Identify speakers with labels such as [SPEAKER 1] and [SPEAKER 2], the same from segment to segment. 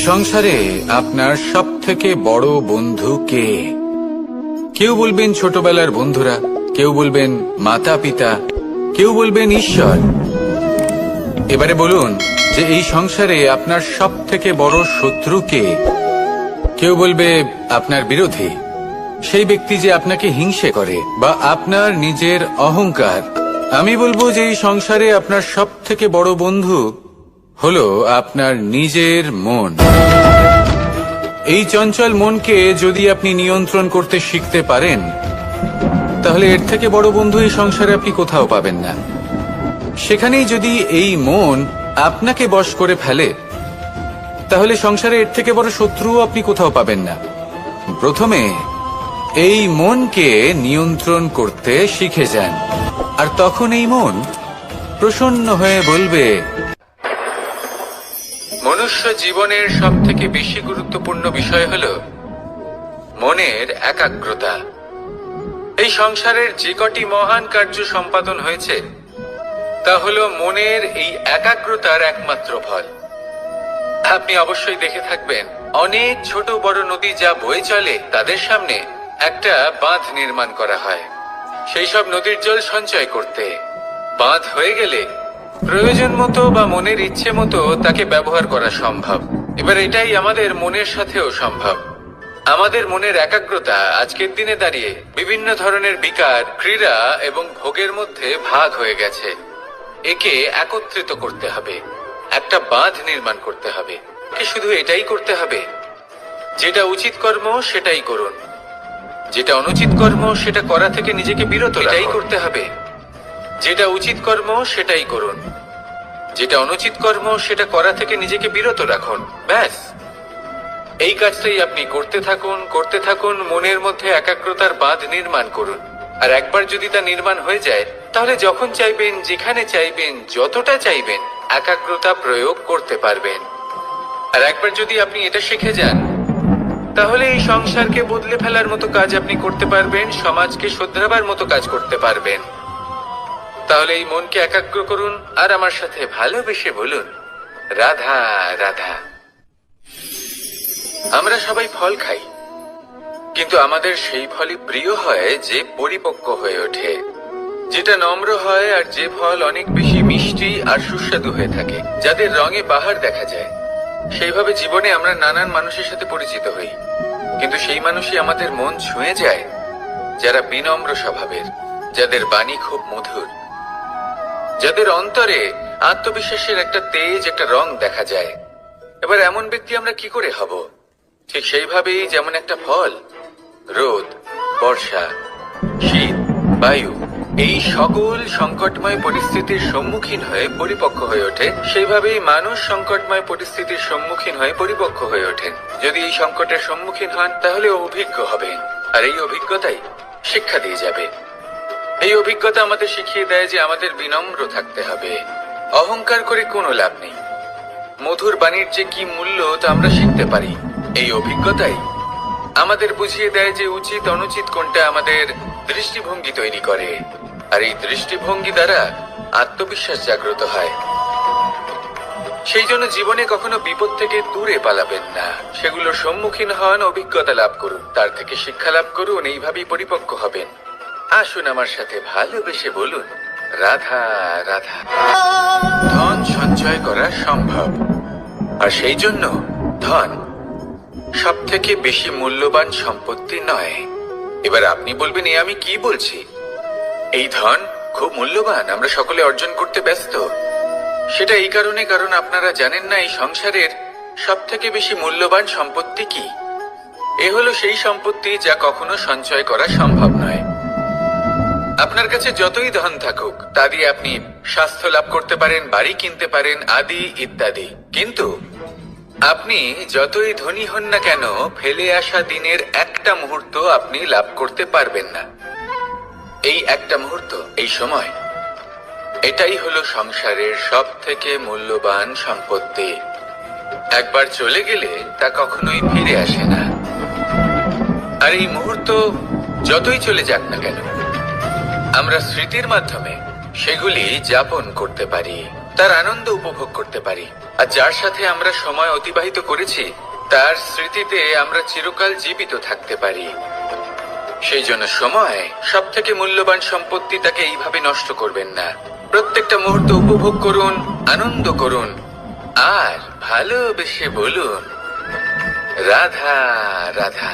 [SPEAKER 1] সংসারে আপনার সব থেকে বড় বন্ধু কে? কেউ বলবেন ছোটবেলার বন্ধুরা, কেউ বলবেন মাতা পিতা, কেউ বলবেন ঈশ্বর। এবারে বলুন যে এই সংসারে আপনার সব থেকে বড় শত্রু কে? কেউ বলবে আপনার বিরোধী, সেই ব্যক্তি যে আপনাকে হিংসে করে, বা আপনার নিজের অহংকার। আমি বলবো যে এই সংসারে আপনার সব থেকে বড় বন্ধু হলো আপনার নিজের মন। এই চঞ্চল মনকে যদি আপনি নিয়ন্ত্রণ করতে শিখতে পারেন, তাহলে এর থেকে বড় বন্ধু এই সংসারে আপনি কোথাও পাবেন না। সেখানেই যদি এই মন আপনাকে বশ করে ফেলে, তাহলে সংসারে এর থেকে বড় শত্রুও আপনি কোথাও পাবেন না। প্রথমে এই মনকে নিয়ন্ত্রণ করতে শিখে যান, আর তখন এই মন প্রসন্ন হয়ে বলবে। মনুষ্য জীবনের সব থেকে বেশি গুরুত্বপূর্ণ বিষয় হল মনের একাগ্রতা। এই সংসারের যে কটি মহান কার্য সম্পাদন হয়েছে তা হল মনের এই একাগ্রতার একমাত্র ফল। আপনি অবশ্যই দেখে থাকবেন, অনেক ছোট বড় নদী যা বয়ে চলে তাদের সামনে একটা বাঁধ নির্মাণ করা হয় সেই সব নদীর জল সঞ্চয় করতে। বাঁধ হয়ে গেলে প্রয়োজন মতো বা মনের ইচ্ছে মতো তাকে ব্যবহার করা সম্ভব। এবার এটাই আমাদের মনের সাথেও সম্ভব। আমাদের মনের একাগ্রতা আজকের দিনে দাঁড়িয়ে বিভিন্ন ধরনের বিকার, ক্রীড়া এবং ভোগের মধ্যে ভাগ হয়ে গেছে। একে একত্রিত করতে হবে, একটা বাঁধ নির্মাণ করতে হবে। শুধু এটাই করতে হবে, যেটা উচিত কর্ম সেটাই করুন, যেটা অনুচিত কর্ম সেটা করা থেকে নিজেকে বিরত এটাই করতে হবে। যেটা উচিত কর্ম সেটাই করুন, যেটা অনুচিত কর্ম সেটা করা থেকে নিজেকে বিরত রাখুন। ব্যাস, এই কাজটাই আপনি করতে থাকুন, করতে থাকুন। মনের মধ্যে একাগ্রতার বাঁধ নির্মাণ করুন। আর একবার যদি তা নির্মাণ হয়ে যায়, তাহলে যখন চাইবেন, যেখানে চাইবেন, যতটা চাইবেন একাগ্রতা প্রয়োগ করতে পারবেন। আর একবার যদি আপনি এটা শিখে যান, তাহলে এই সংসারকে বদলে ফেলার মতো কাজ আপনি করতে পারবেন, সমাজকে শোধরাবার মতো কাজ করতে পারবেন। তাহলে এই মনকে একাগ্র করুন আর আমার সাথে ভালোবেসে বলুন, রাধা রাধা। আমরা সবাই ফল খাই, কিন্তু আমাদের সেই ফলই প্রিয় হয় যে পরিপক্ক হয়ে ওঠে, যেটা নম্র হয়, আর যে ফল অনেক বেশি মিষ্টি আর সুস্বাদু হয়ে থাকে, যাদের রঙে বাহার দেখা যায়। সেইভাবে জীবনে আমরা নানান মানুষের সাথে পরিচিত হই, কিন্তু সেই মানুষই আমাদের মন ছুঁয়ে যায় যারা বিনম্র স্বভাবের, যাদের বাণী খুব মধুর, যাদের অন্তরে আত্মবিশ্বাসের একটা তেজ, একটা রং দেখা যায়। এবার এমন ব্যক্তি আমরা কি করে হব? ঠিক সেইভাবেই যেমন একটা ফল রোদ, বর্ষা, শীত, বায়ু এই সকল সংকটময় পরিস্থিতির সম্মুখীন হয়ে পরিপক্ক হয়ে ওঠে, সেইভাবেই মানুষ সংকটময় পরিস্থিতির সম্মুখীন হয়ে পরিপক্ক হয়ে ওঠেন। যদি এই সংকটের সম্মুখীন হন, তাহলে অভিজ্ঞ হবেন, আর এই অভিজ্ঞতাই শিক্ষা দিয়ে যাবে। এই অভিজ্ঞতা আমাদের শিখিয়ে দেয় যে আমাদের বিনম্র থাকতে হবে। অহংকার করে কোনো লাভ নেই। মধুর বাণীর যে কি মূল্য তা আমরা শিখতে পারি। এই অভিজ্ঞতাই আমাদের বুঝিয়ে দেয় যে উচিত অনুচিত কোনটা আমাদের দৃষ্টিভঙ্গি তৈরি করে, আর এই দৃষ্টিভঙ্গি দ্বারা আত্মবিশ্বাস জাগ্রত হয়। সেই জন্য জীবনে কখনো বিপদ থেকে দূরে পালাবেন না, সেগুলোর সম্মুখীন হন, অভিজ্ঞতা লাভ করুন, তার থেকে শিক্ষা লাভ করুন, এইভাবেই পরিপক্ক হবেন। আসুন আমার সাথে ভালোবেসে বলুন, রাধা রাধা। ধন সঞ্চয় করা সম্ভব, আর সেই জন্য ধন সব থেকে বেশি মূল্যবান সম্পত্তি নয়। এবার আপনি বলবেন, আমি কি বলছি? এই ধন খুব মূল্যবান, আমরা সকলে অর্জন করতে ব্যস্ত। সেটা এই কারণে, কারণ আপনারা জানেন না এই সংসারের সব থেকে বেশি মূল্যবান সম্পত্তি কি। এ হলো সেই সম্পত্তি যা কখনো সঞ্চয় করা সম্ভব নয়। আপনার কাছে যতই ধন থাকুক, তা দিয়ে আপনি স্বাস্থ্য লাভ করতে পারেন, বাড়ি কিনতে পারেন, আদি ইত্যাদি, কিন্তু আপনি যতই ধনী হন না কেন, ফেলে আসা দিনের একটা মুহূর্ত আপনি লাভ করতে পারবেন না। এই একটা মুহূর্ত, এই সময়, এটাই হলো সংসারের সব থেকে মূল্যবান সম্পত্তি। একবার চলে গেলে তা কখনোই ফিরে আসে না। আর এই মুহূর্ত যতই চলে যাক না কেন, আমরা স্মৃতির মাধ্যমে সেগুলি যাপন করতে পারি। তার আনন্দ উপভোগ করতে পারি, আর যার সাথে আমরা সময় অতিবাহিত করেছি তার স্মৃতিতে আমরা চিরকাল জীবিত থাকতে পারি। সেই জন্য সময় সব থেকে মূল্যবান সম্পত্তি, তাকে এইভাবে নষ্ট করবেন না। প্রত্যেকটা মুহূর্ত উপভোগ করুন, আনন্দ করুন, আর ভালোবেসে বলুন রাধা রাধা।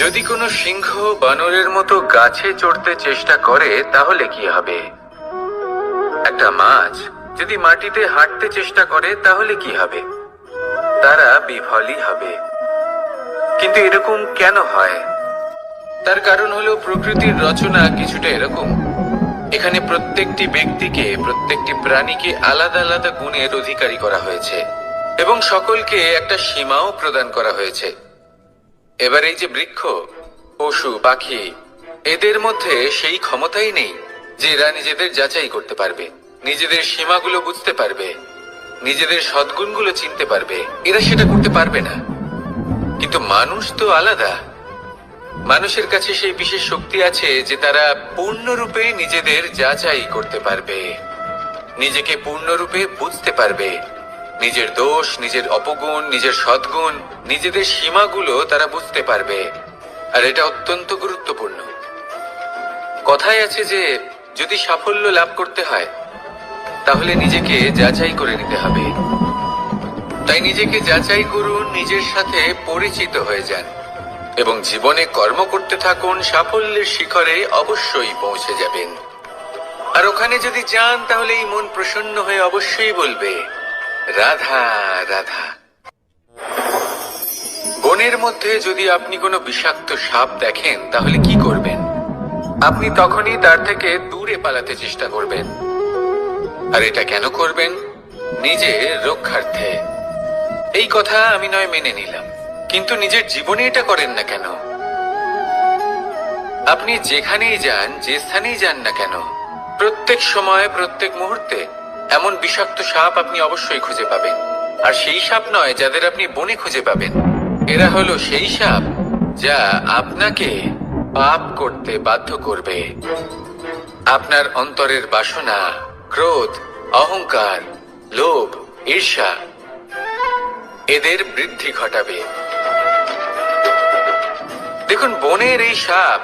[SPEAKER 1] যদি কোনো সিংহ বানরের মতো গাছে চড়তে চেষ্টা করে তাহলে কি হবে? একটা মাছ যদি মাটিতে হাঁটতে চেষ্টা করে তাহলে কি হবে? তারা বিফলই হবে। কিন্তু এরকম কেন হয়? তার কারণ হলো প্রকৃতির রচনা কিছুটা এরকম। এখানে প্রত্যেকটি ব্যক্তিকে, প্রত্যেকটি প্রাণীকে আলাদা আলাদা গুণের অধিকারী করা হয়েছে এবং সকলকে একটা সীমাও প্রদান করা হয়েছে। এবার এই যে বৃক্ষ, পশু, পাখি, এদের মধ্যে সেই ক্ষমতাই নেই যে এরা নিজেদের যাচাই করতে পারবে, নিজেদের সীমাগুলো বুঝতে পারবে, নিজেদের সদ্গুণগুলো চিনতে পারবে। এরা সেটা করতে পারবে না। কিন্তু মানুষ তো আলাদা। মানুষের কাছে সেই বিশেষ শক্তি আছে যে তারা পূর্ণরূপে নিজেদের যাচাই করতে পারবে, নিজেকে পূর্ণরূপে বুঝতে পারবে, নিজের দোষ, নিজের অপগুণ, নিজের সদ্গুণ, নিজেদের সীমাগুলো তারা বুঝতে পারবে। আর এটা অত্যন্ত গুরুত্বপূর্ণ। কথায় আছে যে যদি সাফল্য লাভ করতে হয় তাহলে নিজেকে যাচাই করে নিতে হবে। তাই নিজেকে যাচাই করুন, নিজের সাথে পরিচিত হয়ে যান এবং জীবনে কর্ম করতে থাকুন। সাফল্যের শিখরে অবশ্যই পৌঁছে যাবেন। আর ওখানে যদি যান তাহলে এই মন প্রসন্ন হয়ে অবশ্যই বলবে রাধা রাধা। বনের মধ্যে যদি আপনি কোনো বিষাক্ত সাপ দেখেন তাহলে কি করবেন? আপনি তখনই তার থেকে দূরে পালাতে চেষ্টা করবেন। আর এটা কেন করবেন? নিজের রক্ষার্থে। এই কথা আমি নয় মেনে নিলাম, কিন্তু নিজের জীবনে এটা করেন না কেন? আপনি যেখানেই যান, যে স্থানেই যান না কেন, প্রত্যেক সময়, প্রত্যেক মুহূর্তে এমন বিষাক্ত সাপ আপনি অবশ্যই খুঁজে পাবেন। আর সেই সাপ নয় যাদের আপনি বনে খুঁজে পাবেন। এরা হলো সেই সাপ যা আপনাকে পাপ করতে বাধ্য করবে। আপনার অন্তরের বাসনা, ক্রোধ, অহংকার, লোভ, ঈর্ষা, এদের বৃদ্ধি ঘটাবে। দেখুন, বনের এই সাপ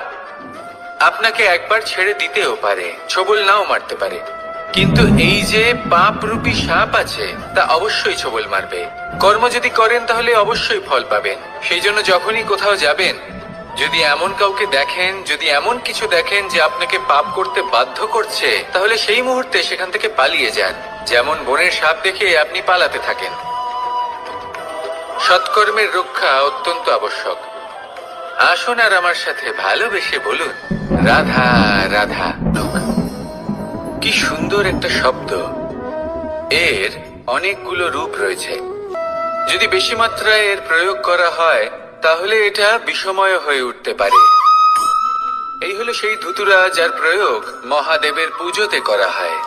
[SPEAKER 1] আপনাকে একবার ছেড়ে দিতেও পারে, ছোবল নাও মারতে পারে, কিন্তু এই যে পাপরূপী সাপ আছে তা অবশ্যই ছোবল মারবে। কর্ম যদি করেন তাহলে অবশ্যই ফল পাবেন। সেই জন্য যখনই কোথাও যাবেন, যদি এমন কাউকে দেখেন, যদি এমন কিছু দেখেন যে আপনাকে পাপ করতে বাধ্য করছে, তাহলে সেই মুহূর্তে সেখান থেকে পালিয়ে যান। যেমন বনের সাপ দেখে আপনি পালাতে থাকেন। সৎকর্মের রক্ষা অত্যন্ত আবশ্যক। আসুন আর আমার সাথে ভালোবেসে বলুন রাধা রাধা। কি সুন্দর একটা শব্দ। এর অনেকগুলো রূপ রয়েছে। যদি বেশি মাত্রায় এর প্রয়োগ করা হয় তাহলে এটা বিষময় হয়ে উঠতে পারে। এই হলো সেই ধুতুরা যার প্রয়োগ মহাদেবের পুজোতে করা হয়।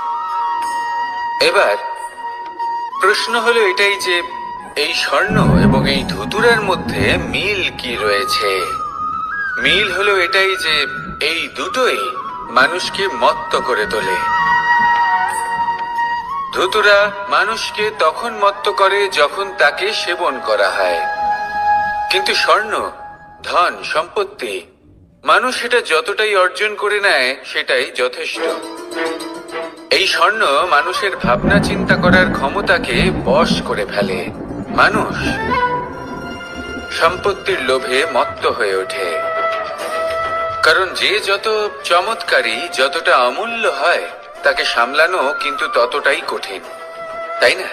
[SPEAKER 1] এবার প্রশ্ন হলো এটাই যে এই স্বর্ণ এবং এই ধুতুরার মধ্যে মিল কি রয়েছে? মিল হলো এটাই যে এই দুটোই মানুষকে মত্ত করে তোলে। ধুতুরা মানুষকে তখন মত্ত করে যখন তাকে সেবন করা হয়, কিন্তু স্বর্ণ, ধন, সম্পত্তি, মানুষ এটা যতটাই অর্জন করে নেয় সেটাই যথেষ্ট। এই স্বর্ণ মানুষের ভাবনা চিন্তা করার ক্ষমতাকে বশ করে ফেলে। মানুষ সম্পত্তির লোভে মত্ত হয়ে ওঠে, কারণ যে যত চমৎকারী, যতটা অমূল্য হয় তাকে সামলানো কিন্তু ততটাই কঠিন, তাই না?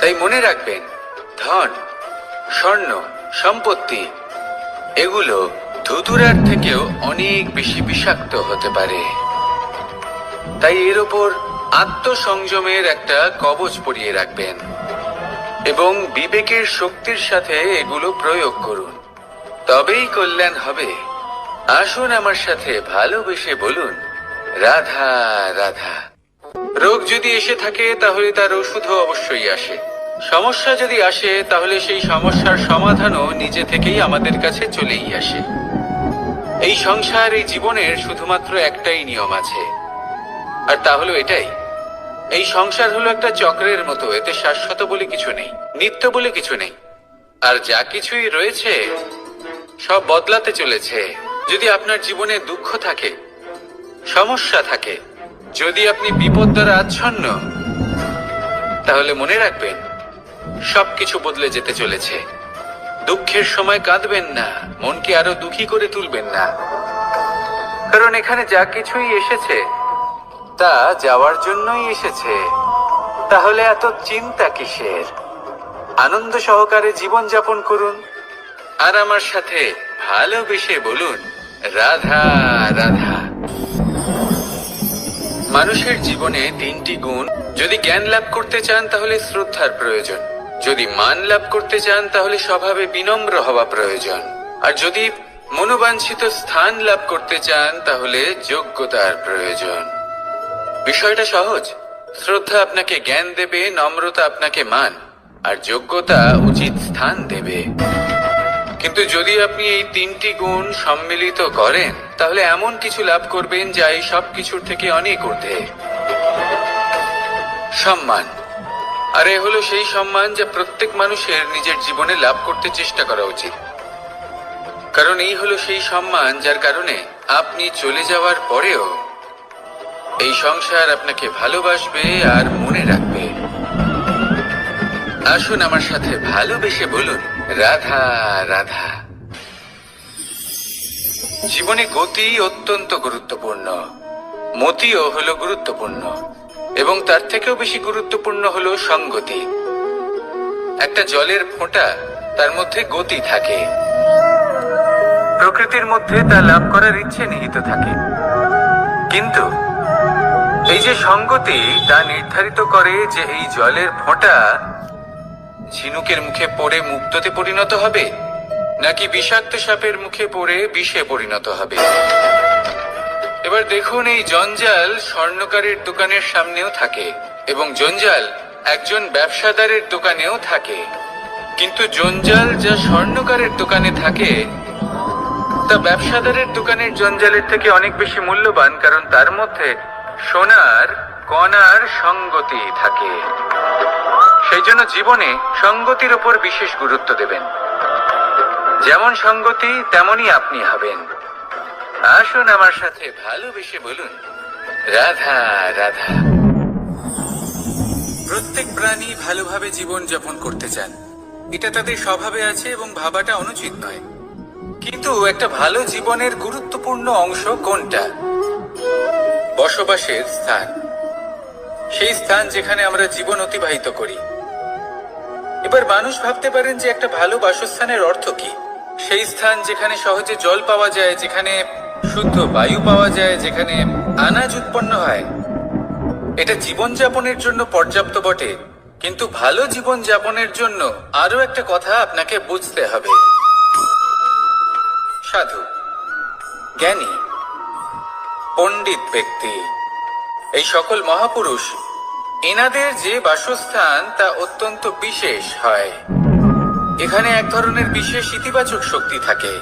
[SPEAKER 1] তাই মনে রাখবেন, ধন, স্বর্ণ, সম্পত্তি এগুলো ধুতুরার থেকেও অনেক বেশি বিষাক্ত হতে পারে। তাই এর ওপর আত্মসংযমের একটা কবচ পরিয়ে রাখবেন এবং বিবেকের শক্তির সাথে এগুলো প্রয়োগ করুন, তবেই কল্যাণ হবে। আসুন আমার সাথে ভালোবেসে বলুন রাধা রাধা। রোগ যদি এসে থাকে তাহলে তার ওষুধও অবশ্যই আসে। সমস্যা যদি আসে তাহলে সেই সমস্যার সমাধানও নিজে থেকেই আমাদের কাছে চলেই আসে। এই সংসার, এই জীবনের শুধুমাত্র একটাই নিয়ম আছে, আর তা হলো এটাই এই সংসার হলো একটা চক্রের মতো, এতে শাশ্বত বলে কিছু নেই, নিত্য বলে কিছু নেই। আর যা কিছুই রয়েছে সব বদলাতে চলেছে। যদি আপনার জীবনে দুঃখ থাকে, সমস্যা থাকে, যদি আপনি বিপদ দ্বারা আচ্ছন্ন, তাহলে মনে রাখবেন সবকিছু বদলে যেতে চলেছে। দুঃখের সময় কাঁদবেন না, মনকে আরো দুঃখী করে তুলবেন না, কারণ এখানে যা কিছুই এসেছে তা যাওয়ার জন্যই এসেছে। তাহলে এত চিন্তা কিসের? আনন্দ সহকারে জীবন যাপন করুন আর আমার সাথে ভালোবেসে বলুন, রাধা রাধা। মানুষের জীবনে তিনটি গুণ। যদি জ্ঞান লাভ করতে চান তাহলে শ্রদ্ধার প্রয়োজন, যদি মান লাভ করতে চান তাহলে স্বভাবে বিনম্র হওয়া প্রয়োজন, আর যদি মনোবাঞ্ছিত স্থান লাভ করতে চান তাহলে যোগ্যতার প্রয়োজন। বিষয়টা সহজ। শ্রদ্ধা আপনাকে জ্ঞান দেবে, নম্রতা আপনাকে মান, আর যোগ্যতা উচিত স্থান দেবে। কিন্তু যদি আপনি এই তিনটি গুণ সম্মিলিত করেন তাহলে এমন কিছু লাভ করবেন যা এই সব কিছুর থেকে অনেক ঊর্ধ্বে। সম্মান। আর এ হলো সেই সম্মান যা প্রত্যেক মানুষের নিজের জীবনে লাভ করতে চেষ্টা করা উচিত, কারণ এই হলো সেই সম্মান যার কারণে আপনি চলে যাওয়ার পরেও এই সংসার আপনাকে ভালোবাসবে আর মনে রাখবে। আসুন আমার সাথে ভালোবেসে বলুন, রাধা রাধা। জীবনে গতি অত্যন্ত গুরুত্বপূর্ণ, মতিও হলো গুরুত্বপূর্ণ, এবং তার থেকেও বেশি গুরুত্বপূর্ণ হলো সঙ্গতি। একটা জলের ফোঁটা, তার মধ্যে গতি থাকে, প্রকৃতির মধ্যে তা লাভ করার ইচ্ছে নিহিত থাকে, কিন্তু এই যে সঙ্গতি তা নির্ধারিত করে যে এই জলের ফোঁটা ঝিনুকের মুখে পড়ে মুক্ততে পরিণত হবে নাকি বিষাক্ত সাপের মুখে পড়ে বিষে পরিণত হবে। এবার দেখুন, এই জঞ্জাল স্বর্ণকারের দোকানের সামনেও থাকে এবং জঞ্জাল একজন ব্যবসাদারের দোকানেও থাকে, কিন্তু জঞ্জাল যা স্বর্ণকারের দোকানে থাকে তা ব্যবসাদারের দোকানের জঞ্জালের থেকে অনেক বেশি মূল্যবান, কারণ তার মধ্যে সোনার কণার সঙ্গতি থাকে। সেই জন্য জীবনে সঙ্গতির উপর বিশেষ গুরুত্ব দেবেন। যেমন সঙ্গতি তেমনই আপনি হবেন। আসুন আমার সাথে ভালোবেসে বলুন, রাধা রাধা। প্রত্যেক প্রাণী ভালোভাবে জীবন যাপন করতে চান, এটা তাদের স্বভাবে আছে এবং ভাবাটা অনুচিত নয়। কিন্তু একটা ভালো জীবনের গুরুত্বপূর্ণ অংশ কোনটা? বসবাসের স্থান, সেই স্থান যেখানে আমরা জীবন অতিবাহিত করি। এবার মানুষ ভাবতে পারেন যে একটা ভালো বাসস্থানের অর্থ কি? সেই স্থান যেখানে সহজে জল পাওয়া যায়, যেখানে শুদ্ধ বায়ু পাওয়া যায়, যেখানে আনাজ উৎপন্ন হয়। এটা জীবনযাপনের জন্য পর্যাপ্ত বটে, কিন্তু ভালো জীবন যাপনের জন্য আরো একটা কথা আপনাকে বুঝতে হবে। সাধু, জ্ঞানী, পণ্ডিত ব্যক্তি, এই সকল মহাপুরুষ, এনাদের যে বাসস্থান তা অত্যন্ত বিশেষ হয়। এখানে এক ধরনের বিশেষ ইতিবাচক শক্তি থাকে,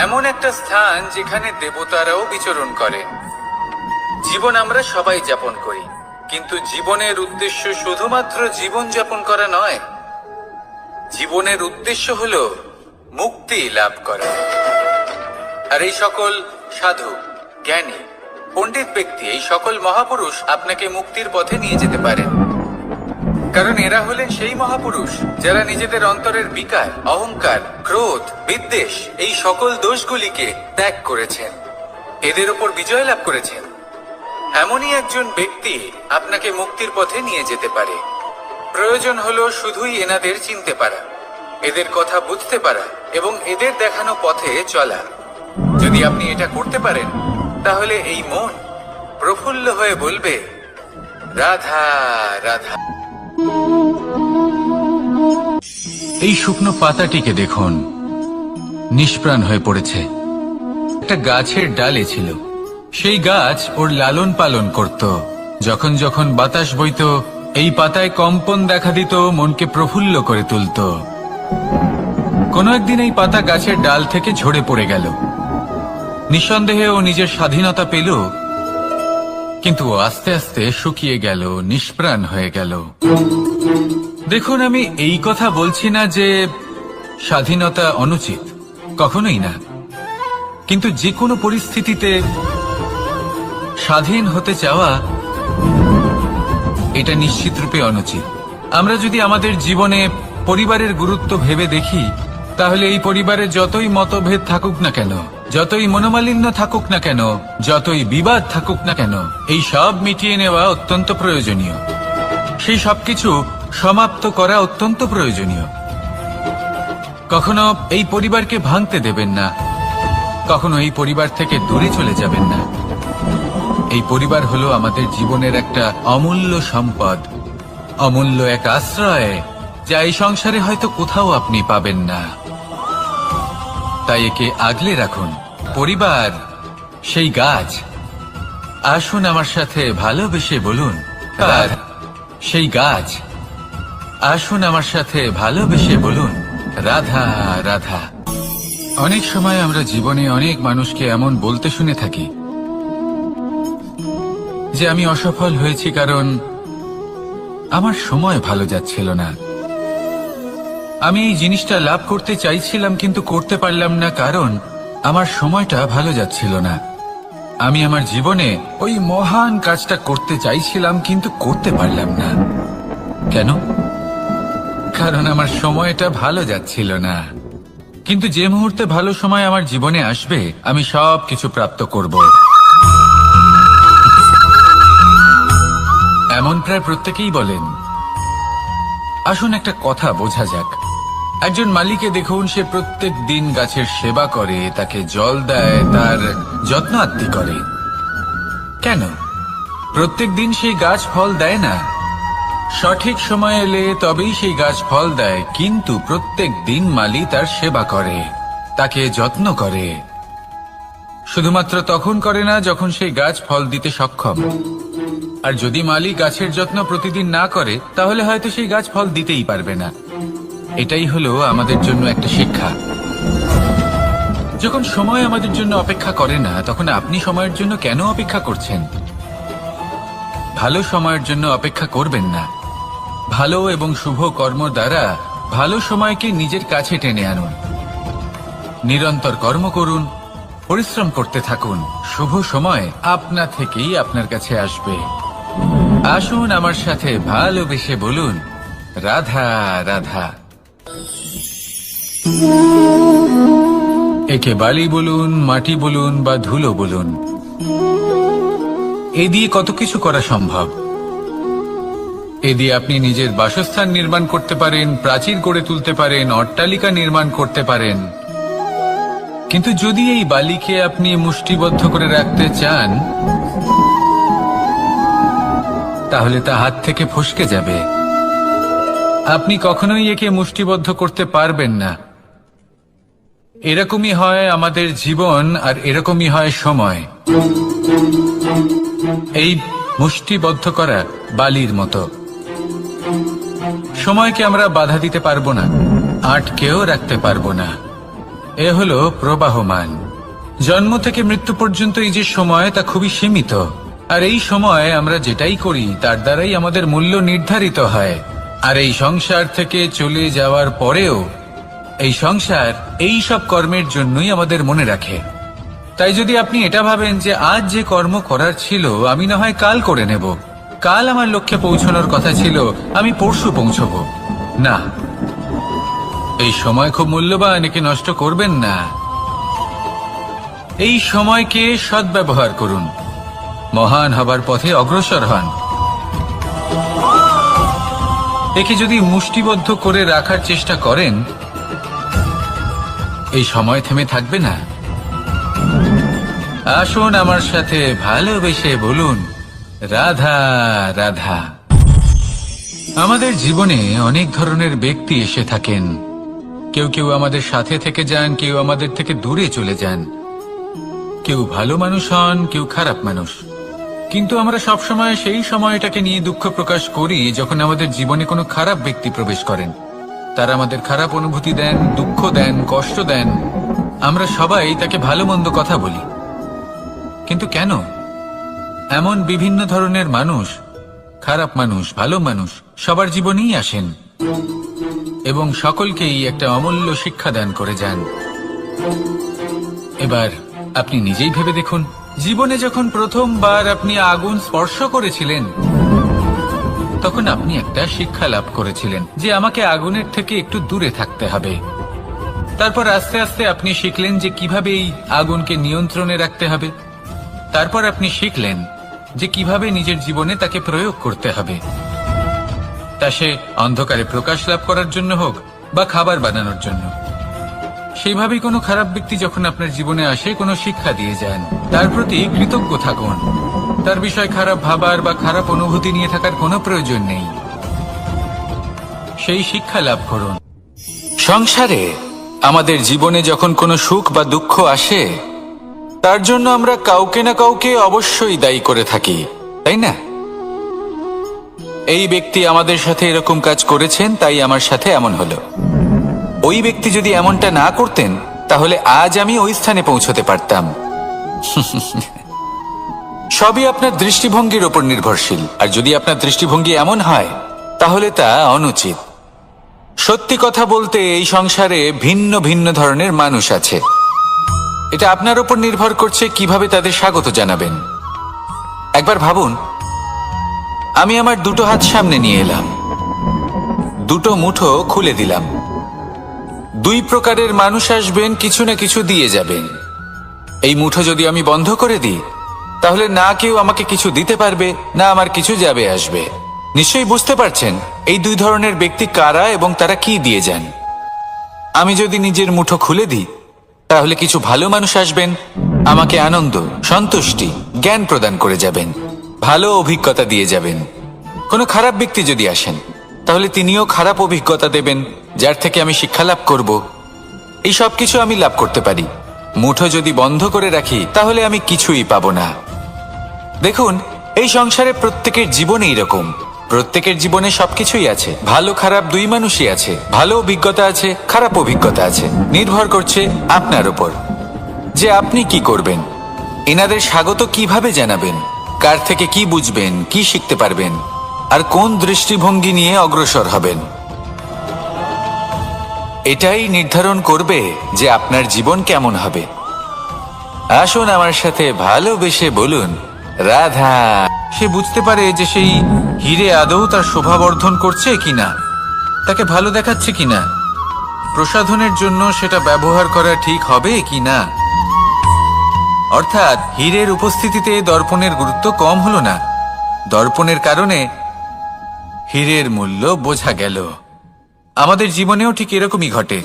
[SPEAKER 1] এমন একটা স্থান যেখানে দেবতারাও বিচরণ করেন। জীবন আমরা সবাই যাপন করি, কিন্তু জীবনের উদ্দেশ্য শুধুমাত্র জীবন যাপন করা নয়। জীবনের উদ্দেশ্য হলো মুক্তি লাভ করা। আর এই সকল সাধু, জ্ঞানী, পণ্ডিত ব্যক্তি, এই সকল মহাপুরুষ আপনাকে মুক্তির পথে নিয়ে যেতে পারেন, কারণ এরা হলেন সেই মহাপুরুষ যারা নিজেদের অন্তরের বিকার, অহংকার, ক্রোধ, বিদ্বেষ এই সকল দোষগুলিকে ত্যাগ করেছেন, এদের উপর বিজয় লাভ করেছেন। এমনই একজন ব্যক্তি আপনাকে মুক্তির পথে নিয়ে যেতে পারে। প্রয়োজন হলো শুধুই এনাদের চিনতে পারা, এদের কথা বুঝতে পারা এবং এদের দেখানো পথে চলা। যদি আপনি এটা করতে পারেন তাহলে এই মন প্রফুল্ল হয়ে বলবে, রাধা রাধা।
[SPEAKER 2] এই শুকনো পাতাটিকে দেখুন, নিষ্প্রাণ হয়ে পড়েছে। একটা গাছের ডালে ছিল, সেই গাছ ওর লালন পালন করত। যখন যখন বাতাস বইত, এই পাতায় কম্পন দেখা দিত, মনকে প্রফুল্ল করে তুলত। কোনো একদিন এই পাতা গাছের ডাল থেকে ঝরে পড়ে গেল। নিঃসন্দেহে ও নিজের স্বাধীনতা পেল, কিন্তু ও আস্তে আস্তে শুকিয়ে গেল, নিষ্প্রাণ হয়ে গেল। দেখুন, আমি এই কথা বলছি না যে স্বাধীনতা অনুচিত, কখনোই না। কিন্তু যে কোনো পরিস্থিতিতে স্বাধীন হতে চাওয়া এটা নিশ্চিতরূপে অনুচিত। আমরা যদি আমাদের জীবনে পরিবারের গুরুত্ব ভেবে দেখি, তাহলে এই পরিবারে যতই মতভেদ থাকুক না কেন, যতই মনোমালিন্য থাকুক না কেন, যতই বিবাদ থাকুক না কেন, এই সব মিটিয়ে নেওয়া অত্যন্ত প্রয়োজনীয়। সেই সবকিছু সমাপ্ত করা অত্যন্ত প্রয়োজনীয়। কখনো এই পরিবারকে ভাঙতে দেবেন না, কখনো এই পরিবার থেকে দূরে চলে যাবেন না। এই পরিবার হলো আমাদের জীবনের একটা অমূল্য সম্পদ, অমূল্য এক আশ্রয়, যা এই সংসারে হয়তো কোথাও আপনি পাবেন না। তাই একে আগলে রাখুন। পরিবার সেই গাছ। আসুন আমার সাথে ভালোবেসে বলুন, আর সেই গাছ। আসুন আমার সাথে ভালোবেসে বলুন, রাধা রাধা। অনেক সময় আমরা জীবনে অনেক মানুষকে এমন বলতে শুনে থাকি যে আমি অসফল হয়েছি কারণ আমার সময় ভালো যাচ্ছিল না। আমি এই জিনিসটা লাভ করতে চাইছিলাম কিন্তু করতে পারলাম না কারণ আমার সময়টা ভালো যাচ্ছিল না। আমি আমার জীবনে ওই মহান কাজটা করতে চাইছিলাম কিন্তু করতে পারলাম না। কেন? কারণ আমার সময়টা ভালো যাচ্ছিল না। কিন্তু যে মুহূর্তে ভালো সময় আমার জীবনে আসবে, আমি সব কিছু প্রাপ্ত করব। এমন প্রায় প্রত্যেকেই বলেন। আসুন একটা কথা বোঝা যাক। একজন মালিকে দেখুন, সে প্রত্যেক দিন গাছের সেবা করে, তাকে জল দেয়, তার যত্ন আত্তি করে। কেন? প্রত্যেক দিন সেই গাছ ফল দেয় না। সঠিক সময় এলে তবেই সেই গাছ ফল দেয়, কিন্তু প্রত্যেক দিন মালি তার সেবা করে, তাকে যত্ন করে। শুধুমাত্র তখন করে না যখন সেই গাছ ফল দিতে সক্ষম। আর যদি মালি গাছের যত্ন প্রতিদিন না করে, তাহলে হয়তো সেই গাছ ফল দিতেই পারবে না। এটাই হলো আমাদের জন্য একটা শিক্ষা। যখন সময় আমাদের জন্য অপেক্ষা করে না, তখন আপনি সময়ের জন্য কেন অপেক্ষা করছেন? ভালো সময়ের জন্য অপেক্ষা করবেন না। ভালো এবং শুভ কর্ম দ্বারা ভালো সময়কে নিজের কাছে টেনে আনুন। নিরন্তর কর্ম করুন, পরিশ্রম করতে থাকুন। শুভ সময় আপনা থেকেই আপনার কাছে আসবে। আসুন আমার সাথে ভালোবেসে বলুন, রাধা রাধা। একে বালি বলুন, মাটি বলুন বা ধুলো বলুন, এ দিয়ে কত কিছু করা সম্ভব। এ দিয়ে আপনি নিজের বাসস্থান নির্মাণ করতে পারেন, প্রাচীর গড়ে তুলতে পারেন, অট্টালিকা নির্মাণ করতে পারেন। কিন্তু যদি এই বালিকে আপনি মুষ্টিবদ্ধ করে রাখতে চান, তাহলে তা হাত থেকে ফসকে যাবে। আপনি কখনোই একে মুষ্টিবদ্ধ করতে পারবেন না। এরকমই হয় আমাদের জীবন, আর এরকমই হয় সময়। এই মুষ্টিবদ্ধ করা বালির মতো। সময়কে আমরা বাধা দিতে পারবো না, আটকেও রাখতে পারবো না। এ হলো প্রবাহমান। জন্ম থেকে মৃত্যু পর্যন্ত এই যে সময়, তা খুবই সীমিত। আর এই সময় আমরা যেটাই করি তার দ্বারাই আমাদের মূল্য নির্ধারিত হয়। আর এই সংসার থেকে চলে যাওয়ার পরেও এই সংসার এই সব কর্মের জন্যই আমাদের মনে রাখে। তাই যদি আপনি এটা ভাবেন যে আজ যে কর্ম করার ছিল আমি না হয় কাল করে নেব, কাল আমার লক্ষ্যে পৌঁছানোর কথা ছিল আমি পরশু পৌঁছবো, না, এই সময় খুব মূল্যবান, একে নষ্ট করবেন না। এই সময়কে সদ্ব্যবহার করুন, মহান হবার পথে অগ্রসর হন। একে যদি মুষ্টিবদ্ধ করে রাখার চেষ্টা করেন, এই সময় থেমে থাকবে না। আসুন আমার সাথে ভালোবেসে বলুন, রাধা রাধা। আমাদের জীবনে অনেক ধরনের ব্যক্তি এসে থাকেন। কেউ কেউ আমাদের সাথে থেকে যান, কেউ আমাদের থেকে দূরে চলে যান। কেউ ভালো মানুষ হন, কেউ খারাপ মানুষ। কিন্তু আমরা সবসময় সেই সময়টাকে নিয়ে দুঃখ প্রকাশ করি যখন আমাদের জীবনে কোনো খারাপ ব্যক্তি প্রবেশ করেন। তারা আমাদের খারাপ অনুভূতি দেন, দুঃখ দেন, কষ্ট দেন। আমরা সবাই তাকে ভালো মন্দ কথা বলি। কিন্তু কেন? এমন বিভিন্ন ধরনের মানুষ, খারাপ মানুষ, ভালো মানুষ, সবার জীবনেই আসেন এবং সকলকেই একটা অমূল্য শিক্ষা দান করে যান। এবার আপনি নিজেই ভেবে দেখুন, জীবনে যখন প্রথমবার আপনি আগুন স্পর্শ করেছিলেন, তখন আপনি একটা শিক্ষা লাভ করেছিলেন যে আমাকে আগুনের থেকে একটু দূরে থাকতে হবে। তারপর আস্তে আস্তে আপনি শিখলেন যে কিভাবে এই আগুনকে নিয়ন্ত্রণে রাখতে হবে। তারপর আপনি শিখলেন যে কিভাবে নিজের জীবনে তাকে প্রয়োগ করতে হবে, তা সে অন্ধকারে প্রকাশ লাভ করার জন্য হোক বা খাবার বানানোর জন্য। সেইভাবেই কোনো খারাপ ব্যক্তি যখন আপনার জীবনে আসে কোনো শিক্ষা দিয়ে যান, তার প্রতি কৃতজ্ঞ থাকুন। তার বিষয় খারাপ ভাবার বা খারাপ অনুভূতি নিয়ে থাকার কোনো প্রয়োজন নেই। সেই শিক্ষা লাভ করুন। সংসারে আমাদের জীবনে যখন কোনো সুখ বা দুঃখ আসে, তার জন্য আমরা কাউকে না কাউকে অবশ্যই দায়ী করে থাকি, তাই না? এই ব্যক্তি আমাদের সাথে এরকম কাজ করেছেন, তাই আমার সাথে এমন হলো। ওই ব্যক্তি যদি এমনটা না করতেন, তাহলে আজ আমি ওই স্থানে পৌঁছতে পারতাম। সবই আপনার দৃষ্টিভঙ্গির ওপর নির্ভরশীল, আর যদি আপনার দৃষ্টিভঙ্গি এমন হয়, তাহলে তা অনুচিত। সত্যি কথা বলতে, এই সংসারে ভিন্ন ভিন্ন ধরনের মানুষ আছে। এটা আপনার উপর নির্ভর করছে কিভাবে তাদের স্বাগত জানাবেন। একবার ভাবুন, আমি আমার দুটো হাত সামনে নিয়ে এলাম, দুটো মুঠো খুলে দিলাম। দুই প্রকারের মানুষ আসবেন, কিছু না কিছু দিয়ে যাবেন। এই মুঠো যদি আমি বন্ধ করে দিই, তাহলে না কেউ আমাকে কিছু দিতে পারবে, না আমার কিছু যাবে আসবে। নিশ্চয়ই বুঝতে পারছেন এই দুই ধরনের ব্যক্তি কারা এবং তারা কি দিয়ে যান। আমি যদি নিজের মুঠো খুলে দিই, তাহলে কিছু ভালো মানুষ আসবেন, আমাকে আনন্দ, সন্তুষ্টি, জ্ঞান প্রদান করে যাবেন, ভালো অভিজ্ঞতা দিয়ে যাবেন। কোনো খারাপ ব্যক্তি যদি আসেন, তাহলে তিনিও খারাপ অভিজ্ঞতা দেবেন, যার থেকে আমি শিক্ষা লাভ করব। এই সব কিছু আমি লাভ করতে পারি। মুঠো যদি বন্ধ করে রাখি, তাহলে আমি কিছুই পাবো না। দেখুন, এই সংসারে প্রত্যেকের জীবনে এরকম। প্রত্যেকের জীবনে সবকিছুই আছে, ভালো খারাপ দুই মানুষই আছে। ভালো অভিজ্ঞতা আছে, খারাপ অভিজ্ঞতা আছে। নির্ভর করছে আপনার উপর যে আপনি কি করবেন। এনাদের স্বাগত কিভাবে জানাবেন, কার থেকে কি বুঝবেন, কি শিখতে পারবেন, আর কোন দৃষ্টিভঙ্গি নিয়ে অগ্রসর হবেন। এটাই নির্ধারণ করবে যে আপনার জীবন কেমন হবে। আসুন আমার সাথে ভালোবেসে বলুন, রাধা। সে বুঝতে পারে যে সেই হিরে আদৌ তার শোভাবর্ধন করছে কিনা, তাকে ভালো দেখাচ্ছে কিনা, প্রসাধনের জন্য সেটা ব্যবহার করা ঠিক হবে কিনা। অর্থাৎ হীরের উপস্থিতিতে দর্পণের গুরুত্ব কম হলো না, দর্পণের কারণে হীরের মূল্য বোঝা গেল। আমাদের জীবনেও ঠিক এরকমই ঘটে।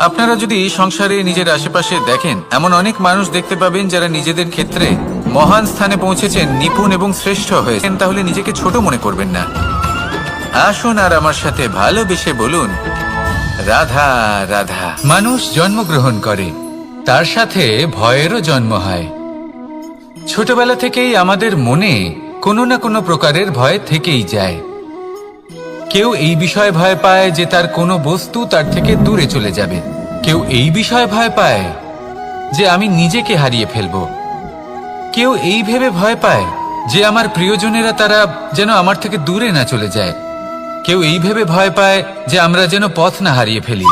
[SPEAKER 2] আপনারা যদি সংসারে নিজের আশেপাশে দেখেন, এমন অনেক মানুষ দেখতে পাবেন যারা নিজেদের ক্ষেত্রে মহান স্থানে পৌঁছেছেন, নিপুণ এবং শ্রেষ্ঠ হয়েছেন, তাহলে নিজেকে ছোট মনে করবেন না। আসুন আর আমার সাথে ভালোবেসে বলুন, রাধা রাধা। মানুষ জন্মগ্রহণ করে, তার সাথে ভয়েরও জন্ম হয়। ছোটবেলা থেকেই আমাদের মনে কোনো না কোনো প্রকারের ভয় থেকেই যায়। কেউ এই বিষয়ে ভয় পায় যে তার কোনো বস্তু তার থেকে দূরে চলে যাবে। কেউ এই বিষয়ে ভয় পায় যে আমি নিজেকে হারিয়ে ফেলব। কেউ এই ভেবে ভয় পায় যে আমার প্রিয়জনেরা তারা যেন আমার থেকে দূরে না চলে যায়। কেউ এই ভেবে ভয় পায় যে আমরা যেন পথ না হারিয়ে ফেলি,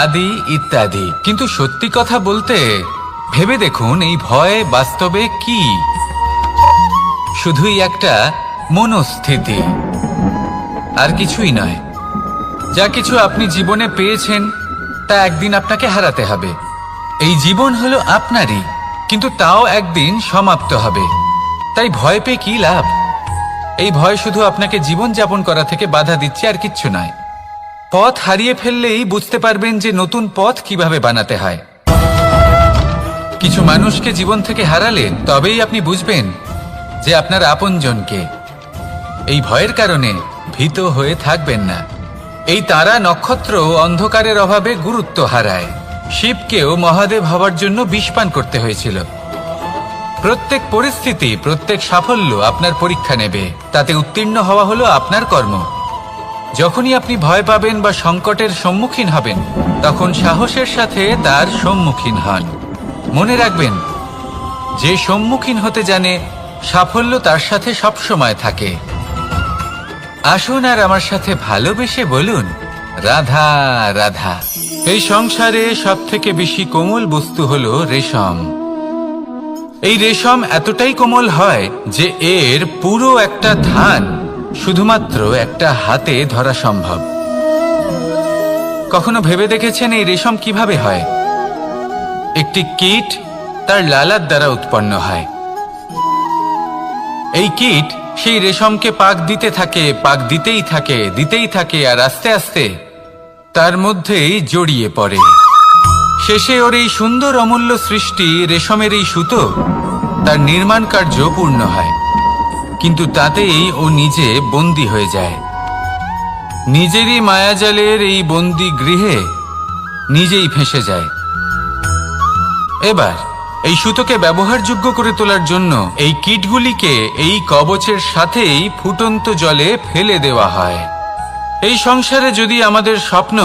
[SPEAKER 2] আদি ইত্যাদি। কিন্তু সত্যি কথা বলতে, ভেবে দেখুন এই ভয় বাস্তবে কি? শুধুই একটা মনস্থিতি, আর কিছুই নয়। যা কিছু আপনি জীবনে পেয়েছেন তা একদিন আপনাকে হারাতে হবে। এই জীবন হলো আপনারই, কিন্তু তাও একদিন সমাপ্ত হবে। তাই ভয় পেয়ে কি লাভ? এই ভয় শুধু আপনাকে জীবন যাপন করা থেকে বাধা দিচ্ছে, আর কিচ্ছু নয়। পথ হারিয়ে ফেললেই বুঝতে পারবেন যে নতুন পথ কিভাবে বানাতে হয়। কিছু মানুষকে জীবন থেকে হারালে তবেই আপনি বুঝবেন যে আপনার আপনজনকে। এই ভয়ের কারণে ভীত হয়ে থাকবেন না। এই তারা নক্ষত্র অন্ধকারের অভাবে গুরুত্ব হারায়। শিবকেও মহাদেব হবার জন্য বিষ পান করতে হয়েছিল। প্রত্যেক পরিস্থিতি, প্রত্যেক সাফল্য আপনার পরীক্ষা নেবে, তাতে উত্তীর্ণ হওয়া হলো আপনার কর্ম। যখনই আপনি ভয় পাবেন বা সংকটের সম্মুখীন হবেন, তখন সাহসের সাথে তার সম্মুখীন হন। মনে রাখবেন, যে সম্মুখীন হতে জানে সাফল্য তার সাথে সবসময় থাকে। আসুন আর আমার সাথে ভালোবেসে বলুন, রাধা রাধা। এই সংসারে সব থেকে বেশি কোমল বস্তু হলো রেশম। এই রেশম এতটাই কোমল হয় যে এর পুরো একটা থান শুধুমাত্র একটা হাতে ধরা সম্ভব। কখনো ভেবে দেখেছেন এই রেশম কিভাবে হয়? একটি কীট তার লালার দ্বারা উৎপন্ন হয়। এই কীট সেই রেশমকে পাক দিতে থাকে, পাক দিতেই থাকে আর আস্তে আস্তে তার মধ্যেই জড়িয়ে পড়ে। শেষে ওর এই সুন্দর অমূল্য সৃষ্টি রেশমের এই সুতো তার নির্মাণ কার্য পূর্ণ হয়, কিন্তু তাতেই ও নিজে বন্দী হয়ে যায়। নিজেরই মায়াজালের এই বন্দী গৃহে নিজেই ফেঁসে যায়। এবার এই সুতোকে ব্যবহারযোগ্য করে তোলার জন্য এই কীটগুলিকে এই কবচের সাথেই ফুটন্ত জলে ফেলে দেওয়া হয়। এই সংসারে যদি আমাদের স্বপ্ন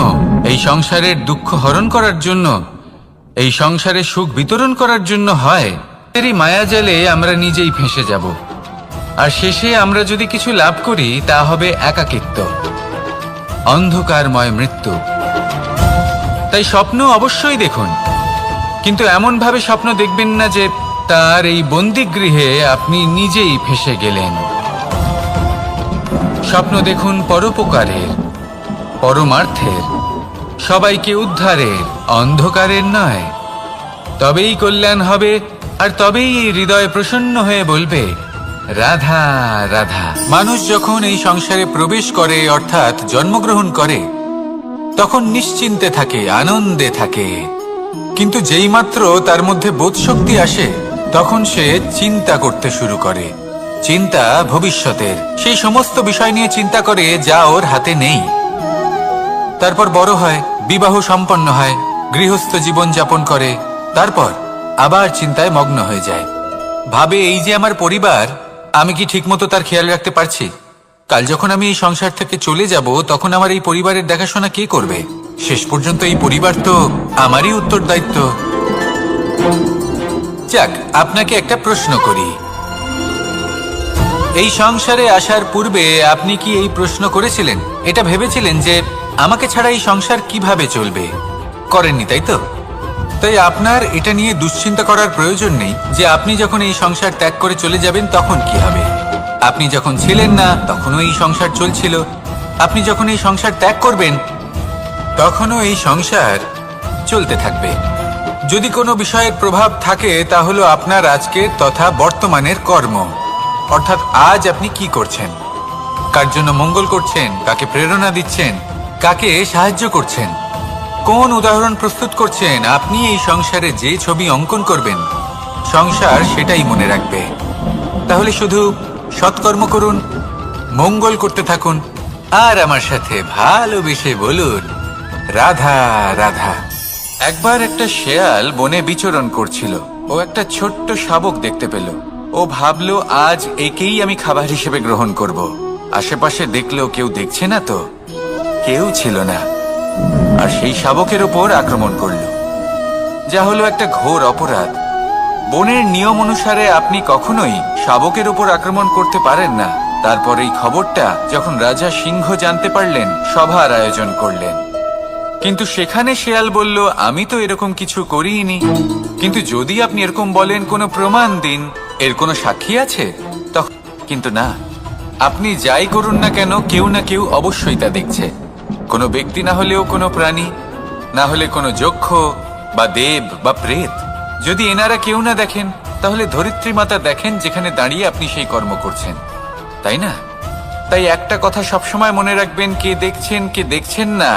[SPEAKER 2] এই সংসারের দুঃখ হরণ করার জন্য, এই সংসারে সুখ বিতরণ করার জন্য হয়, এই মায়াজালে আমরা নিজেই ফেঁসে যাব। আর শেষে আমরা যদি কিছু লাভ করি তা হবে একাকিত্ব, অন্ধকারময় মৃত্যু। তাই স্বপ্ন অবশ্যই দেখুন, কিন্তু এমন ভাবে স্বপ্ন দেখবেন না যে তার এই বন্দিগৃহে আপনি নিজেই ফেঁসে গেলেন। স্বপ্ন দেখুন পরোপকারের, পরমার্থের, সবাইকে উদ্ধারের, অন্ধকারের নয়। তবেই কল্যাণ হবে, আর তবেই এই হৃদয় প্রসন্ন হয়ে বলবে, রাধা রাধা। মানুষ যখন এই সংসারে প্রবেশ করে, অর্থাৎ জন্মগ্রহণ করে, তখন নিশ্চিন্তে থাকে, আনন্দে থাকে। কিন্তু যেই মাত্র তার মধ্যে বোধশক্তি আসে, তখন সে চিন্তা করতে শুরু করে। চিন্তা ভবিষ্যতের, সেই সমস্ত বিষয় নিয়ে চিন্তা করে যা ওর হাতে নেই। তারপর বড় হয়, বিবাহ সম্পন্ন হয়, গৃহস্থ জীবন যাপন করে, তারপর আবার চিন্তায় মগ্ন হয়ে যায়। ভাবে, এই যে আমার পরিবার, আমি কি ঠিকমতো তার খেয়াল রাখতে পারছি? কাল যখন আমি এই সংসার থেকে চলে যাব, তখন আমার এই পরিবারের দেখাশোনা কে করবে? শেষ পর্যন্ত এই পরিবার তো আমারই উত্তরদায়িত্ব। যাক, আপনাকে একটা প্রশ্ন করি। এই সংসারে আসার পূর্বে আপনি কি এই প্রশ্ন করেছিলেন, এটা ভেবেছিলেন যে আমাকে ছাড়া এই সংসার কিভাবে চলবে? করেননি, তাই তো? তাই আপনার এটা নিয়ে দুশ্চিন্তা করার প্রয়োজন নেই যে আপনি যখন এই সংসার ত্যাগ করে চলে যাবেন তখন কি হবে। আপনি যখন ছিলেন না তখনও এই সংসার চলছিল, আপনি যখন এই সংসার ত্যাগ করবেন তখনও এই সংসার চলতে থাকবে। যদি কোনো বিষয়ের প্রভাব থাকে তা হলো আপনার আজকের তথা বর্তমানের কর্ম, অর্থাৎ আজ আপনি কি করছেন, কার জন্য মঙ্গল করছেন, কাকে প্রেরণা দিচ্ছেন, কাকে সাহায্য করছেন, কোন উদাহরণ প্রস্তুত করছেন। আপনি এই সংসারে যে ছবি অঙ্কন করবেন, সংসার সেটাই মনে রাখবে। তাহলে শুধু সৎকর্ম করুন, মঙ্গল করতে থাকুন, আর আমার সাথে ভালোবেসে বলুন, রাধা রাধা। একবার একটা শেয়াল বনে বিচরণ করছিল। ও একটা ছোট্ট শাবক দেখতে পেল। ও ভাবলো, আজ একেই আমি খাবার হিসেবে গ্রহণ করব। আশেপাশে দেখলো কেউ দেখছে না তো, কেউ ছিল না, আর সেই শাবকের ওপর আক্রমণ করলো, যা হলো একটা ঘোর অপরাধ। বনের নিয়ম অনুসারে আপনি কখনোই শাবকের ওপর আক্রমণ করতে পারেন না। তারপর এই খবরটা যখন রাজা সিংহ জানতে পারলেন, সভার আয়োজন করলেন। কিন্তু সেখানে শেয়াল বলল, আমি তো এরকম কিছু করিনি। কিন্তু যদি আপনি এরকম বলেন, কোনো প্রমাণ দিন, এর কোনো সাক্ষী আছে? তখন কিন্তু না, আপনি যাই করুন না কেন, কেউ না কেউ অবশ্যই তা দেখছে। কোনো ব্যক্তি না হলেও কোনো প্রাণী, না হলে কোনো যক্ষ বা দেব বা প্রেত। যদি এনারা কেউ না দেখেন, তাহলে ধরিত্রী মাতা দেখেন, যেখানে দাঁড়িয়ে আপনি সেই কর্ম করছেন, তাই না? তাই একটা কথা সবসময় মনে রাখবেন, কে দেখছেন কে দেখছেন না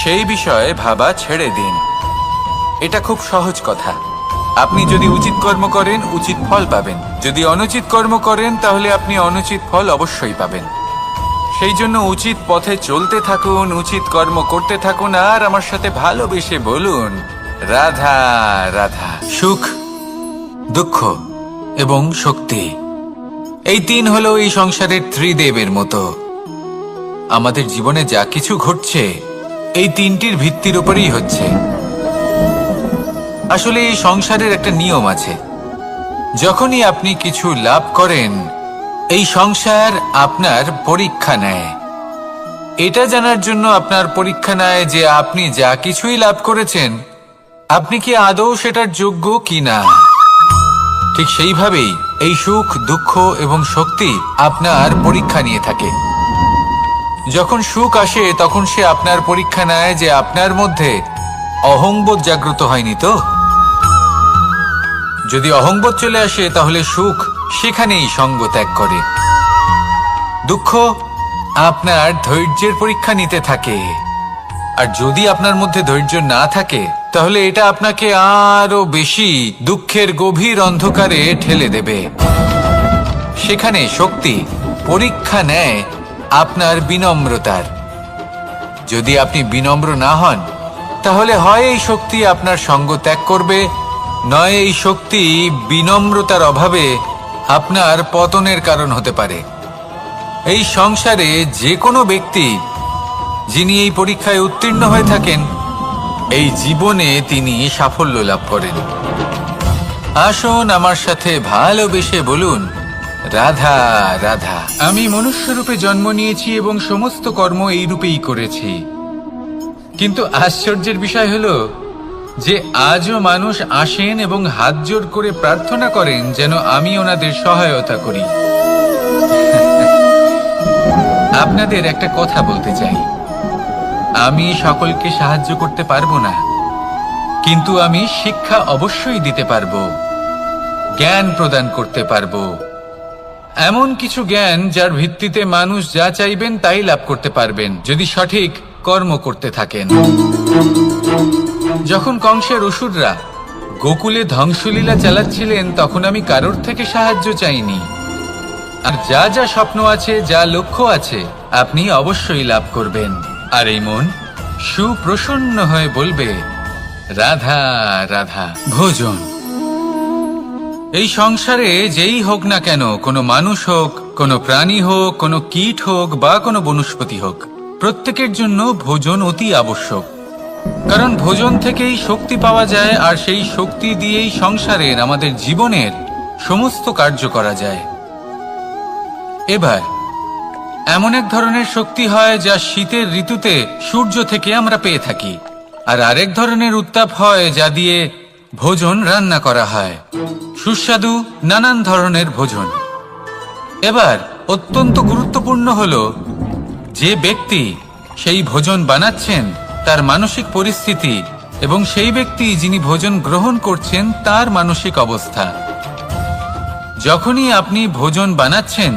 [SPEAKER 2] সেই বিষয়ে ভাবা ছেড়ে দিন। এটা খুব সহজ কথা। আপনি যদি উচিত কর্ম করেন, উচিত ফল পাবেন। যদি অনুচিত কর্ম করেন, তাহলে আপনি অনুচিত ফল অবশ্যই পাবেন। সেই জন্য উচিত পথে চলতে থাকুন, উচিত কর্ম করতে থাকুন, আর আমার সাথে ভালোবেসে বলুন, রাধা রাধা। সুখ, দুঃখ এবং শক্তি, এই তিন হলো এই সংসারের ত্রিদেবের মতো। আমাদের জীবনে যা কিছু ঘটছে এই তিনটির ভিত্তির উপরেই হচ্ছে। আসলে এই সংসারের একটা নিয়ম আছে, যখনই আপনি কিছু লাভ করেন, এই সংসার আপনার পরীক্ষা নেয়। এটা জানার জন্য আপনার পরীক্ষা নেয় যে আপনি যা কিছুই লাভ করেছেন, আপনি কি আদৌ সেটার যোগ্য কিনা। ঠিক সেইভাবেই এই সুখ, দুঃখ এবং শক্তি আপনার পরীক্ষা নিয়ে থাকে। যখন সুখ আসে তখন সে আপনার পরীক্ষা নেয় যে আপনার মধ্যে অহংবোধ জাগ্রত হয়নি তো। যদি অহংবোধ চলে আসে তাহলে সুখ সেখানেই সঙ্গ ত্যাগ করে। দুঃখ আপনার ধৈর্যের পরীক্ষা নিতে থাকে, আর যদি আপনার মধ্যে ধৈর্য না থাকে তাহলে এটা আপনাকে আরো বেশি দুঃখের গভীর অন্ধকারে ঠেলে দেবে। সেখানে শক্তি পরীক্ষা নেয় আপনার বিনম্রতার। যদি আপনি বিনম্র না হন তাহলে হয় এই শক্তি আপনার সঙ্গ ত্যাগ করবে, নয় এই শক্তি বিনম্রতার অভাবে আপনার পতনের কারণ হতে পারে। এই সংসারে যে কোনো ব্যক্তি যিনি এই পরীক্ষায় উত্তীর্ণ হয়ে থাকেন, এই জীবনে তিনি সাফল্য লাভ করেন। আসুন আমার সাথে ভালোবেসে বলুন, রাধা রাধা। আমি মনুষ্যরূপে জন্ম নিয়েছি এবং সমস্ত কর্ম এই রূপেই করেছি, কিন্তু আশ্চর্যের বিষয় হলো যে আজও মানুষ আসেন এবং হাত জোড় করে প্রার্থনা করেন যেন আমি ওনাদের সহায়তা করি। আপনাদের একটা কথা বলতে চাই, আমি সকলকে সাহায্য করতে পারবো না, কিন্তু আমি শিক্ষা অবশ্যই দিতে পারবো, জ্ঞান প্রদান করতে পারবো। এমন কিছু জ্ঞান যার ভিত্তিতে মানুষ যা চাইবেন তাই লাভ করতে পারবেন যদি সঠিক কর্ম করতে থাকেন। যখন কংসের অসুররা গোকুলে ধ্বংসলীলা চালাচ্ছিলেন তখন আমি কারোর থেকে সাহায্য চাইনি। আর যা যা স্বপ্ন আছে, যা লক্ষ্য আছে, আপনি অবশ্যই লাভ করবেন। আর এই মন সুপ্রসন্ন হয়ে বলবে, রাধা রাধা। ভোজন এই সংসারে যেই হোক না কেন, কোনো মানুষ হোক, কোনো প্রাণী হোক, কোনো কীট হোক বা কোনো বনস্পতি হোক, প্রত্যেকের জন্য ভোজন অতি আবশ্যক। কারণ ভোজন থেকেই শক্তি পাওয়া যায়, আর সেই শক্তি দিয়েই সংসারের, আমাদের জীবনের সমস্ত কার্য করা যায়। এবার এমন এক ধরনের শক্তি হয় যা শীতের ঋতুতে সূর্য থেকে আমরা পেয়ে থাকি, আর আরেক ধরনের উত্তাপ হয় যা দিয়ে ভোজন রান্না করা হয়, সুস্বাদু নানান ধরনের ভোজন। এবার অত্যন্ত গুরুত্বপূর্ণ হলো যে ব্যক্তি সেই ভোজন বানাচ্ছেন তার মানসিক পরিস্থিতি এবং সেই ব্যক্তি যিনি ভোজন গ্রহণ করছেন তার মানসিক অবস্থা। যখনই আপনি ভোজন বানাচ্ছেন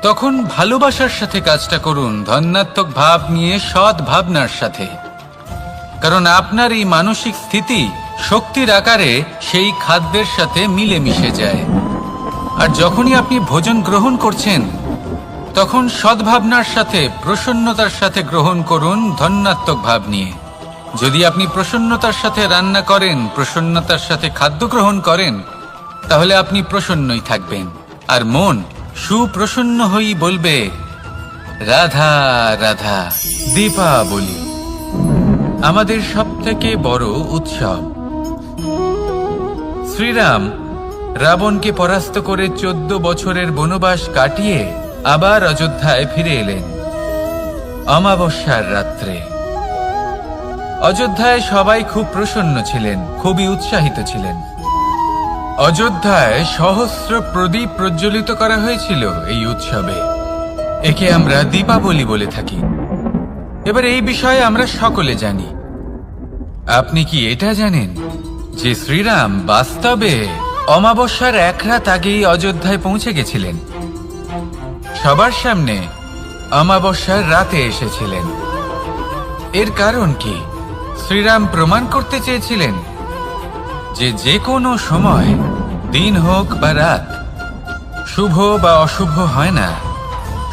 [SPEAKER 2] তখন ভালোবাসার সাথে কাজটা করুন, ধন্যাত্মক ভাব নিয়ে, সৎ ভাবনার সাথে। কারণ আপনার এই মানসিক স্থিতি শক্তির আকারে সেই খাদ্যের সাথে মিলে মিশে যায়। আর যখনই আপনি ভোজন গ্রহণ করছেন তখন সদ্ভাবনার সাথে, প্রসন্নতার সাথে গ্রহণ করুন, ধন্যাত্মক ভাব নিয়ে। যদি আপনি প্রসন্নতার সাথে রান্না করেন, প্রসন্নতার সাথে খাদ্য গ্রহণ করেন, তাহলে আপনি প্রসন্নই থাকবেন। আর মন সুপ্রসন্ন হয়েই বলবে, রাধা রাধা। দীপাবলি আমাদের সবথেকে বড় উৎসব। শ্রীরাম রাবণকে পরাস্ত করে 14 বছরের বনবাস কাটিয়ে আবার অযোধ্যায় ফিরে এলেন অমাবস্যার রাত্রে। অযোধ্যায় সবাই খুব প্রসন্ন ছিলেন, খুবই উৎসাহিত ছিলেন। অযোধ্যায় সহস্র প্রদীপ প্রজ্বলিত করা হয়েছিল এই উৎসবে। একে আমরা দীপাবলি বলে থাকি। এবার এই বিষয়ে আমরা সকলে জানি। আপনি কি এটা জানেন যে শ্রীরাম বাস্তবে অমাবস্যার এক রাত আগেই অযোধ্যায় পৌঁছে গেছিলেন? সবার সামনে অমাবস্যার রাতে এসেছিলেন। এর কারণ কি? শ্রীরাম প্রমাণ করতে চেয়েছিলেন যে যে কোনো সময়, দিন হোক বা রাত, শুভ বা অশুভ হয় না।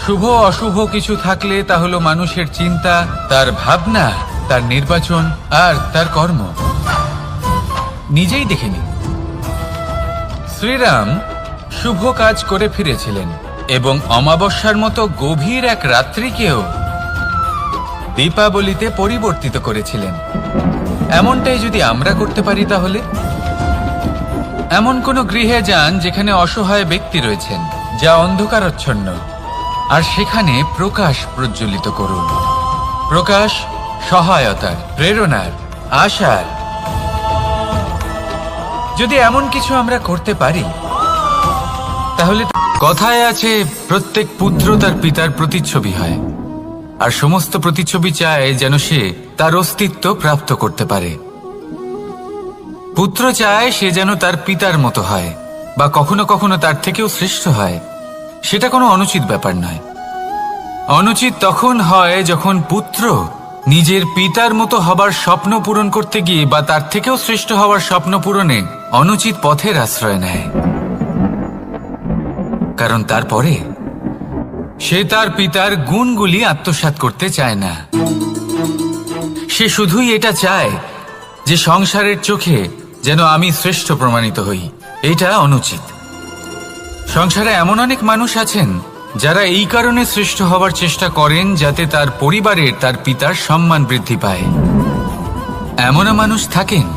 [SPEAKER 2] শুভ অশুভ কিছু থাকলে তা হলো মানুষের চিন্তা, তার ভাবনা, তার নির্বাচন আর তার কর্ম। নিজেই দেখে নিন, শ্রীরাম শুভ কাজ করে ফিরেছিলেন এবং অমাবস্যার মতো গভীর এক রাত্রিকেও দীপাবলিতে পরিবর্তিত করেছিলেন। এমনটাই যদি আমরা করতে পারি তাহলে এমন কোনো গৃহে যান যেখানে অসহায় ব্যক্তি রয়েছেন, যা অন্ধকারাচ্ছন্ন, আর সেখানে প্রকাশ প্রজ্বলিত করুন। প্রকাশ সহায়তার, প্রেরণার, আশার। যদি এমন কিছু আমরা করতে পারি, তাহলে কথায় আছে প্রত্যেক পুত্র তার পিতার প্রতিচ্ছবি হয়, আর সমস্ত প্রতিচ্ছবি চায় যেন সে তার অস্তিত্ব প্রাপ্ত করতে পারে। পুত্র চায় সে যেন তার পিতার মতো হয়, বা কখনো কখনো তার থেকেও শ্রেষ্ঠ হয়। সেটা কোনো অনুচিত ব্যাপার নয়। অনুচিত তখন হয় যখন পুত্র নিজের পিতার মতো হবার স্বপ্ন পূরণ করতে গিয়ে বা তার থেকেও শ্রেষ্ঠ হওয়ার স্বপ্ন পূরণে অনুচিত পথের আশ্রয় নেয়। কারণ তারপরে সে তার পিতার গুণগুলি আত্মসাৎ করতে চায় না। সে শুধুই এটা চায় যে সংসারের চোখে যেন আমি শ্রেষ্ঠ প্রমাণিত হই। এটা অনুচিত। সংসারে এমন অনেক মানুষ আছেন যারা এই কারণে শ্রেষ্ঠ হবার চেষ্টা করেন যাতে তার পরিবারের তার পিতার সম্মান বৃদ্ধি পায়। এমনও মানুষ থাকেন,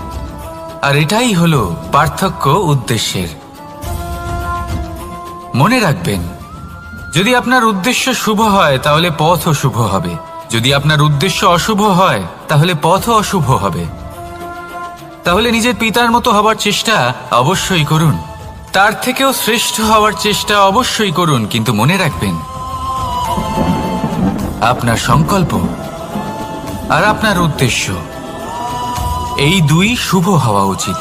[SPEAKER 2] আর এটাই হলো পার্থক্য উদ্দেশ্যের। মনে রাখবেন, যদি আপনার উদ্দেশ্য শুভ হয় তাহলে পথও শুভ হবে, যদি আপনার উদ্দেশ্য অশুভ হয় তাহলে পথও অশুভ হবে। তাহলে নিজের পিতার মতো হবার চেষ্টা অবশ্যই করুন, তার থেকেও শ্রেষ্ঠ হওয়ার চেষ্টা অবশ্যই করুন, কিন্তু মনে রাখবেন আপনার সংকল্প আর আপনার উদ্দেশ্য এই দুই শুভ হওয়া উচিত।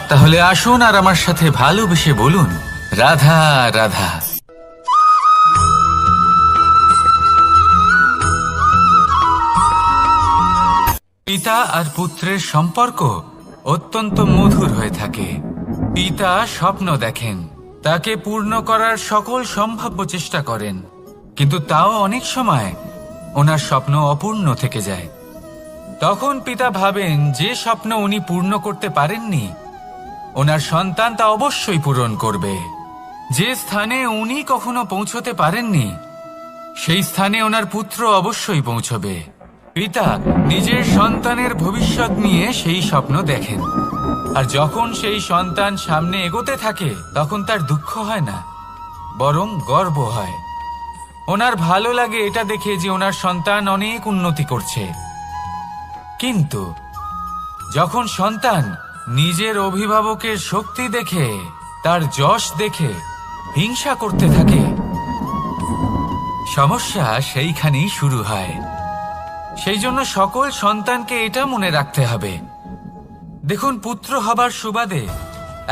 [SPEAKER 2] তাহলে আসুন আর আমার সাথে ভালোবেসে বলুন, রাধা রাধা। পিতা আর পুত্রের সম্পর্ক অত্যন্ত মধুর হয়ে থাকে। পিতা স্বপ্ন দেখেন, তাকে পূর্ণ করার সকল সম্ভাব্য চেষ্টা করেন, কিন্তু তাও অনেক সময় ওনার স্বপ্ন অপূর্ণ থেকে যায়। তখন পিতা ভাবেন যে স্বপ্ন উনি পূর্ণ করতে পারেননি, ওনার সন্তান তা অবশ্যই পূরণ করবে। যে স্থানে উনি কখনো পৌঁছতে পারেননি, সেই স্থানে ওনার পুত্র অবশ্যই পৌঁছবে। পিতা নিজের সন্তানের ভবিষ্যৎ নিয়ে সেই স্বপ্ন দেখেন, আর যখন সেই সন্তান সামনে এগোতে থাকে তখন তার দুঃখ হয় না, বরং গর্ব হয়। ওনার ভালো লাগে এটা দেখে যে ওনার সন্তান অনেক উন্নতি করছে। কিন্তু যখন সন্তান নিজের অভিভাবকের শক্তি দেখে, তার যশ দেখে হিংসা করতে থাকে, সমস্যা সেইখানেই শুরু হয়। সেই জন্য সকল সন্তানকে এটা মনে রাখতে হবে, দেখুন, পুত্র হবার সুবাদে,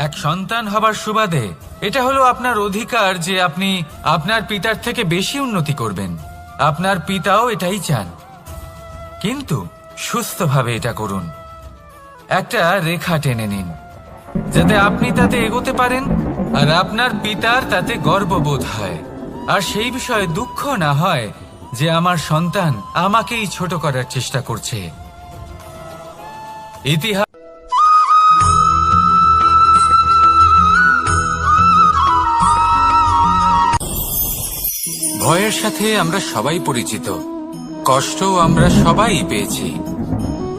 [SPEAKER 2] এক সন্তান হবার সুবাদে এটা হলো আপনার অধিকার যে আপনি আপনার পিতার থেকে বেশি উন্নতি করবেন। আপনার পিতাও এটাই চান, কিন্তু সুস্থভাবে এটা করুন। একটা রেখা টেনে নিন যাতে আপনি তাতে এগোতে পারেন আর আপনার পিতার তাতে গর্ববোধ হয়, আর সেই বিষয়ে দুঃখ না হয় যে আমার সন্তান আমাকেই ছোট করার চেষ্টা করছে। ইতিহাস ভয়ের সাথে আমরা সবাই পরিচিত, কষ্টও আমরা সবাই পেয়েছি।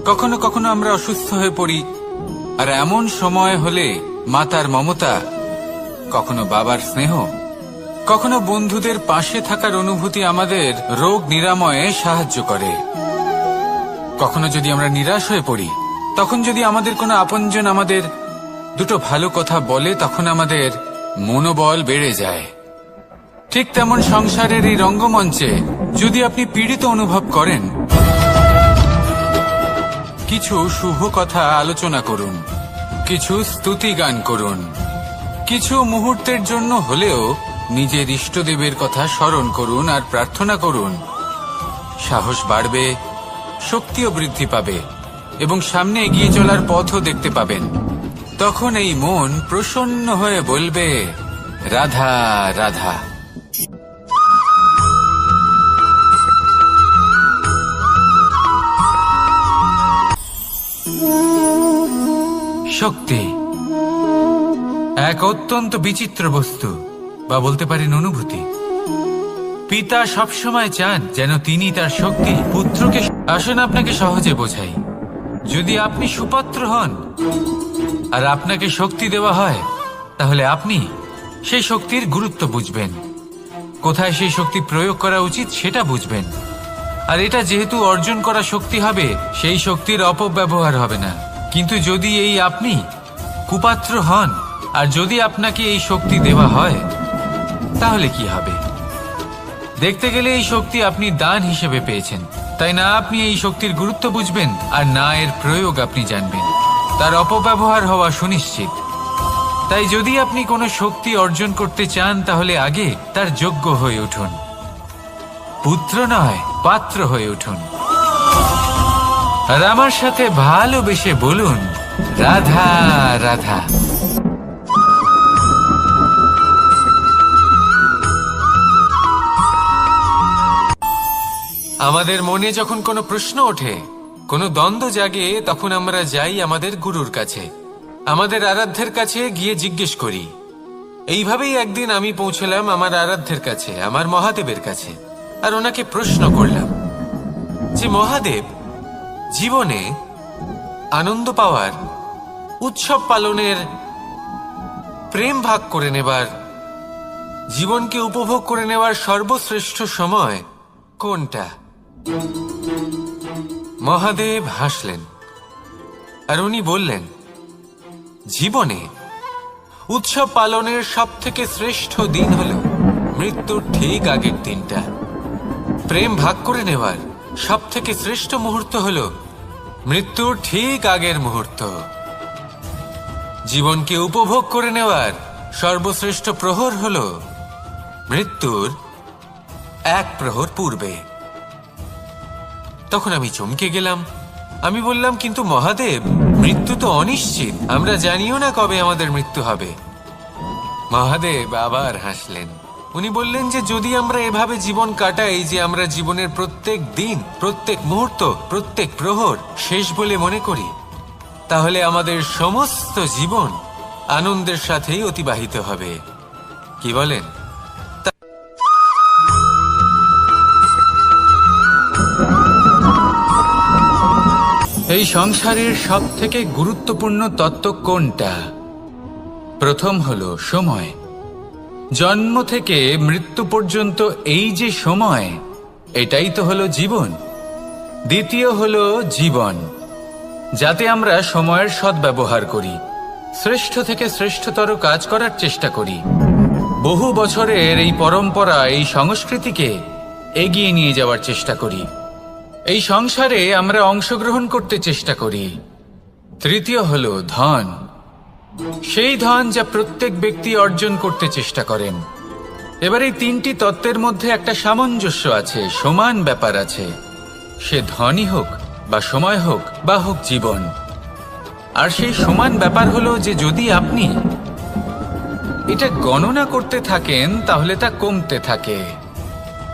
[SPEAKER 2] কখনো কখনো আমরা অসুস্থ হয়ে পড়ি, আর এমন সময় হলে মাতার মমতা, কখনো বাবার স্নেহ, কখনো বন্ধুদের পাশে থাকার অনুভূতি আমাদের রোগ নিরাময়ে সাহায্য করে। কখনো যদি আমরা নিরাশ হয়ে পড়ি, তখন যদি আমাদের কোনো আপনজন আমাদের দুটো ভালো কথা বলে, তখন আমাদের মনোবল বেড়ে যায়। ঠিক তেমন সংসারের এই রঙ্গমঞ্চে যদি আপনি পীড়িত অনুভব করেন, কিছু শুভ কথা আলোচনা করুন, কিছু স্তুতি গান করুন, কিছু মুহূর্তের জন্য হলেও নিজের ইষ্টদেবের কথা স্মরণ করুন আর প্রার্থনা করুন। সাহস বাড়বে, শক্তিও বৃদ্ধি পাবে, এবং সামনে এগিয়ে চলার পথও দেখতে পাবেন। তখন এই মন প্রসন্ন হয়ে বলবে, রাধা রাধা। শক্তি এক অত্যন্ত বিচিত্র বস্তু, বা বলতে পারেন অনুভূতি। পিতা সবসময় চান যেন তিনি তার শক্তি পুত্রকে। আসুন আপনাকে সহজে বোঝাই। যদি আপনি সুপাত্র হন, আর আপনাকে শক্তি দেওয়া হয়, তাহলে আপনি সেই শক্তির গুরুত্ব বুঝবেন, কোথায় সেই শক্তি প্রয়োগ করা উচিত সেটা বুঝবেন। আর এটা যেহেতু অর্জন করা শক্তি হবে, সেই শক্তির অপব্যবহার হবে না। কিন্তু যদি এই আপনি কুপাত্র হন, আর যদি আপনাকে এই শক্তি দেওয়া হয়, তাহলে কি হবে? দেখতে গেলে এই শক্তি আপনি দান হিসেবে পেয়েছেন, তাই না আপনি এই শক্তির গুরুত্ব বুঝবেন, আর না এর প্রয়োগ আপনি জানবেন। তার অপব্যবহার হওয়া সুনিশ্চিত। তাই যদি আপনি কোনো শক্তি অর্জন করতে চান, তাহলে আগে তার যোগ্য হয়ে উঠুন। পুত্র নয়, পাত্র হয়ে উঠুন। আর আমার সাথে ভালোবেসে বলুন, রাধা রাধা। আমাদের মনে যখন কোনো প্রশ্ন ওঠে, কোনো দ্বন্দ্ব জাগে, তখন আমরা যাই আমাদের গুরুর কাছে, আমাদের আরাধ্যের কাছে গিয়ে জিজ্ঞেস করি। এইভাবেই একদিন আমি পৌঁছলাম আমার আরাধ্যের কাছে, আমার মহাদেবের কাছে, আর ওনাকে প্রশ্ন করলাম যে মহাদেব, জীবনে আনন্দ পাওয়ার, উৎসব পালনের, প্রেম ভাগ করে নেবার, জীবনকে উপভোগ করে নেওয়ার সর্বশ্রেষ্ঠ সময় কোনটা? মহাদেব হাসলেন আর উনি বললেন, জীবনে উৎসব পালনের সব থেকে শ্রেষ্ঠ দিন হল মৃত্যুর ঠিক আগের দিনটা। প্রেম ভাগ করে নেওয়ার সব থেকে শ্রেষ্ঠ মুহূর্ত হল মৃত্যুর ঠিক আগের মুহূর্ত। জীবনকে উপভোগ করে নেওয়ার সর্বশ্রেষ্ঠ প্রহর হল মৃত্যুর এক প্রহর পূর্বে। তখন আমি চমকে গেলাম। আমি বললাম, কিন্তু মহাদেব, মৃত্যু তো অনিশ্চিত, আমরা জানিও না কবে আমাদের মৃত্যু হবে। মহাদেব আবার হাসলেন। উনি বললেন যে যদি আমরা এভাবে জীবন কাটাই যে আমরা জীবনের প্রত্যেক দিন, প্রত্যেক মুহূর্ত, প্রত্যেক প্রহর শেষ বলে মনে করি, তাহলে আমাদের সমস্ত জীবন আনন্দের সাথেই অতিবাহিত হবে। কি বলেন? এই সংসারের সব থেকে গুরুত্বপূর্ণ তত্ত্ব কোনটা? প্রথম হলো সময়। জন্ম থেকে মৃত্যু পর্যন্ত এই যে সময়, এটাই তো হলো জীবন। দ্বিতীয় হলো জীবন, যাতে আমরা সময়ের সদ্ব্যবহার করি, শ্রেষ্ঠ থেকে শ্রেষ্ঠতর কাজ করার চেষ্টা করি। বহু বছরের এই পরম্পরা, এই সংস্কৃতিকে এগিয়ে নিয়ে যাওয়ার চেষ্টা করি। এই সংসারে আমরা অংশগ্রহণ করতে চেষ্টা করি। তৃতীয় হলো ধন, সেই ধন যা প্রত্যেক ব্যক্তি অর্জন করতে চেষ্টা করেন। এবার এই তিনটি তত্ত্বের মধ্যে একটা সামঞ্জস্য আছে, সমান ব্যাপার আছে। সে ধনই হোক বা সময় হোক বা হোক জীবন। আর সেই সমান ব্যাপার হলো যে যদি আপনি এটা গণনা করতে থাকেন, তাহলে তা কমতে থাকে।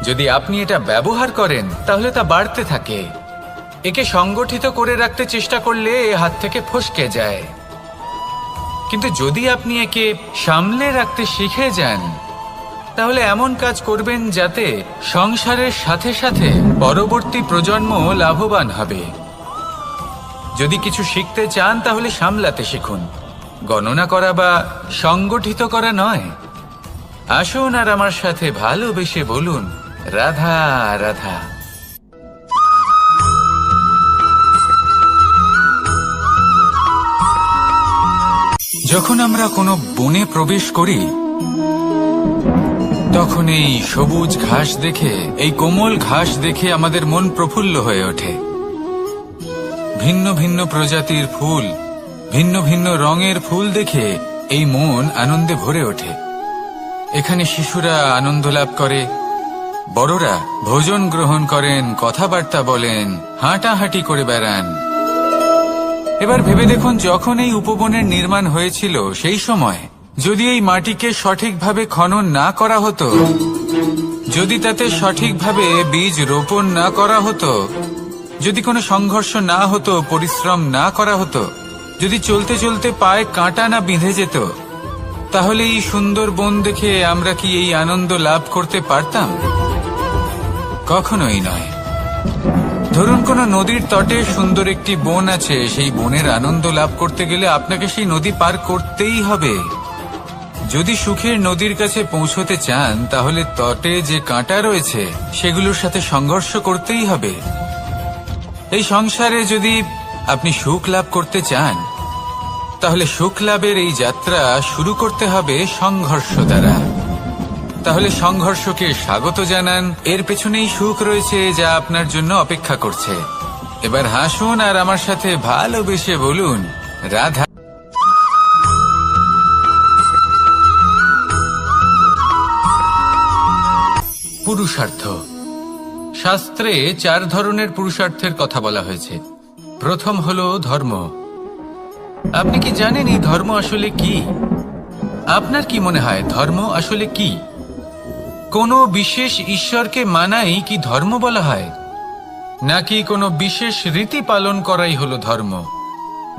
[SPEAKER 2] যদি আপনি এটা ব্যবহার করেন, তাহলে তা বাড়তে থাকে। একে সংগঠিত করে রাখতে চেষ্টা করলে এ হাত থেকে ফসকে যায়। কিন্তু যদি আপনি একে সামলে রাখতে শিখে যান, তাহলে এমন কাজ করবেন যাতে সংসারের সাথে সাথে পরবর্তী প্রজন্ম লাভবান হবে। যদি কিছু শিখতে চান, তাহলে সামলাতে শিখুন, গণনা করা বা সংগঠিত করা নয়। আসুন আর আমার সাথে ভালোবেসে বলুন, রাধা রাধা। যখন আমরা কোনো বনে প্রবেশ করি, তখন এই সবুজ ঘাস দেখে, এই কোমল ঘাস দেখে আমাদের মন প্রফুল্ল হয়ে ওঠে। ভিন্ন ভিন্ন প্রজাতির ফুল, ভিন্ন ভিন্ন রঙের ফুল দেখে এই মন আনন্দে ভরে ওঠে। এখানে শিশুরা আনন্দ লাভ করে, বড়রা ভোজন গ্রহণ করেন, কথাবার্তা বলেন, হাঁটাহাঁটি করে বেড়ান। এবার ভেবে দেখুন, যখন এই উপবনের নির্মাণ হয়েছিল, সেই সময় যদি এই মাটিকে সঠিকভাবে খনন না করা হতো, যদি তাতে সঠিকভাবে বীজ রোপণ না করা হতো, যদি কোনো সংঘর্ষ না হতো, পরিশ্রম না করা হতো, যদি চলতে চলতে পায়ে কাঁটা না বিঁধে যেত, তাহলে এই সুন্দর বন দেখে আমরা কি এই আনন্দ লাভ করতে পারতাম? কখনোই নয়। ধরুন কোনো নদীর তটে সুন্দর একটি বন আছে, সেই বনের আনন্দ লাভ করতে গেলে আপনাকে সেই নদী পার করতেই হবে। যদি সুখের নদীর কাছে পৌঁছতে চান তাহলে তটে যে কাঁটা রয়েছে সেগুলোর সাথে সংঘর্ষ করতেই হবে। এই সংসারে যদি আপনি সুখ লাভ করতে চান তাহলে সুখ লাভের এই যাত্রা শুরু করতে হবে সংঘর্ষ দ্বারা। তাহলে সংঘর্ষকে স্বাগত জানান, এর পেছনেই সুখ রয়েছে যা আপনার জন্য অপেক্ষা করছে। এবার হাসুন আর আমার সাথে ভালোবেসে বলুন, রাধা। পুরুষার্থ। শাস্ত্রে 4 ধরনের পুরুষার্থের কথা বলা হয়েছে। প্রথম হলো ধর্ম। আপনি কি জানেন এই ধর্ম আসলে কি? আপনার কি মনে হয় ধর্ম আসলে কি? কোনো বিশেষ ঈশ্বরকে মানাই কি ধর্ম বলা হয়? নাকি কোনো বিশেষ রীতি পালন করাই হলো ধর্ম?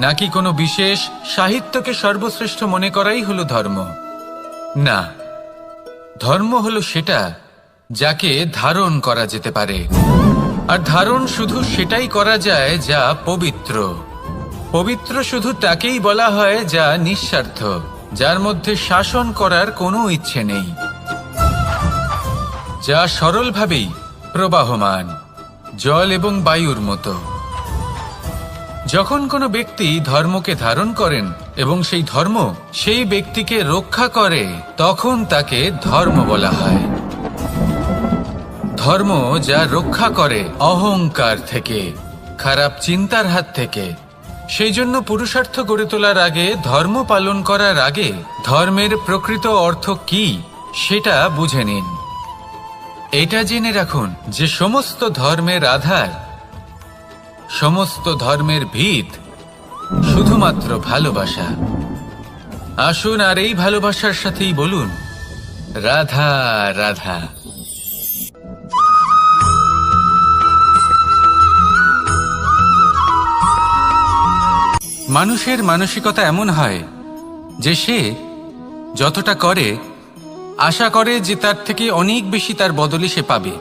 [SPEAKER 2] নাকি কোনো বিশেষ সাহিত্যকে সর্বশ্রেষ্ঠ মনে করাই হলো ধর্ম? না, ধর্ম হলো সেটা যাকে ধারণ করা যেতে পারে। আর ধারণ শুধু সেটাই করা যায় যা পবিত্র। পবিত্র শুধু তাকেই বলা হয় যা নিঃস্বার্থ, যার মধ্যে শাসন করার কোনো ইচ্ছে নেই, যা সরলভাবেই প্রবাহমান, জল এবং বায়ুর মতো। যখন কোনো ব্যক্তি ধর্মকে ধারণ করেন এবং সেই ধর্ম সেই ব্যক্তিকে রক্ষা করে, তখন তাকে ধর্ম বলা হয়। ধর্ম যা রক্ষা করে অহংকার থেকে, খারাপ চিন্তার হাত থেকে। সেই জন্য পুরুষার্থ গড়ে তোলার আগে, ধর্ম পালন করার আগে ধর্মের প্রকৃত অর্থ কি সেটা বুঝে নিন। এটা জেনে রাখুন যে সমস্ত ধর্মের আধার, সমস্ত ধর্মের ভিত শুধুমাত্র ভালোবাসা। আসুন আর এই ভালোবাসার সাথেই বলুন, রাধা রাধা। মানুষের মানসিকতা এমন হয় যে সে যতটা করে আশা করে যে তার থেকে অনেক বেশি তার বদলে সে পাবে।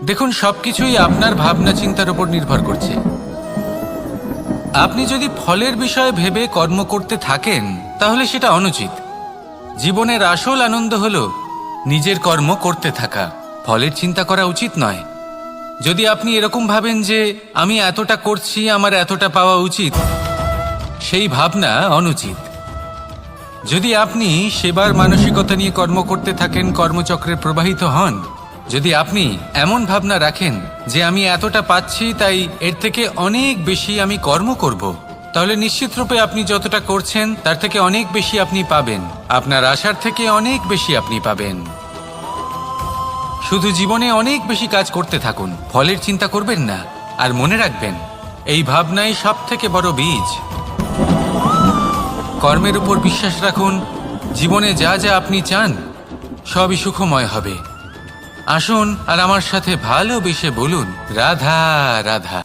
[SPEAKER 2] দেখুন, সবকিছুই আপনার ভাবনা চিন্তার উপর নির্ভর করছে। আপনি যদি ফলের বিষয়ে ভেবে কর্ম করতে থাকেন তাহলে সেটা অনুচিত। জীবনের আসল আনন্দ হলো নিজের কর্ম করতে থাকা, ফলের চিন্তা করা উচিত নয়। যদি আপনি এরকম ভাবেন যে আমি এতটা করছি, আমার এতটা পাওয়া উচিত, সেই ভাবনা অনুচিত। যদি আপনি সেবার মানসিকতা নিয়ে কর্ম করতে থাকেন, কর্মচক্রে প্রবাহিত হন, যদি আপনি এমন ভাবনা রাখেন যে আমি এতটা পাচ্ছি তাই এর থেকে অনেক বেশি আমি কর্ম করব, তাহলে নিশ্চিত রূপে আপনি যতটা করছেন তার থেকে অনেক বেশি আপনি পাবেন। আপনার আশার থেকে অনেক বেশি আপনি পাবেন। শুধু জীবনে অনেক বেশি কাজ করতে থাকুন, ফলের চিন্তা করবেন না। আর মনে রাখবেন, এই ভাবনাই সব থেকে বড় বীজ। কর্মের উপর বিশ্বাস রাখুন, জীবনে যা যা আপনি চান সবই সুখময় হবে। আসুন আর আমার সাথে ভালোবেসে বলুন, রাধা রাধা।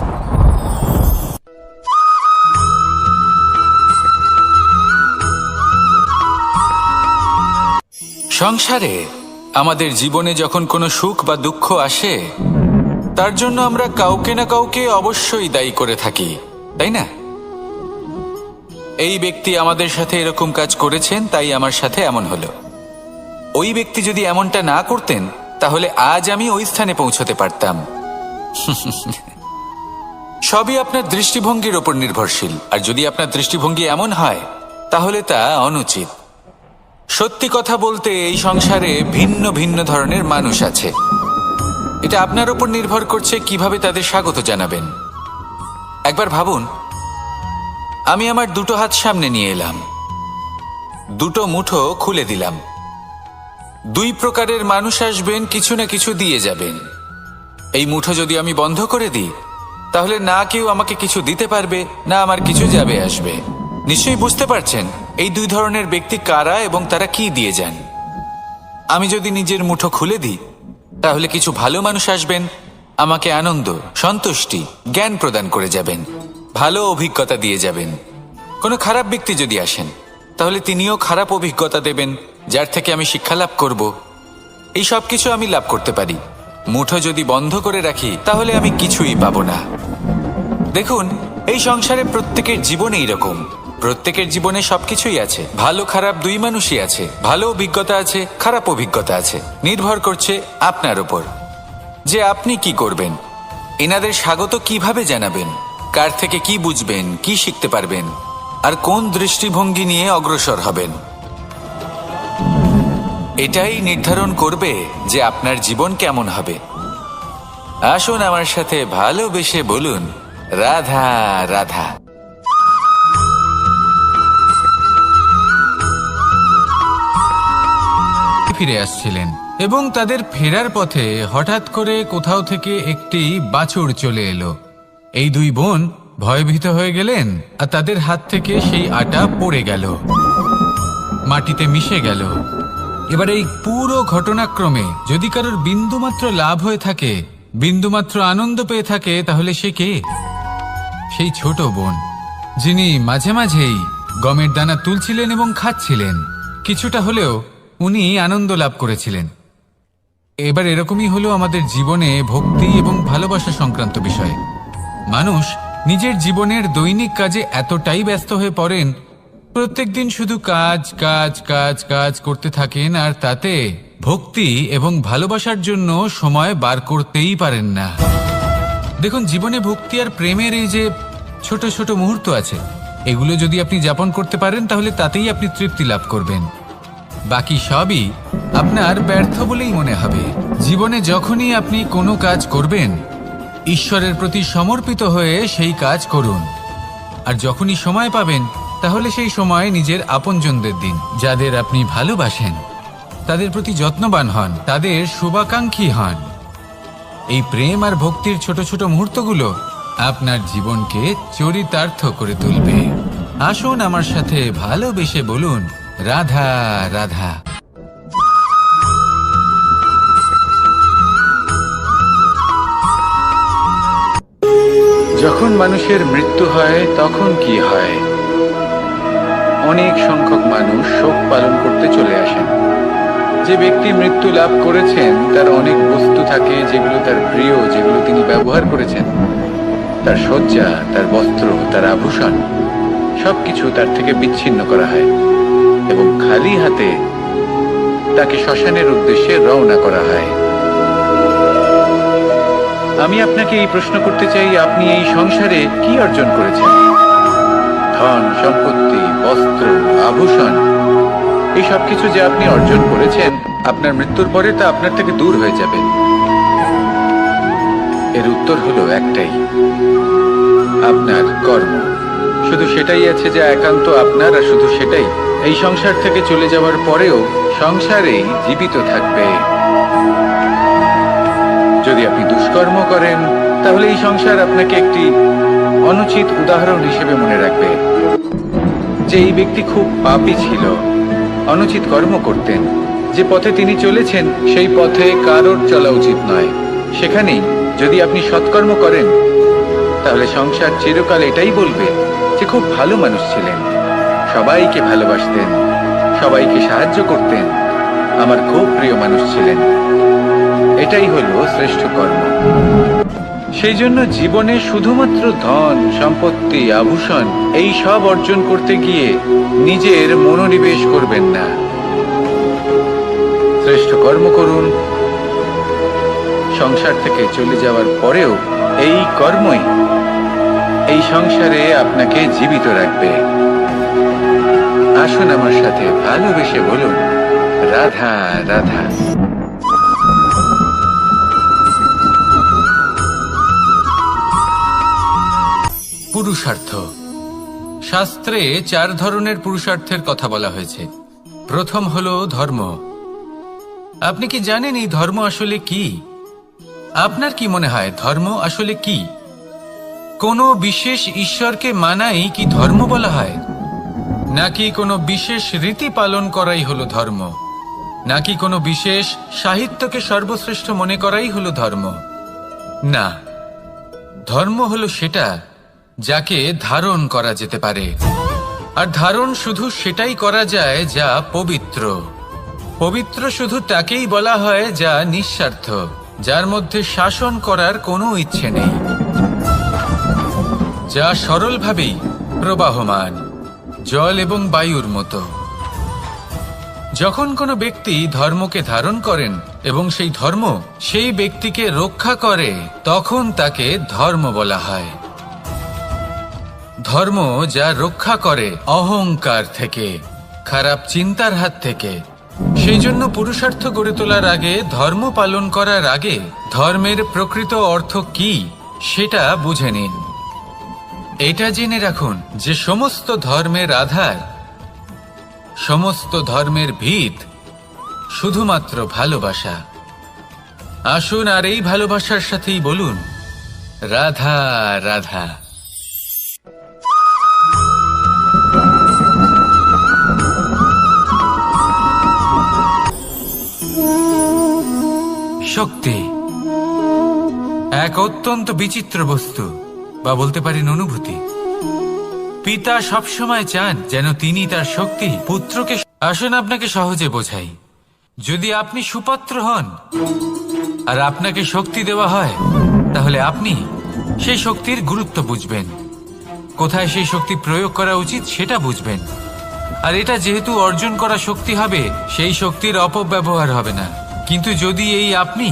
[SPEAKER 2] সংসারে আমাদের জীবনে যখন কোনো সুখ বা দুঃখ আসে, তার জন্য আমরা কাউকে না কাউকে অবশ্যই দায়ী করে থাকি, তাই না? এই ব্যক্তি আমাদের সাথে এরকম কাজ করেছেন তাই আমার সাথে এমন হলো। ওই ব্যক্তি যদি এমনটা না করতেন তাহলে আজ আমি ওই স্থানে পৌঁছতে পারতাম। সবই আপনার দৃষ্টিভঙ্গির ওপর নির্ভরশীল। আর যদি আপনার দৃষ্টিভঙ্গি এমন হয় তাহলে তা অনুচিত। সত্যি কথা বলতে এই সংসারে ভিন্ন ভিন্ন ধরনের মানুষ আছে। এটা আপনার ওপর নির্ভর করছে কিভাবে তাদের স্বাগত জানাবেন। একবার ভাবুন, আমি আমার দুটো হাত সামনে নিয়ে এলাম, দুটো মুঠো খুলে দিলাম। দুই প্রকারের মানুষ আসবেন, কিছু না কিছু দিয়ে যাবেন। এই মুঠো যদি আমি বন্ধ করে দিই তাহলে না কেউ আমাকে কিছু দিতে পারবে, না আমার কিছু যাবে আসবে। নিশ্চয়ই বুঝতে পারছেন এই দুই ধরনের ব্যক্তি কারা এবং তারা কি দিয়ে যান। আমি যদি নিজের মুঠো খুলে দিই তাহলে কিছু ভালো মানুষ আসবেন, আমাকে আনন্দ, সন্তুষ্টি, জ্ঞান প্রদান করে যাবেন, ভালো অভিজ্ঞতা দিয়ে যাবেন। কোনো খারাপ ব্যক্তি যদি আসেন তাহলে তিনিও খারাপ অভিজ্ঞতা দেবেন, যার থেকে আমি শিক্ষা লাভ করব। এই সব কিছু আমি লাভ করতে পারি। মুঠো যদি বন্ধ করে রাখি তাহলে আমি কিছুই পাবো না। দেখুন, এই সংসারে প্রত্যেকের জীবনে এইরকম। প্রত্যেকের জীবনে সবকিছুই আছে, ভালো খারাপ দুই মানুষই আছে, ভালো অভিজ্ঞতা আছে, খারাপ অভিজ্ঞতা আছে। নির্ভর করছে আপনার উপর যে আপনি কি করবেন, এনাদের স্বাগত কিভাবে জানাবেন, কার থেকে কি বুঝবেন, কি শিখতে পারবেন, আর কোন দৃষ্টিভঙ্গি নিয়ে অগ্রসর হবেন। এটাই নির্ধারণ করবে যে আপনার জীবন কেমন হবে। আসুন আমার সাথে ভালোবেসে বলুন, রাধা রাধা। ফিরে আসছিলেন এবং তাদের ফেরার পথে হঠাৎ করে কোথাও থেকে একটি বাছুর চলে এলো। এই দুই বোন ভয়ভীত হয়ে গেলেন আর তাদের হাত থেকে সেই আটা পড়ে গেল, মাটিতে মিশে গেল। এবার এই পুরো ঘটনাক্রমে যদি কারোর বিন্দুমাত্র লাভ হয়ে থাকে, বিন্দুমাত্র আনন্দ পেয়ে থাকে, তাহলে সে কে? সেই ছোট বোন, যিনি মাঝে মাঝেই গমের দানা তুলছিলেন এবং খাচ্ছিলেন। কিছুটা হলেও উনি আনন্দ লাভ করেছিলেন। এবার এরকমই হলো আমাদের জীবনে ভক্তি এবং ভালোবাসা সংক্রান্ত বিষয়। মানুষ নিজের জীবনের দৈনিক কাজে এতটাই ব্যস্ত হয়ে পড়েন, প্রত্যেকদিন শুধু কাজ কাজ কাজ কাজ করতে থাকেন, আর তাতে ভক্তি এবং ভালোবাসার জন্য সময় বার করতেই পারেন না। দেখুন, জীবনে ভক্তি আর প্রেমের এই যে ছোট ছোট মুহূর্ত আছে, এগুলো যদি আপনি যাপন করতে পারেন তাহলে তাতেই আপনি তৃপ্তি লাভ করবেন। বাকি সবই আপনার ব্যর্থ বলেই মনে হবে। জীবনে যখনই আপনি কোনো কাজ করবেন, ঈশ্বরের প্রতি সমর্পিত হয়ে সেই কাজ করুন। আর যখনই সময় পাবেন, তাহলে সেই সময় নিজের আপনজনদের দিন। যাদের আপনি ভালোবাসেন তাদের প্রতি যত্নবান হন, তাদের শুভাকাঙ্ক্ষী হন। এই প্রেম আর ভক্তির ছোট ছোট মুহূর্তগুলো আপনার জীবনকে চরিতার্থ করে তুলবে। আসুন আমার সাথে ভালোবেসে বলুন, রাধা রাধা।
[SPEAKER 1] যখন মানুষের মৃত্যু হয় তখন কি হয়? অনেক সংখ্যক মানুষ শোক পালন করতে চলে আসেন। যে ব্যক্তি মৃত্যু লাভ করেছেন তার অনেক বস্তু থাকে যেগুলো তার প্রিয়, যেগুলো তিনি ব্যবহার করেছেন। তার শয্যা, তার বস্ত্র, তার আভূষণ সবকিছু তার থেকে বিচ্ছিন্ন করা হয় এবং খালি হাতে তাকে শ্মশানের উদ্দেশ্যে রওনা করা হয়। আমি আপনাকে এই প্রশ্ন করতে চাই, আপনি এই সংসারে কি অর্জন করেছেন? ধন সম্পত্তি, বস্ত্র, আভূষণ, এই সবকিছু যে আপনি অর্জন করেছেন, আপনার মৃত্যুর পরে তা আপনার থেকে দূর হয়ে যাবে। এর উত্তর হলো একটাই, আপনার কর্ম। শুধু সেটাই আছে যা একান্ত আপনার, আর শুধু সেটাই এই সংসার থেকে চলে যাওয়ার পরেও সংসারেই জীবিত থাকবে। যদি আপনি দুষ্কর্ম করেন, তাহলে এই সংসার আপনাকে একটি অনুচিত উদাহরণ হিসেবে মনে রাখবে যে এই ব্যক্তি খুব পাপী ছিল, অনুচিত কর্ম করতেন। যে পথে তিনি চলেছেন সেই পথে কারোর চলা উচিত নয়। সেখানেই যদি আপনি সৎকর্ম করেন, তাহলে সংসার চিরকাল এটাই বলবে যে খুব ভালো মানুষ ছিলেন, সবাইকে ভালোবাসতেন, সবাইকে সাহায্য করতেন, আমার খুব প্রিয় মানুষ ছিলেন। এটাই হলো শ্রেষ্ঠ কর্ম। সেই জন্য জীবনে শুধুমাত্র ধন সম্পত্তি, আভূষণ এই সব অর্জন করতে গিয়ে নিজের মনোনিবেশ করবেন না। শ্রেষ্ঠ কর্ম করুন। সংসার থেকে চলে যাওয়ার পরেও এই কর্মই এই সংসারে আপনাকে জীবিত রাখবে। আসুন আমার সাথে ভালোবেসে বলুন, রাধা রাধা।
[SPEAKER 2] পুরুষার্থ। শাস্ত্রে 4 ধরনের পুরুষার্থের কথা বলা হয়েছে। প্রথম হলো ধর্ম। আপনি কি জানেন এই ধর্ম আসলে কি? আপনার কি মনে হয় ধর্ম আসলে কি? কোনো বিশেষ ঈশ্বরকে মানাই কি ধর্ম বলা হয়? নাকি কোনো বিশেষ রীতি পালন করাই হলো ধর্ম? নাকি কোনো বিশেষ সাহিত্যকে সর্বশ্রেষ্ঠ মনে করাই হলো ধর্ম? না, ধর্ম হলো সেটা যাকে ধারণ করা যেতে পারে। আর ধারণ শুধু সেটাই করা যায় যা পবিত্র। পবিত্র শুধু তাকেই বলা হয় যা নিঃস্বার্থ। যার মধ্যে শাসন করার কোনো ইচ্ছে নেই, যা সরলভাবেই প্রবাহমান, জল এবং বায়ুর মতো। যখন কোনো ব্যক্তি ধর্মকে ধারণ করেন এবং সেই ধর্ম সেই ব্যক্তিকে রক্ষা করে, তখন তাকে ধর্ম বলা হয়। ধর্ম যা রক্ষা করে অহংকার থেকে, খারাপ চিন্তার হাত থেকে। সেই জন্য পুরুষার্থ গড়ে তোলার আগে, ধর্ম পালন করার আগে ধর্মের প্রকৃত অর্থ কি সেটা বুঝে নিন। এটা জেনে রাখুন যে সমস্ত ধর্মের আধার, সমস্ত ধর্মের ভিত শুধুমাত্র ভালোবাসা। আসুন আর এই ভালোবাসার সাথেই বলুন, রাধা রাধা। শক্তি এক অত্যন্ত বিচিত্র বস্তু, বা বলতে পারেন অনুভূতি। পিতা সবসময় চান যেন তিনি তার শক্তি পুত্রকে। আসুন আপনাকে সহজে বোঝাই। যদি আপনি সুপাত্র হন আর আপনাকে শক্তি দেওয়া হয়, তাহলে আপনি সেই শক্তির গুরুত্ব বুঝবেন, কোথায় সেই শক্তি প্রয়োগ করা উচিত সেটা বুঝবেন। আর এটা যেহেতু অর্জন করা শক্তি হবে, সেই শক্তির অপব্যবহার হবে না। কিন্তু যদি এই আপনি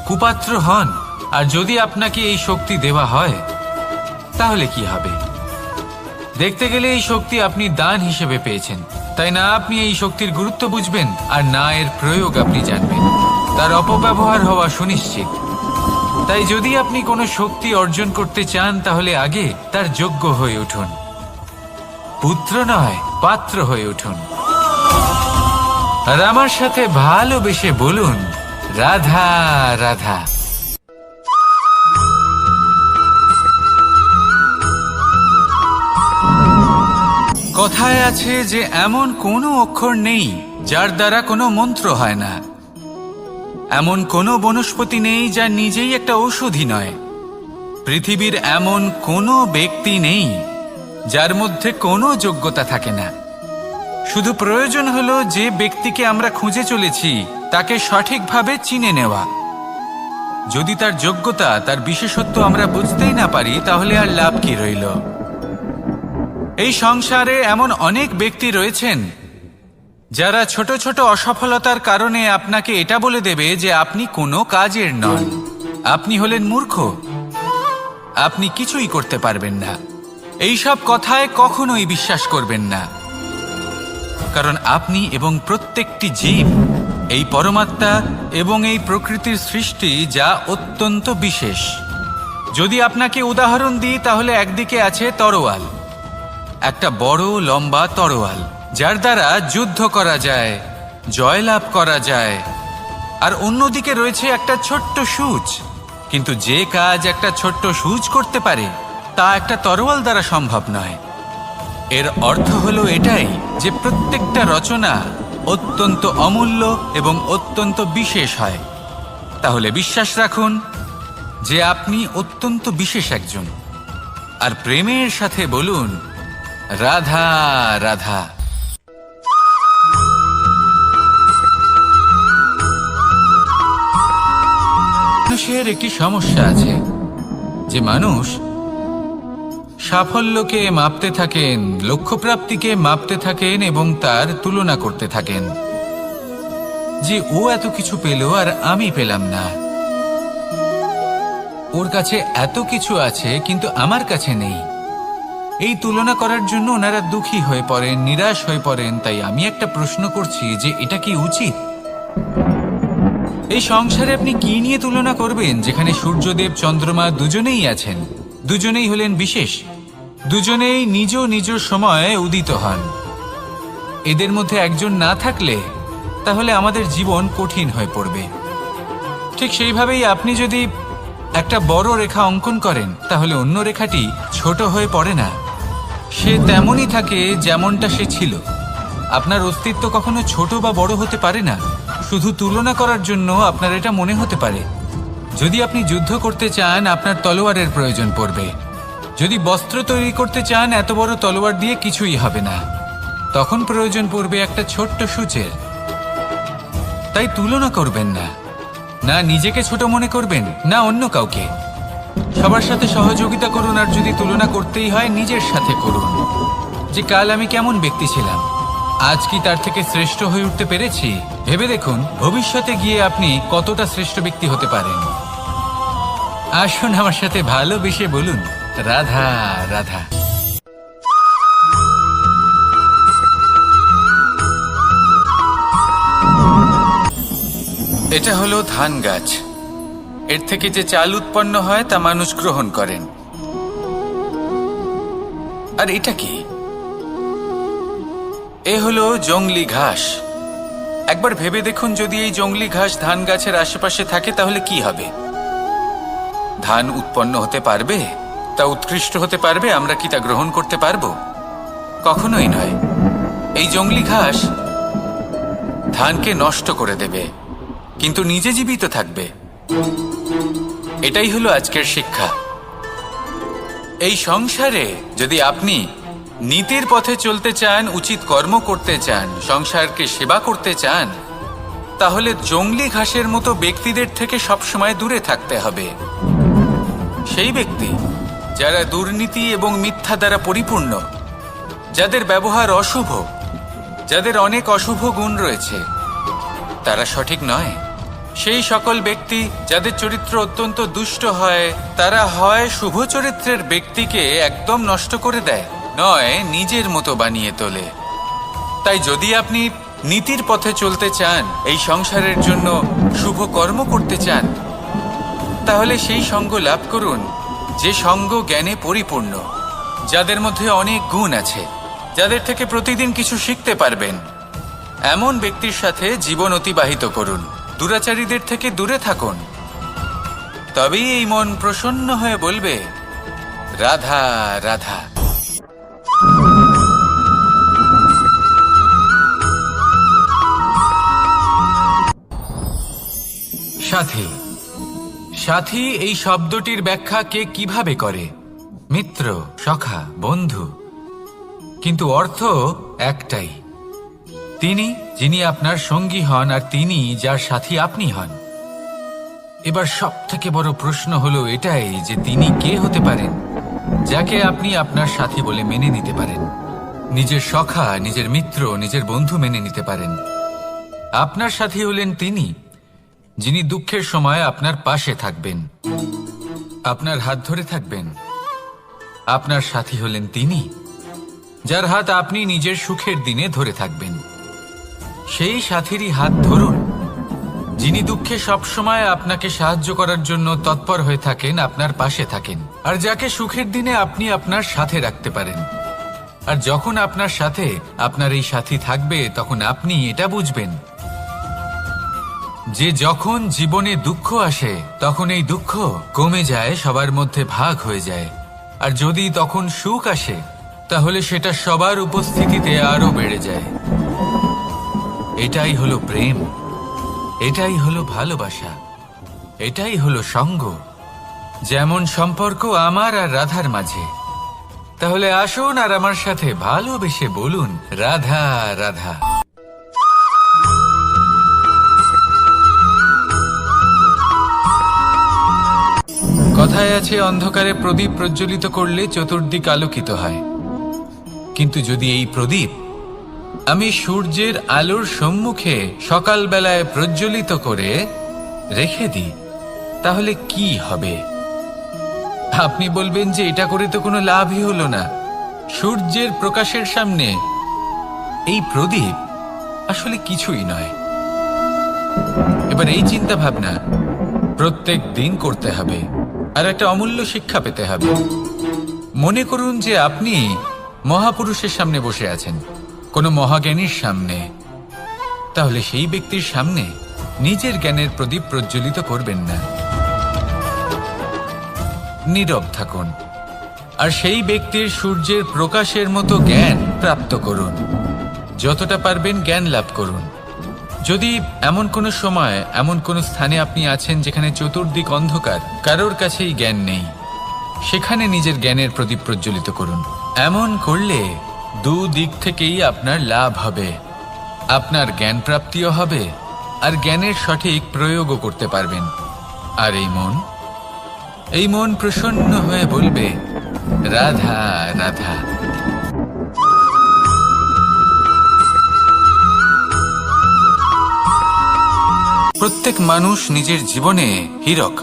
[SPEAKER 2] কুপাত্র হন আর যদি আপনাকে এই শক্তি দেওয়া হয়, তাহলে কি হবে? দেখতে গেলে এই শক্তি আপনি দান হিসেবে পেয়েছেন, তাই না আপনি এই শক্তির গুরুত্ব বুঝবেন আর না এর প্রয়োগ আপনি জানবেন। তার অপব্যবহার হওয়া সুনিশ্চিত। তাই যদি আপনি কোনো শক্তি অর্জন করতে চান, তাহলে আগে তার যোগ্য হয়ে উঠুন। পুত্র নয়, পাত্র হয়ে উঠুন। আর আমার সাথে ভালোবেসে বলুন, রাধা রাধা। কথায় আছে যে এমন কোনো অক্ষর নেই যার দ্বারা কোনো মন্ত্র হয় না। এমন কোনো বনস্পতি নেই যা নিজেই একটা ঔষধি নয়। পৃথিবীর এমন কোনো ব্যক্তি নেই যার মধ্যে কোনো যোগ্যতা থাকে না। শুধু প্রয়োজন হলো যে ব্যক্তিকে আমরা খুঁজে চলেছি তাকে সঠিকভাবে চিনে নেওয়া। যদি তার যোগ্যতা, তার বিশেষত্ব আমরা বুঝতেই না পারি, তাহলে আর লাভ কি রইল? এই সংসারে এমন অনেক ব্যক্তি রয়েছেন যারা ছোট ছোট অসফলতার কারণে আপনাকে এটা বলে দেবে যে আপনি কোনো কাজের নন, আপনি হলেন মূর্খ, আপনি কিছুই করতে পারবেন না। এইসব কথায় কখনোই বিশ্বাস করবেন না, কারণ আপনি এবং প্রত্যেকটি জীব এই পরমাত্মা এবং এই প্রকৃতির সৃষ্টি, যা অত্যন্ত বিশেষ। যদি আপনাকে উদাহরণ দিই, তাহলে একদিকে আছে তরোয়াল, একটা বড় লম্বা তরোয়াল, যার দ্বারা যুদ্ধ করা যায়, জয়লাভ করা যায়। আর অন্যদিকে রয়েছে একটা ছোট্ট সূচ, কিন্তু যে কাজ একটা ছোট্ট সূচ করতে পারে তা একটা তরোয়াল দ্বারা সম্ভব নয়। এর অর্থ হলো এটাই যে প্রত্যেকটা রচনা অত্যন্ত অমূল্য এবং অত্যন্ত বিশেষ হয়। তাহলে বিশ্বাস রাখুন যে আপনি অত্যন্ত বিশেষ একজন, আর প্রেমের সাথে বলুন, রাধা রাধা। মানুষের একটি সমস্যা আছে যে মানুষ সাফল্যকে মাপতে থাকেন, লক্ষ্যপ্রাপ্তিকে মাপতে থাকেন এবং তার তুলনা করতে থাকেন যে ও এত কিছু পেল আর আমি পেলাম না, ওর কাছে এত কিছু আছে কিন্তু আমার কাছে নেই। এই তুলনা করার জন্য ওনারা দুঃখী হয়ে পড়েন, নিরাশ হয়ে পড়েন। তাই আমি একটা প্রশ্ন করছি যে এটা কি উচিত? এই সংসারে আপনি কি নিয়ে তুলনা করবেন, যেখানে সূর্যদেব চন্দ্রমা দুজনেই আছেন, দুজনেই হলেন বিশেষ, দুজনেই নিজ নিজ সময়ে উদিত হন। এদের মধ্যে একজন না থাকলে তাহলে আমাদের জীবন কঠিন হয়ে পড়বে। ঠিক সেইভাবেই আপনি যদি একটা বড় রেখা অঙ্কন করেন, তাহলে অন্য রেখাটি ছোট হয়ে পড়ে না, সে তেমনই থাকে যেমনটা সে ছিল। আপনার অস্তিত্ব কখনো ছোট বা বড় হতে পারে না। শুধু তুলনা করার জন্য আপনার এটা মনে হতে পারে। যদি আপনি যুদ্ধ করতে চান, আপনার তলোয়ারের প্রয়োজন পড়বে। যদি বস্ত্র তৈরি করতে চান, এত বড় তলোয়ার দিয়ে কিছুই হবে না, তখন প্রয়োজন পড়বে একটা ছোট্ট সূচের। তাই তুলনা করবেন না। না নিজেকে ছোট মনে করবেন, না অন্য কাউকে। সবার সাথে সহযোগিতা করুন, আর যদি তুলনা করতেই হয় নিজের সাথে করুন, যে কাল আমি কেমন ব্যক্তি ছিলাম, আজ কি তার থেকে শ্রেষ্ঠ হয়ে উঠতে পেরেছি। ভেবে দেখুন ভবিষ্যতে গিয়ে আপনি কতটা শ্রেষ্ঠ ব্যক্তি হতে পারেন। আসুন আমার সাথে ভালোবেসে বলুন, রাধা রাধা। এটা হলো ধান গাছ। এর থেকে যে চাল উৎপন্ন হয় তা মানুষ গ্রহণ করেন। আর এটা কি? এ হলো জংলি ঘাস। একবার ভেবে দেখুন, যদি এই জংলি ঘাস ধান গাছের আশেপাশে থাকে তাহলে কি হবে? ধান উৎপন্ন হতে পারবে? তা উৎকৃষ্ট হতে পারবে? আমরা কি তা গ্রহণ করতে পারবো? কখনোই নয়। এই জংলি ঘাস ধানকে নষ্ট করে দেবে, কিন্তু নিজে জীবিত থাকবে। এটাই হলো আজকের শিক্ষা। এই সংসারে যদি আপনি নীতির পথে চলতে চান, উচিত কর্ম করতে চান, সংসারকে সেবা করতে চান, তাহলে জংলি ঘাসের মতো ব্যক্তিদের থেকে সবসময় দূরে থাকতে হবে। সেই ব্যক্তি যারা দুর্নীতি এবং মিথ্যা দ্বারা পরিপূর্ণ, যাদের ব্যবহার অশুভ, যাদের অনেক অশুভ গুণ রয়েছে, তারা সঠিক নয়। সেই সকল ব্যক্তি যাদের চরিত্র অত্যন্ত দুষ্ট হয়, তারা হয় শুভ চরিত্রের ব্যক্তিকে একদম নষ্ট করে দেয়, নয় নিজের মতো বানিয়ে তোলে। তাই যদি আপনি নীতির পথে চলতে চান, এই সংসারের জন্য শুভ কর্ম করতে চান, তাহলে সেই সঙ্গ লাভ করুন যে সঙ্গ জ্ঞানে পরিপূর্ণ, যাদের মধ্যে অনেক গুণ আছে, যাদের থেকে প্রতিদিন কিছু শিখতে পারবেন। এমন ব্যক্তির সাথে জীবন অতিবাহিত করুন। দুরাচারীদের থেকে দূরে থাকুন। তবেই এই মন প্রসন্ন হয়ে বলবে, রাধা রাধা। সাথী। সাথী এই শব্দটির ব্যাখ্যা কে কিভাবে করে? মিত্র, সখা, বন্ধু। কিন্তু অর্থ একটাই, তিনি যিনি আপনার সঙ্গী হন, আর তিনি যার সাথী আপনি হন। এবার সব থেকে বড় প্রশ্ন হলো এটাই যে তিনি কে হতে পারেন যাকে আপনি আপনার সাথী বলে মেনে নিতে পারেন, নিজের সখা, নিজের মিত্র, নিজের বন্ধু মেনে নিতে পারেন। আপনার সাথী হলেন তিনি যিনি দুঃখের সময় আপনার পাশে থাকবেন, আপনার হাত ধরে থাকবেন। আপনার সাথী হলেন তিনি যার হাত আপনি নিজের সুখের দিনে ধরে থাকবেন। সেই সাথীরই হাত ধরুন যিনি দুঃখে সবসময় আপনাকে সাহায্য করার জন্য তৎপর হয়ে থাকেন, আপনার পাশে থাকেন, আর যাকে সুখের দিনে আপনি আপনার সাথে রাখতে পারেন। আর যখন আপনার সাথে আপনার এই সাথী থাকবে, তখন আপনি এটা বুঝবেন যে যখন জীবনে দুঃখ আসে, তখন এই দুঃখ কমে যায়, সবার মধ্যে ভাগ হয়ে যায়। আর যদি তখন সুখ আসে, তাহলে সেটা সবার উপস্থিতিতে আরো বেড়ে যায়। এটাই হলো প্রেম, এটাই হলো ভালোবাসা, এটাই হলো সঙ্গ। যেমন সম্পর্ক আমার আর রাধার মাঝে। তাহলে আসুন আর আমার সাথে ভালোবেসে বলুন, রাধা রাধা। কথায় আছে, অন্ধকারে প্রদীপ প্রজ্বলিত করলে চতুর্দিক আলোকিত হয়। কিন্তু যদি এই প্রদীপ আমি সূর্যের আলোর সম্মুখে সকালবেলায় প্রজ্বলিত করে রেখে দিই, তাহলে কি হবে? আপনি বলবেন যে এটা করে তো কোনো লাভই হলো না। সূর্যের প্রকাশের সামনে এই প্রদীপ আসলে কিছুই নয়। এবার এই চিন্তা ভাবনা প্রত্যেক দিন করতে হবে, আর একটা অমূল্য শিক্ষা পেতে হবে। মনে করুন যে আপনি মহাপুরুষের সামনে বসে আছেন, কোনো মহাজ্ঞানীর সামনে। তাহলে সেই ব্যক্তির সামনে নিজের জ্ঞানের প্রদীপ প্রজ্বলিত করবেন না, নীরব থাকুন, আর সেই ব্যক্তির সূর্যের প্রকাশের মতো জ্ঞান প্রাপ্ত করুন। যতটা পারবেন জ্ঞান লাভ করুন। যদি এমন কোনো সময়, এমন কোনো স্থানে আপনি আছেন যেখানে চতুর্দিক অন্ধকার, কারোর কাছেই জ্ঞান নেই, সেখানে নিজের জ্ঞানের প্রদীপ প্রজ্বলিত করুন। এমন করলে দুদিক থেকেই আপনার লাভ হবে। আপনার জ্ঞান প্রাপ্তিও হবে, আর জ্ঞানের সঠিক প্রয়োগও করতে পারবেন। আর এই মন প্রসন্ন হয়ে বলবে, রাধা রাধা। প্রত্যেক মানুষ নিজের জীবনে হীরক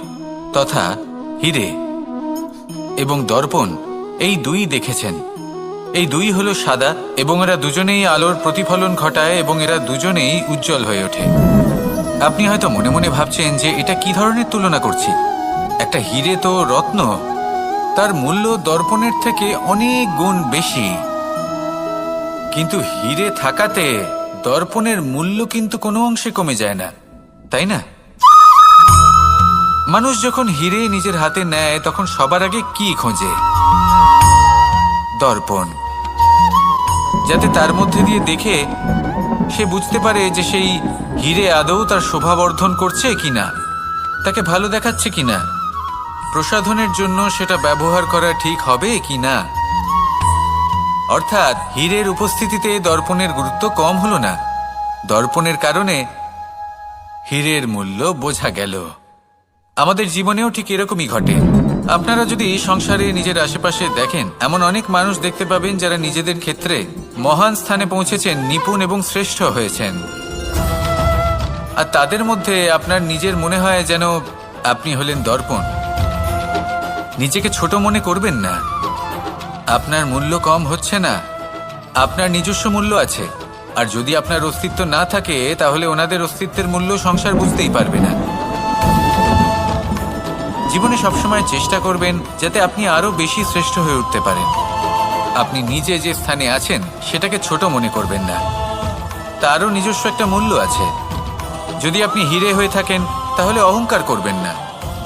[SPEAKER 2] তথা হীরে এবং দর্পণ এই দুই দেখেছেন। এই দুই হলো সাদা এবং এরা দুজনেই আলোর প্রতিফলন ঘটায় এবং এরা দুজনেই উজ্জ্বল হয়ে ওঠে। আপনি হয়তো মনে মনে ভাবছেন যে এটা কি ধরনের তুলনা করছি। একটা হীরে তো রত্ন, তার মূল্য দর্পণের থেকে অনেক গুণ বেশি। কিন্তু হীরে থাকাতে দর্পণের মূল্য কিন্তু কোনো অংশে কমে যায় না, তাই না? মানুষ যখন হীরে নিজের হাতে নেয় তখন সবার আগে কি খোঁজে? দর্পণ, যাতে তার মধ্যে দিয়ে দেখে সে বুঝতে পারে যে সেই হীরে আদৌ তার শোভাবর্ধন করছে কিনা, তাকে ভালো দেখাচ্ছে কিনা, প্রসাধনের জন্য সেটা ব্যবহার করা ঠিক হবে কিনা। অর্থাৎ হীরের উপস্থিতিতে দর্পণের গুরুত্ব কম হলো না, দর্পণের কারণে হীরের মূল্য বোঝা গেল। আমাদের জীবনেও ঠিক এরকমই ঘটে। আপনারা যদি সংসারে নিজের আশেপাশে দেখেন, এমন অনেক মানুষ দেখতে পাবেন যারা নিজেদের ক্ষেত্রে মহান স্থানে পৌঁছেছেন, নিপুণ এবং শ্রেষ্ঠ হয়েছেন। আর তাদের মধ্যে আপনার নিজের মনে হয় যেন আপনি হলেন দর্পণ। নিজেকে ছোট মনে করবেন না। আপনার মূল্য কম হচ্ছে না, আপনার নিজস্ব মূল্য আছে। আর যদি আপনার অস্তিত্ব না থাকে তাহলে ওনাদের অস্তিত্বের মূল্য সংসার বুঝতেই পারবে না। জীবনে সবসময় চেষ্টা করবেন যাতে আপনি আরো বেশি শ্রেষ্ঠ হয়ে উঠতে পারেন। আপনি নিজে যে স্থানে আছেন সেটাকে ছোট মনে করবেন না, তারও নিজস্ব একটা মূল্য আছে। যদি আপনি হীরে হয়ে থাকেন তাহলে অহংকার করবেন না,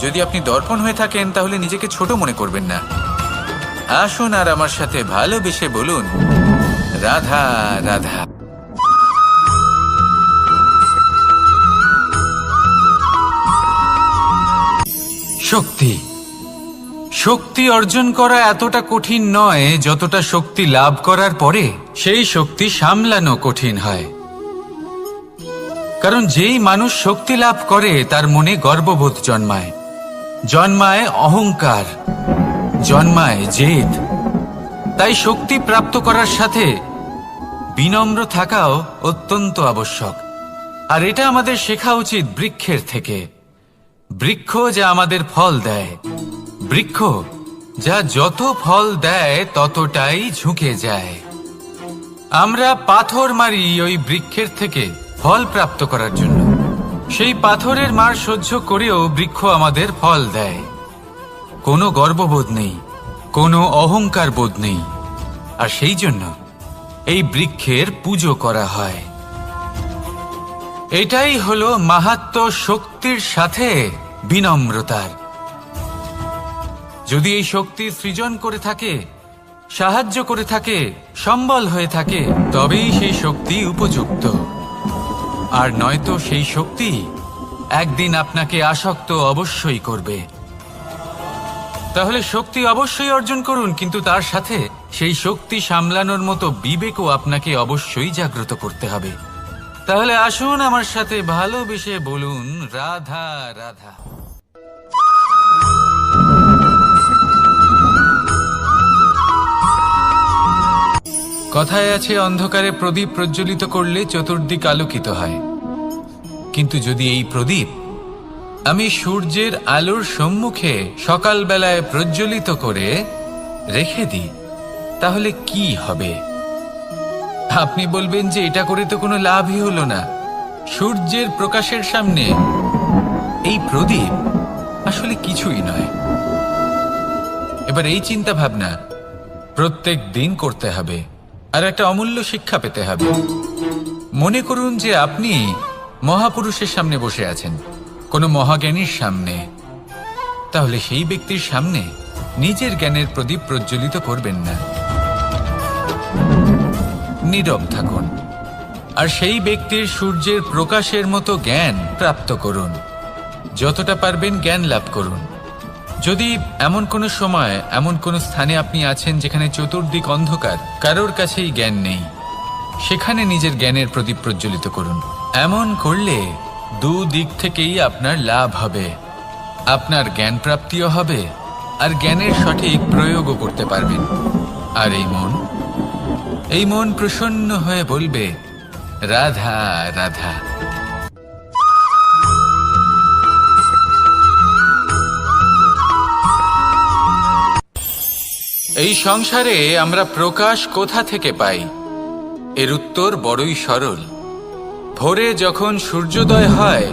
[SPEAKER 2] যদি আপনি দর্পণ হয়ে থাকেন তাহলে নিজেকে ছোট মনে করবেন না। আসুন আর আমার সাথে ভালোবেসে বলুন, রাধা রাধা। শক্তি, শক্তি অর্জন করা এতটা কঠিন নয় যতটা শক্তি লাভ করার পরে সেই শক্তি সামলানো কঠিন হয়। কারণ যেই মানুষ শক্তি লাভ করে তার মনে গর্ববোধ জন্মায়, জন্মায় অহংকার, জন্মায় জেদ। তাই শক্তি প্রাপ্ত করার সাথে বিনম্র থাকাও অত্যন্ত আবশ্যক। আর এটা আমাদের শেখা উচিত বৃক্ষের থেকে। বৃক্ষ যা আমাদের ফল দেয়, বৃক্ষ যা যত ফল দেয় ততটাই ঝুঁকে যায়। আমরা পাথর মারি ওই বৃক্ষের থেকে ফল প্রাপ্ত করার জন্য। সেই পাথরের মার সহ্য করেও বৃক্ষ আমাদের ফল দেয়। কোনো গর্ববোধ নেই, কোনো অহংকার বোধ নেই। আর সেই জন্য এই বৃক্ষের পুজো করা হয়। এটাই হলো মাহাত্ম্য শক্তির সাথে বিনম্রতার। যদি এই শক্তি সৃজন করে থাকে, সাহায্য করে থাকে, সম্বল হয়ে থাকে, তবেই সেই শক্তি উপযুক্ত। আর নয়তো সেই শক্তি একদিন আপনাকে আসক্ত অবশ্যই করবে। তাহলে শক্তি অবশ্যই অর্জন করুন, কিন্তু তার সাথে সেই শক্তি সামলানোর মতো বিবেকও আপনাকে অবশ্যই জাগ্রত করতে হবে। তাহলে আসুন আমার সাথে ভালোবেসে বলুন, রাধা রাধা। কথায় আছে, অন্ধকারে প্রদীপ প্রজ্বলিত করলে চতুর্দিক আলোকিত হয়। কিন্তু যদি এই প্রদীপ আমি সূর্যের আলোর সম্মুখে সকালবেলায় প্রজ্বলিত করে রেখে দিই, তাহলে কি হবে? আপনি বলবেন যে এটা করে তো কোনো লাভই হলো না। সূর্যের প্রকাশের সামনে এই প্রদীপ আসলে কিছুই নয়। এবার এই চিন্তা ভাবনা প্রত্যেক দিন করতে হবে, আর একটা অমূল্য শিক্ষা পেতে হবে। মনে করুন যে আপনি মহাপুরুষের সামনে বসে আছেন, কোনো মহাজ্ঞানীর সামনে। তাহলে সেই ব্যক্তির সামনে নিজের জ্ঞানের প্রদীপ প্রজ্বলিত করবেন না, নীরব থাকুন। আর সেই ব্যক্তির সূর্যের প্রকাশের মতো জ্ঞান প্রাপ্ত করুন। যতটা পারবেন জ্ঞান লাভ করুন। যদি এমন কোনো সময়, এমন কোনো স্থানে আপনি আছেন যেখানে চতুর্দিক অন্ধকার, কারোর কাছেই জ্ঞান নেই, সেখানে নিজের জ্ঞানের প্রদীপ প্রজ্বলিত করুন। এমন করলে দুদিক থেকেই আপনার লাভ হবে। আপনার জ্ঞান প্রাপ্তিও হবে আর জ্ঞানের সঠিক প্রয়োগও করতে পারবেন। আর এই মন প্রসন্ন হয়ে বলবে, রাধা রাধা। এই সংসারে আমরা প্রকাশ কোথা থেকে পাই? এর উত্তর বড়ই সরল। ভোরে যখন সূর্যোদয় হয়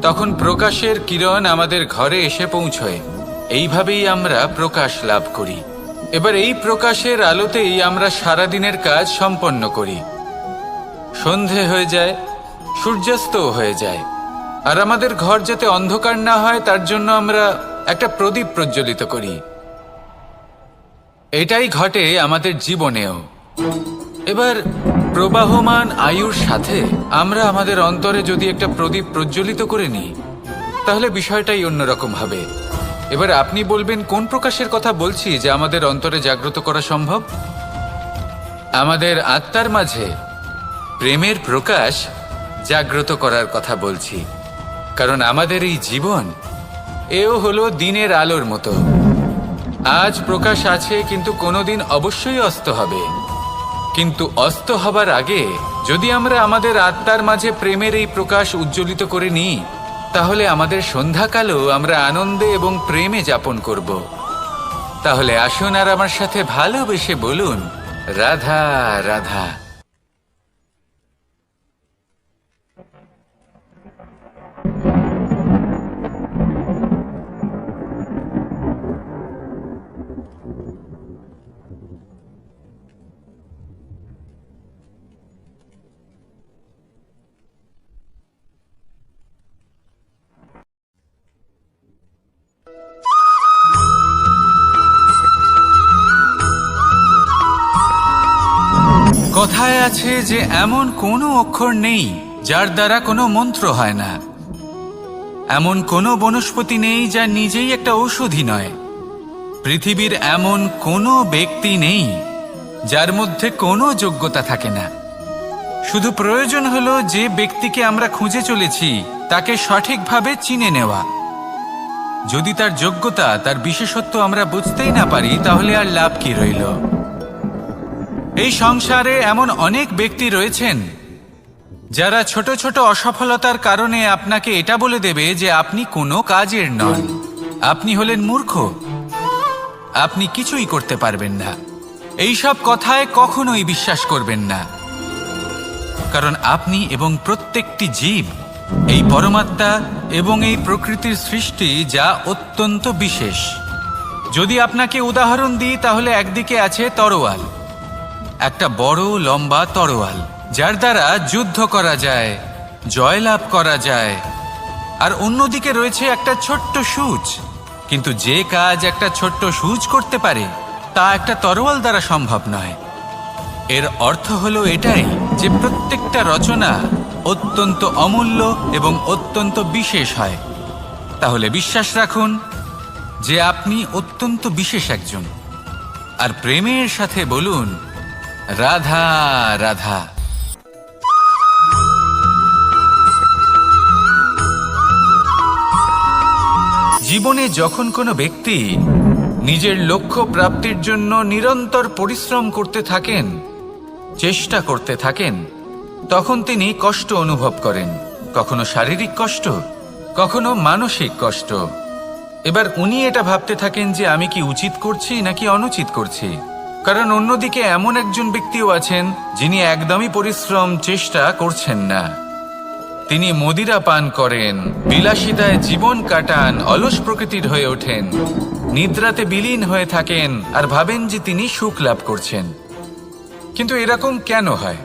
[SPEAKER 2] তখন প্রকাশের কিরণ আমাদের ঘরে এসে পৌঁছয়। এইভাবেই আমরা প্রকাশ লাভ করি। এবার এই প্রকাশের আলোতেই আমরা সারাদিনের কাজ সম্পন্ন করি। সন্ধে হয়ে যায়, সূর্যাস্তও হয়ে যায়। আর আমাদের ঘর যাতে অন্ধকার না হয় তার জন্য আমরা একটা প্রদীপ প্রজ্বলিত করি। এটাই ঘটে আমাদের জীবনেও। এবার প্রবাহমান আয়ুর সাথে আমরা আমাদের অন্তরে যদি একটা প্রদীপ প্রজ্বলিত করে নিই তাহলে বিষয়টাই অন্যরকম হবে। এবার আপনি বলবেন কোন প্রকাশের কথা বলছি যা আমাদের অন্তরে জাগ্রত করা সম্ভব? আমাদের আত্মার মাঝে প্রেমের প্রকাশ জাগ্রত করার কথা বলছি। কারণ আমাদের এই জীবন এও হলো দিনের আলোর মতো। আজ প্রকাশ আছে কিন্তু কোনোদিন অবশ্যই অস্ত হবে। কিন্তু অস্ত হবার আগে যদি আমরা আমাদের আত্মার মাঝে প্রেমের এই প্রকাশ উজ্জ্বলিত করে নিই তাহলে আমাদের সন্ধ্যাকালও আমরা আনন্দে এবং প্রেমে যাপন করব। তাহলে আসুন আর আমার সাথে ভালোবেসে বলুন, রাধা রাধা। কথায় আছে যে এমন কোনো অক্ষর নেই যার দ্বারা কোনো মন্ত্র হয় না। এমন কোনো বনস্পতি নেই যা নিজেই একটা ঔষধি নয়। পৃথিবীর এমন কোনো ব্যক্তি নেই যার মধ্যে কোনো যোগ্যতা থাকে না। শুধু প্রয়োজন হলো যে ব্যক্তিকে আমরা খুঁজে চলেছি তাকে সঠিকভাবে চিনে নেওয়া। যদি তার যোগ্যতা, তার বিশেষত্ব আমরা বুঝতেই না পারি তাহলে আর লাভ কি রইল? এই সংসারে এমন অনেক ব্যক্তি রয়েছেন যারা ছোট ছোট অসফলতার কারণে আপনাকে এটা বলে দেবে যে আপনি কোনো কাজের নন, আপনি হলেন মূর্খ, আপনি কিছুই করতে পারবেন না। এইসব কথায় কখনোই বিশ্বাস করবেন না। কারণ আপনি এবং প্রত্যেকটি জীব এই পরমাত্মা এবং এই প্রকৃতির সৃষ্টি যা অত্যন্ত বিশেষ। যদি আপনাকে উদাহরণ দিই তাহলে একদিকে আছে তরোয়াল, একটা বড় লম্বা তরোয়াল যার দ্বারা যুদ্ধ করা যায়, জয়লাভ করা যায়। আর অন্যদিকে রয়েছে একটা ছোট্ট সূচ। কিন্তু যে কাজ একটা ছোট্ট সূচ করতে পারে তা একটা তরোয়াল দ্বারা সম্ভব নয়। এর অর্থ হলো এটাই যে প্রত্যেকটা রচনা অত্যন্ত অমূল্য এবং অত্যন্ত বিশেষ হয়। তাহলে বিশ্বাস রাখুন যে আপনি অত্যন্ত বিশেষ একজন। আর প্রেমের সাথে বলুন, রাধা রাধা। জীবনে যখন কোনো ব্যক্তি নিজের লক্ষ্য প্রাপ্তির জন্য নিরন্তর পরিশ্রম করতে থাকেন, চেষ্টা করতে থাকেন, তখন তিনি কষ্ট অনুভব করেন। কখনো শারীরিক কষ্ট, কখনো মানসিক কষ্ট। এবার উনি এটা ভাবতে থাকেন যে আমি কি উচিত করছি নাকি অনুচিত করছি। কারণ অন্যদিকে এমন একজন ব্যক্তিও আছেন যিনি একদমই পরিশ্রম, চেষ্টা করছেন না। তিনি মদিরা পান করেন, বিলাসিতায় জীবন কাটান, অলস প্রকৃতির হয়ে ওঠেন, নিদ্রাতে বিলীন হয়ে থাকেন আর ভাবেন যে তিনি সুখ লাভ করছেন। কিন্তু এরকম কেন হয়?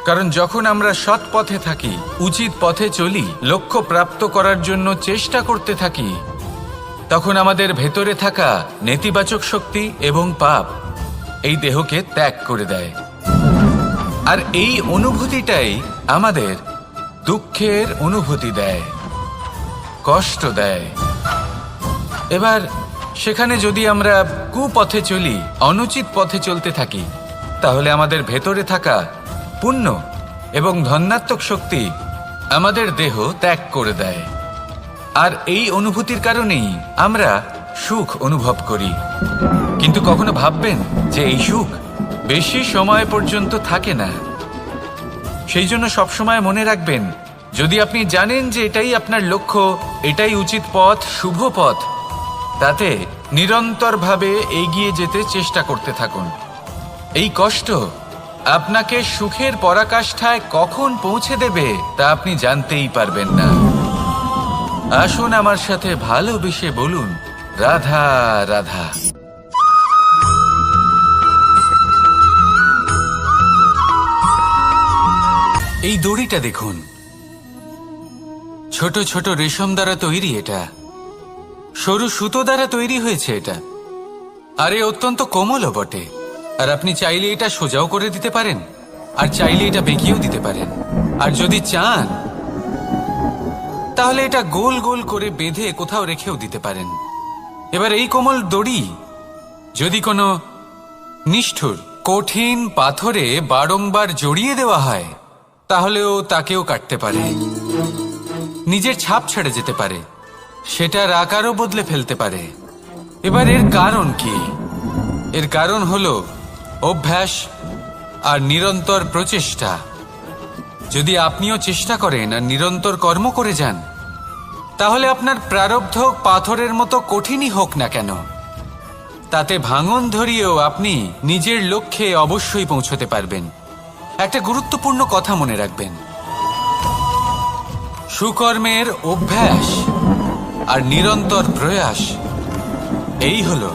[SPEAKER 2] কারণ যখন আমরা সৎ পথে থাকি, উচিত পথে চলি, লক্ষ্য প্রাপ্ত করার জন্য চেষ্টা করতে থাকি, তখন আমাদের ভেতরে থাকা নেতিবাচক শক্তি এবং পাপ এই দেহকে ত্যাগ করে দেয়। আর এই অনুভূতিটাই আমাদের দুঃখের অনুভূতি দেয়, কষ্ট দেয়। এবার সেখানে যদি আমরা কুপথে চলি, অনুচিত পথে চলতে থাকি, তাহলে আমাদের ভেতরে থাকা পুণ্য এবং ধন্যাত্মক শক্তি আমাদের দেহ ত্যাগ করে দেয়, আর এই অনুভূতির কারণেই আমরা সুখ অনুভব করি। কিন্তু কখনো ভাববেন যে এই সুখ বেশি সময় পর্যন্ত থাকে না। সেই জন্য সবসময় মনে রাখবেন, যদি আপনি জানেন যে এটাই আপনার লক্ষ্য, এটাই উচিত পথ, শুভ পথ, তাতে নিরন্তরভাবে এগিয়ে যেতে চেষ্টা করতে থাকুন। এই কষ্ট আপনাকে সুখের পরাকাষ্ঠায় কখন পৌঁছে দেবে তা আপনি জানতেই পারবেন না। আসুন আমার সাথে ভালোবেসে বলুন, রাধা রাধা। এই দড়িটা দেখুন, ছোট ছোট রেশম দ্বারা তৈরি, এটা সরু সুতো দ্বারা তৈরি হয়েছে এটা, আর এ অত্যন্ত কোমলও বটে। আর আপনি চাইলে এটা সোজাও করে দিতে পারেন, আর চাইলে এটা বেঁকিয়েও দিতে পারেন, আর যদি চান তাহলে এটা গোল গোল করে বেঁধে কোথাও রেখেও দিতে পারেন। এবার এই কোমল দড়ি যদি কোনো নিষ্ঠুর কঠিন পাথরে বারংবার জড়িয়ে দেওয়া হয়, তাহলেও তাকেও কাটতে পারে, নিজের ছাপ ছেড়ে যেতে পারে, সেটার আকারও বদলে ফেলতে পারে। এবার এর কারণ কি? এর কারণ হলো অভ্যাস আর নিরন্তর প্রচেষ্টা। যদি আপনিও চেষ্টা করেন আর নিরন্তর কর্ম করে যান, তাহলে আপনার প্রারব্ধ পাথরের মতো কঠিনই হোক না কেন, তাতে ভাঙন ধরিয়েও আপনি নিজের লক্ষ্যে অবশ্যই পৌঁছতে পারবেন। একটা গুরুত্বপূর্ণ কথা মনে রাখবেন, সুকর্মের অভ্যাস আর নিরন্তর প্রয়াস, এই হলো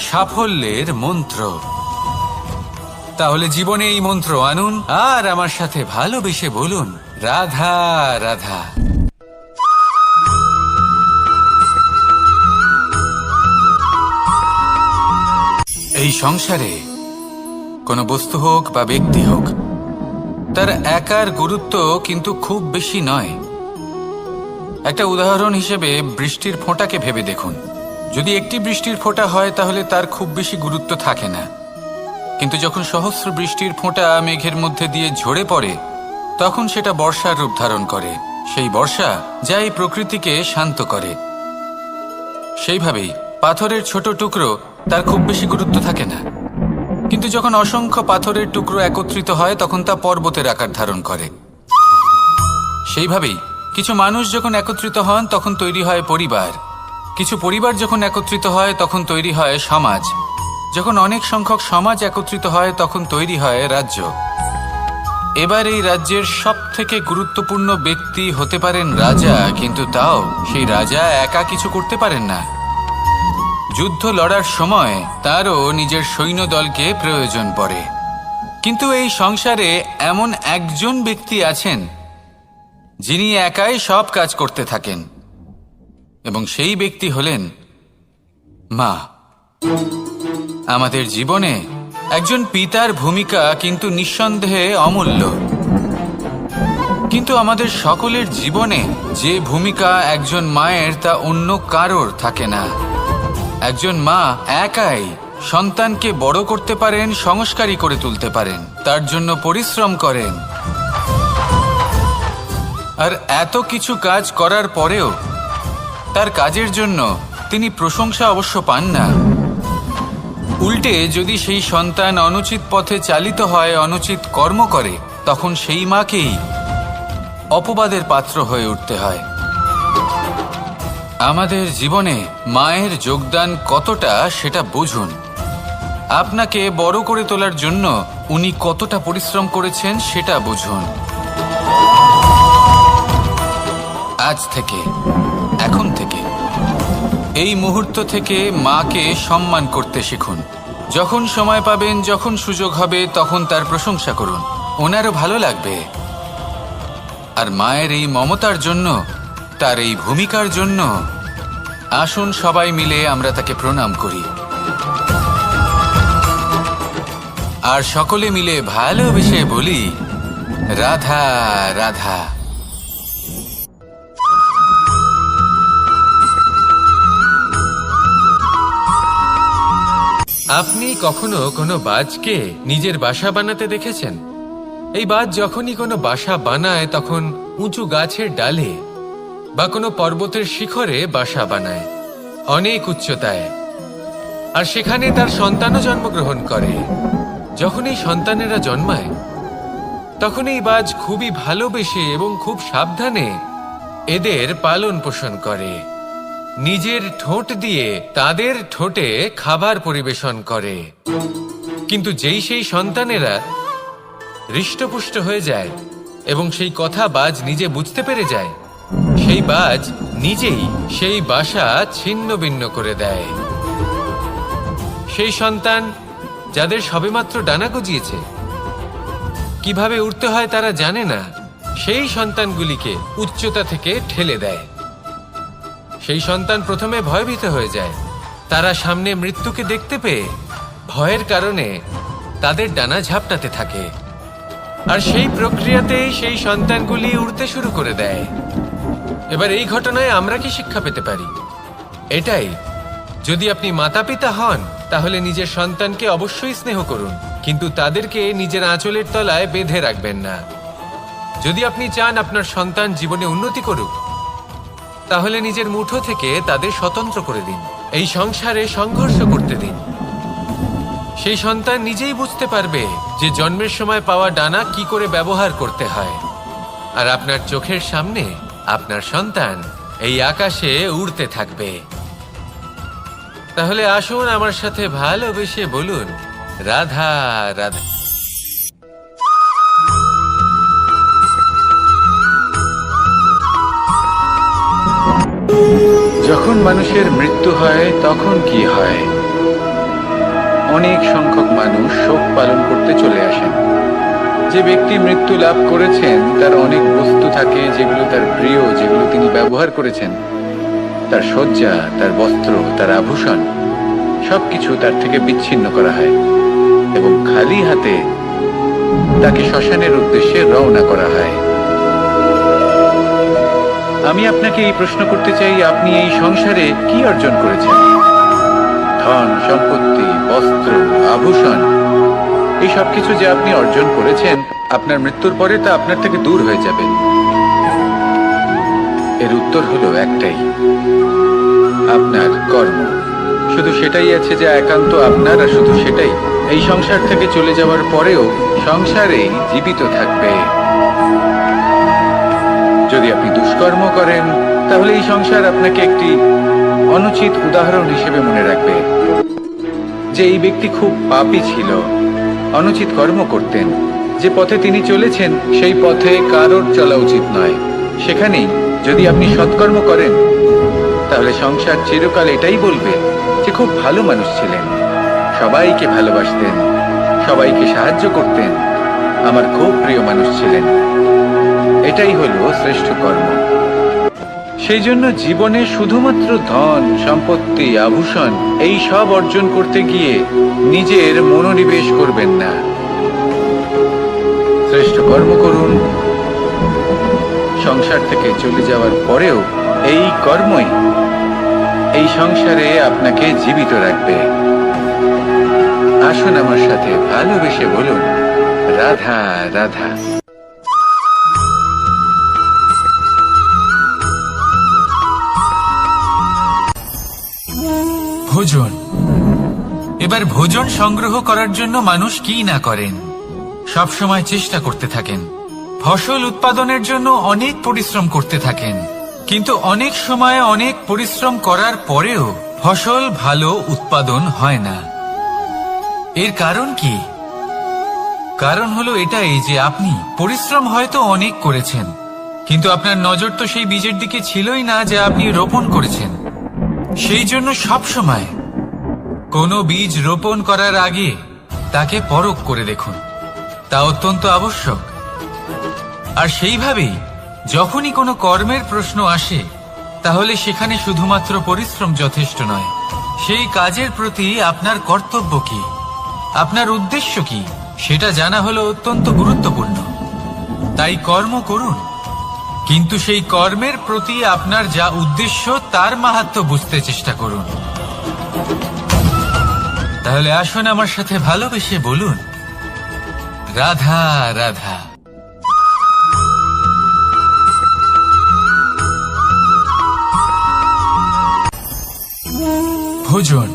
[SPEAKER 2] সাফল্যের মন্ত্র। তাহলে জীবনে এই মন্ত্র আনুন আর আমার সাথে ভালোবেসে বলুন, রাধা রাধা। এই সংসারে কোনো বস্তু হোক বা ব্যক্তি হোক, তার একার গুরুত্ব কিন্তু খুব বেশি নয়। একটা উদাহরণ হিসেবে বৃষ্টির ফোঁটাকে ভেবে দেখুন। যদি একটি বৃষ্টির ফোঁটা হয় তাহলে তার খুব বেশি গুরুত্ব থাকে না, কিন্তু যখন সহস্র বৃষ্টির ফোঁটা মেঘের মধ্যে দিয়ে ঝরে পড়ে, তখন সেটা বর্ষার রূপ ধারণ করে। সেই বর্ষা যা এই প্রকৃতিকে শান্ত করে। সেইভাবেই পাথরের ছোট টুকরো, তার খুব বেশি গুরুত্ব থাকে না, কিন্তু যখন অসংখ্য পাথরের টুকরো একত্রিত হয় তখন তা পর্বতের আকার ধারণ করে। সেইভাবেই কিছু মানুষ যখন একত্রিত হন তখন তৈরি হয় পরিবার, কিছু পরিবার যখন একত্রিত হয় তখন তৈরি হয় সমাজ, যখন অনেক সংখ্যক সমাজ একত্রিত হয় তখন তৈরি হয় রাজ্য। এবার এই রাজ্যের সবথেকে গুরুত্বপূর্ণ ব্যক্তি হতে পারেন রাজা, কিন্তু তাও সেই রাজা একা কিছু করতে পারেন না। যুদ্ধ লড়ার সময় তারও নিজের সৈন্যদলকে প্রয়োজন পড়ে। কিন্তু এই সংসারে এমন একজন ব্যক্তি আছেন যিনি একাই সব কাজ করতে থাকেন, এবং সেই ব্যক্তি হলেন মা। আমাদের জীবনে একজন পিতার ভূমিকা কিন্তু নিঃসন্দেহে অমূল্য, কিন্তু আমাদের সকলের জীবনে যে ভূমিকা একজন মায়ের তা অন্য কারোর থাকে না। একজন মা একাই সন্তানকে বড় করতে পারেন, সংস্কারী করে তুলতে পারেন, তার জন্য পরিশ্রম করেন। আর এত কিছু কাজ করার পরেও তার কাজের জন্য তিনি প্রশংসা অবশ্য পান না। উল্টে যদি সেই সন্তান অনুচিত পথে চালিত হয়, অনুচিত কর্ম করে, তখন সেই মাকেই অপবাদের পাত্র হয়ে উঠতে হয়। আমাদের জীবনে মায়ের যোগদান কতটা সেটা বুঝুন। আপনাকে বড় করে তোলার জন্য উনি কতটা পরিশ্রম করেছেন সেটা বুঝুন। আজ থেকে, এখন থেকে, এই মুহূর্ত থেকে মাকে সম্মান করতে শিখুন। যখন সময় পাবেন, যখন সুযোগ হবে, তখন তার প্রশংসা করুন, ওনারও ভালো লাগবে। আর মায়ের এই মমতার জন্য, তার এই ভূমিকার জন্য আসুন সবাই মিলে আমরা তাকে প্রণাম করি, আর সকলে মিলে ভালোবেসে বলি, রাধা রাধা। আপনি কখনো কোনো বাজকে নিজের বাসা বানাতে দেখেছেন? এই বাজ যখনই কোনো বাসা বানায় তখন উঁচু গাছের ডালে বা কোনো পর্বতের শিখরে বাসা বানায়, অনেক উচ্চতায়। আর সেখানে তার সন্তানও জন্মগ্রহণ করে। যখন এই সন্তানেরা জন্মায় তখন এই বাজ খুবই ভালোবেসে এবং খুব সাবধানে এদের পালন পোষণ করে। নিজের ঠোঁট দিয়ে তাদের ঠোঁটে খাবার পরিবেশন করে। কিন্তু যেই সেই সন্তানেরা হৃষ্টপুষ্ট হয়ে যায় এবং সেই কথা বাজ নিজে বুঝতে পেরে যায়, সেই বাজ নিজেই সেই বাসা ছিন্ন ভিন্ন করে দেয়। সেই সন্তান যাদের সবেমাত্র ডানা গজিয়েছে, কিভাবে উড়তে হয় তারা জানে না, সেই সন্তানগুলিকে উচ্চতা থেকে ঠেলে দেয়। সেই সন্তান প্রথমে ভয়ভীত হয়ে যায়। তারা সামনে মৃত্যুকে দেখতে পেয়ে ভয়ের কারণে তাদের ডানা ঝাপটাতে থাকে। আর সেই প্রক্রিয়াতেই সেই সন্তানগুলি উড়তে শুরু করে দেয়। এবার এই ঘটনায় আমরা কি শিক্ষা পেতে পারি? এটাই, যদি আপনি মাতা পিতা হন তাহলে নিজের সন্তানকে অবশ্যই স্নেহ করুন, কিন্তু তাদেরকে নিজের আঁচলের তলায় বেঁধে রাখবেন না। যদি আপনি চান আপনার সন্তান জীবনে উন্নতি করুক, তাহলে নিজের মুঠো থেকে তাদের স্বতন্ত্র করে দিন। এই সংসারে সংঘর্ষ করতে দিন। সেই সন্তান নিজেই বুঝতে পারবে যে জন্মের সময় পাওয়া ডানা কি করে ব্যবহার করতে হয়। আর আপনার চোখের সামনে আপনার সন্তান এই আকাশে উড়তে থাকবে। তাহলে আসুন আমার সাথে ভালোবেসে বলুন, রাধা রাধা।
[SPEAKER 1] যখন মানুষের মৃত্যু হয় তখন কি হয়? অনেক সংখ্যক মানুষ শোক পালন করতে চলে আসেন। যে ব্যক্তি মৃত্যু লাভ করেছেন তার অনেক বস্তু থাকে যেগুলো তার প্রিয়, যেগুলো তিনি ব্যবহার করেছেন। তার শয্যা, তার বস্ত্র, তার আভূষণ সবকিছু তার থেকে বিচ্ছিন্ন করা হয় এবং খালি হাতে তাকে শ্মশানের উদ্দেশ্যে রওনা করা হয়। আমি আপনাকে এই প্রশ্ন করতে চাই, আপনি এই সংসারে কি অর্জন করেছেন? ধন সম্পত্তি, বস্ত্র, আভূষণ, এই সবকিছু যে আপনি অর্জন করেছেন, আপনার মৃত্যুর পরে তা আপনার থেকে দূর হয়ে যাবে। এর উত্তর হলো একটাই, আপনার কর্ম। শুধু সেটাই আছে যা একান্ত আপনার, আর শুধু সেটাই এই সংসার থেকে চলে যাওয়ার পরেও সংসারেই জীবিত থাকবে। যদি আপনি দুষ্কর্ম করেন তাহলে এই সংসার আপনাকে একটি অনুচিত উদাহরণ হিসেবে মনে রাখবে যে এই ব্যক্তি খুব পাপী ছিল, অনুচিত কর্ম করতেন। যে পথে তিনি চলেছেন সেই পথে কারোর চলা উচিত নয়। সেখানেই যদি আপনি সৎকর্ম করেন তাহলে সংসার চিরকাল এটাই বলবে যে খুব ভালো মানুষ ছিলেন, সবাইকে ভালোবাসতেন, সবাইকে সাহায্য করতেন, আমার খুব প্রিয় মানুষ ছিলেন। এটাই হলো শ্রেষ্ঠ কর্ম। সেই জন্য জীবনে শুধুমাত্র ধন সম্পত্তি, আভূষণ এই সব অর্জন করতে গিয়ে নিজের মনোনিবেশ করবেন না। শ্রেষ্ঠ কর্ম করুন। সংসার থেকে চলে যাওয়ার পরেও এই কর্মই এই সংসারে আপনাকে জীবিত রাখবে। আসুন আমার সাথে ভালোবেসে বলুন, রাধা রাধা।
[SPEAKER 2] ভোজন। এবার ভোজন সংগ্রহ করার জন্য মানুষ কি না করেন, সব সময় চেষ্টা করতে থাকেন। ফসল উৎপাদনের জন্য অনেক পরিশ্রম করতে থাকেন, কিন্তু অনেক সময় অনেক পরিশ্রম করার পরেও ফসল ভালো উৎপাদন হয় না। এর কারণ কি? কারণ হলো এটাই যে আপনি পরিশ্রম হয়তো অনেক করেছেন, কিন্তু আপনার নজর তো সেই বীজের দিকে ছিলই না যা আপনি রোপণ করেছেন। সেই জন্য সব সময় কোনো বীজ রোপণ করার আগে তাকে পরখ করে দেখুন, তা অত্যন্ত আবশ্যক। আর সেইভাবেই যখনই কোনো কর্মের প্রশ্ন আসে তাহলে সেখানে শুধুমাত্র পরিশ্রম যথেষ্ট নয়, সেই কাজের প্রতি আপনার কর্তব্য কি, আপনার উদ্দেশ্য কি, সেটা জানা হলো অত্যন্ত গুরুত্বপূর্ণ। তাই কর্ম করুন, কিন্তু সেই কর্মের প্রতি আপনার যা উদ্দেশ্য তার মাহাত্ম্য বুঝতে চেষ্টা করুন। তাহলে আসুন আমার সাথে ভালোবেসে বলুন, রাধা রাধা। ভোজন।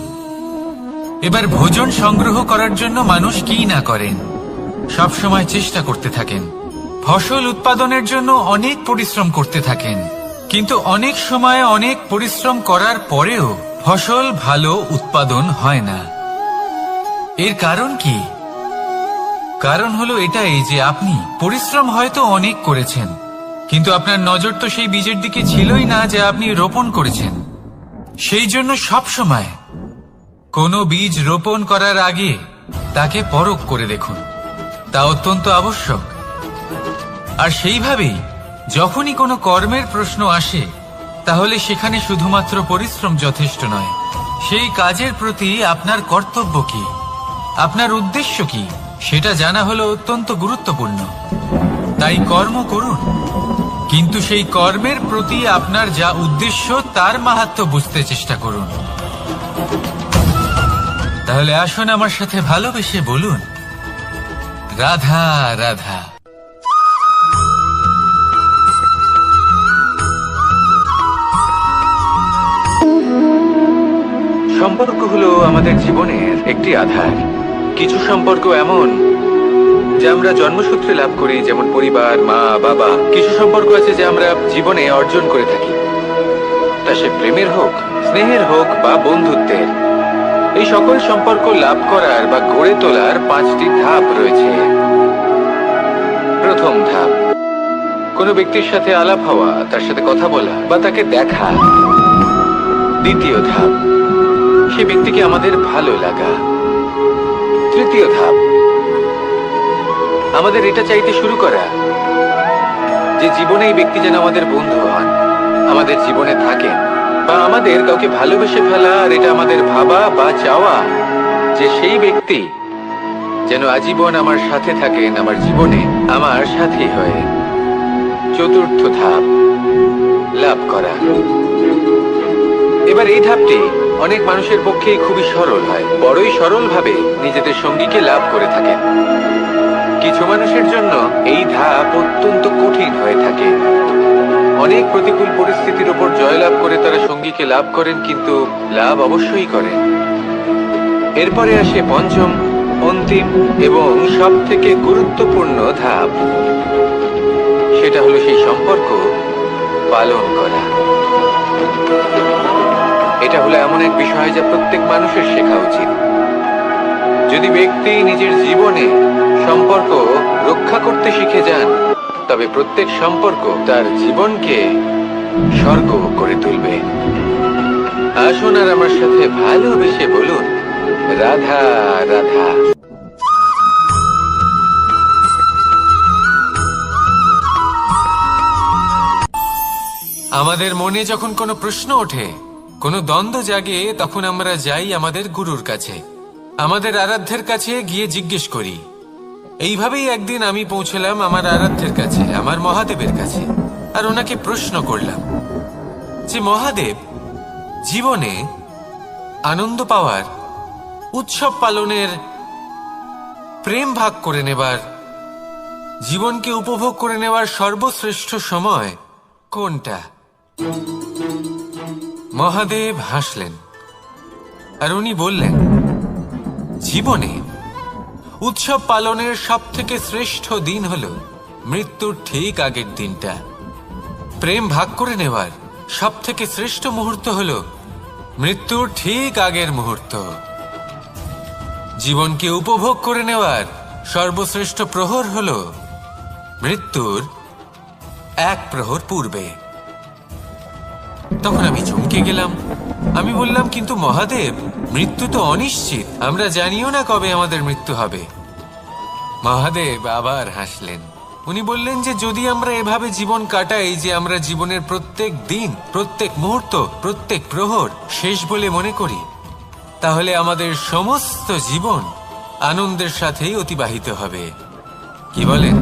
[SPEAKER 2] এবার ভোজন সংগ্রহ করার জন্য মানুষ কি না করেন, সব সময় চেষ্টা করতে থাকেন। ফসল উৎপাদনের জন্য অনেক পরিশ্রম করতে থাকেন, কিন্তু অনেক সময় অনেক পরিশ্রম করার পরেও ফসল ভালো উৎপাদন হয় না। এর কারণ কি? কারণ হলো এটাই যে আপনি পরিশ্রম হয়তো অনেক করেছেন, কিন্তু আপনার নজর তো সেই বীজের দিকে ছিলই না যে আপনি রোপণ করেছেন। সেই জন্য সব সময় কোনো বীজ রোপণ করার আগে তাকে পরখ করে দেখুন, তা অত্যন্ত আবশ্যক। আর সেইভাবেই যখনই কোনো কর্মের প্রশ্ন আসে, তাহলে সেখানে শুধুমাত্র পরিশ্রম যথেষ্ট নয়। সেই কাজের প্রতি আপনার কর্তব্য কি, আপনার উদ্দেশ্য কি, সেটা জানা হলো অত্যন্ত গুরুত্বপূর্ণ। তাই কর্ম করুন, কিন্তু সেই কর্মের প্রতি আপনার যা উদ্দেশ্য তার মাহাত্ম্য বুঝতে চেষ্টা করুন। তাহলে আসুন আমার সাথে ভালোবেসে বলুন, রাধা রাধা।
[SPEAKER 1] সম্পর্ক হলো আমাদের জীবনের একটি আধার। কিছু সম্পর্ক এমন যে আমরা জন্মসূত্রে লাভ করি, যেমন পরিবার, মা, বাবা। কিছু সম্পর্ক আছে যে আমরা জীবনে অর্জন করে থাকি, তা সে প্রেমের হোক, স্নেহের হোক বা বন্ধুত্বের। এই সকল সম্পর্ক লাভ করার বা গড়ে তোলার 5টি ধাপ রয়েছে। প্রথম ধাপ, কোনো ব্যক্তির সাথে আলাপ হওয়া, তার সাথে কথা বলা বা তাকে দেখা। দ্বিতীয় ধাপ, সে ব্যক্তিকে আমাদের ভালো লাগা। তৃতীয় ধাপ, আমাদের এটা চাইতে শুরু করা যে জীবনে এই ব্যক্তি যেন আমাদের বন্ধু হন, আমাদের জীবনে থাকেন, বা আমাদের কাউকে ভালোবেসে ফেলা। আর এটা আমাদের ভাবা বা চাওয়া যে সেই ব্যক্তি যেন আজীবন আমার সাথে থাকেন, আমার জীবনে আমার সাথী হয়ে। চতুর্থ ধাপ, লাভ করা। এবার এই ধাপটি অনেক মানুষের পক্ষেই খুবই সরল হয়, বড়ই সরল ভাবে নিজেদের সঙ্গীকে লাভ করে থাকেন। কিছু মানুষের জন্য এই ধাপ অত্যন্ত কঠিন হয়ে থাকে। অনেক প্রতিকূল পরিস্থিতির উপর জয়লাভ করে তারা সঙ্গীকে লাভ করেন, কিন্তু লাভ অবশ্যই করেন। এরপরে আসে পঞ্চম, অন্তিম এবং সব থেকে গুরুত্বপূর্ণ ধাপ। সেটা হলো সেই সম্পর্ক পালন করা। এটা হলো এমন এক বিষয় যা প্রত্যেক মানুষের শেখা উচিত। যদি ব্যক্তি নিজের জীবনে সম্পর্ক রক্ষা করতে শিখে যান, তবে প্রত্যেক সম্পর্ক তার জীবনকে স্বর্গ করে তুলবে। আসুন আর আমার সাথে ভালোবেসে বলুন, রাধা রাধা।
[SPEAKER 2] আমাদের মনে যখন কোনো প্রশ্ন ওঠে, কোনো দ্বন্দ্ব জাগে, তখন আমরা যাই আমাদের গুরুর কাছে, আমাদের আরাধ্যের কাছে গিয়ে জিজ্ঞেস করি। এইভাবেই একদিন আমি পৌঁছলাম আমার আরাধ্যের কাছে, আমার মহাদেবের কাছে, আর ওনাকে প্রশ্ন করলাম যে মহাদেব, জীবনে আনন্দ পাওয়ার, উৎসব পালনের, প্রেম ভাগ করে নেবার, জীবনকে উপভোগ করে নেওয়ার সর্বশ্রেষ্ঠ সময় কোনটা? মহাদেব হাসলেন আর উনি বললেন, জীবনে উৎসব পালনের সব থেকে শ্রেষ্ঠ দিন হল মৃত্যুর ঠিক আগের দিনটা। প্রেম ভাগ করে নেওয়ার সব থেকে শ্রেষ্ঠ মুহূর্ত হল মৃত্যুর ঠিক আগের মুহূর্ত। জীবনকে উপভোগ করে নেওয়ার সর্বশ্রেষ্ঠ প্রহর হল মৃত্যুর 1 প্রহর পূর্বে। তখন আমি চমকে গেলাম। আমি বললাম, কিন্তু মহাদেব, মৃত্যু তো অনিশ্চিত, আমরা জানিও না কবে আমাদের মৃত্যু হবে। মহাদেব আবার হাসলেন। উনি বললেন যে যদি আমরা এভাবে জীবন কাটাই যে আমরা জীবনের প্রত্যেক দিন, প্রত্যেক মুহূর্ত, প্রত্যেক প্রহর শেষ বলে মনে করি, তাহলে আমাদের সমস্ত জীবন আনন্দের সাথেই অতিবাহিত হবে। কি বলেন?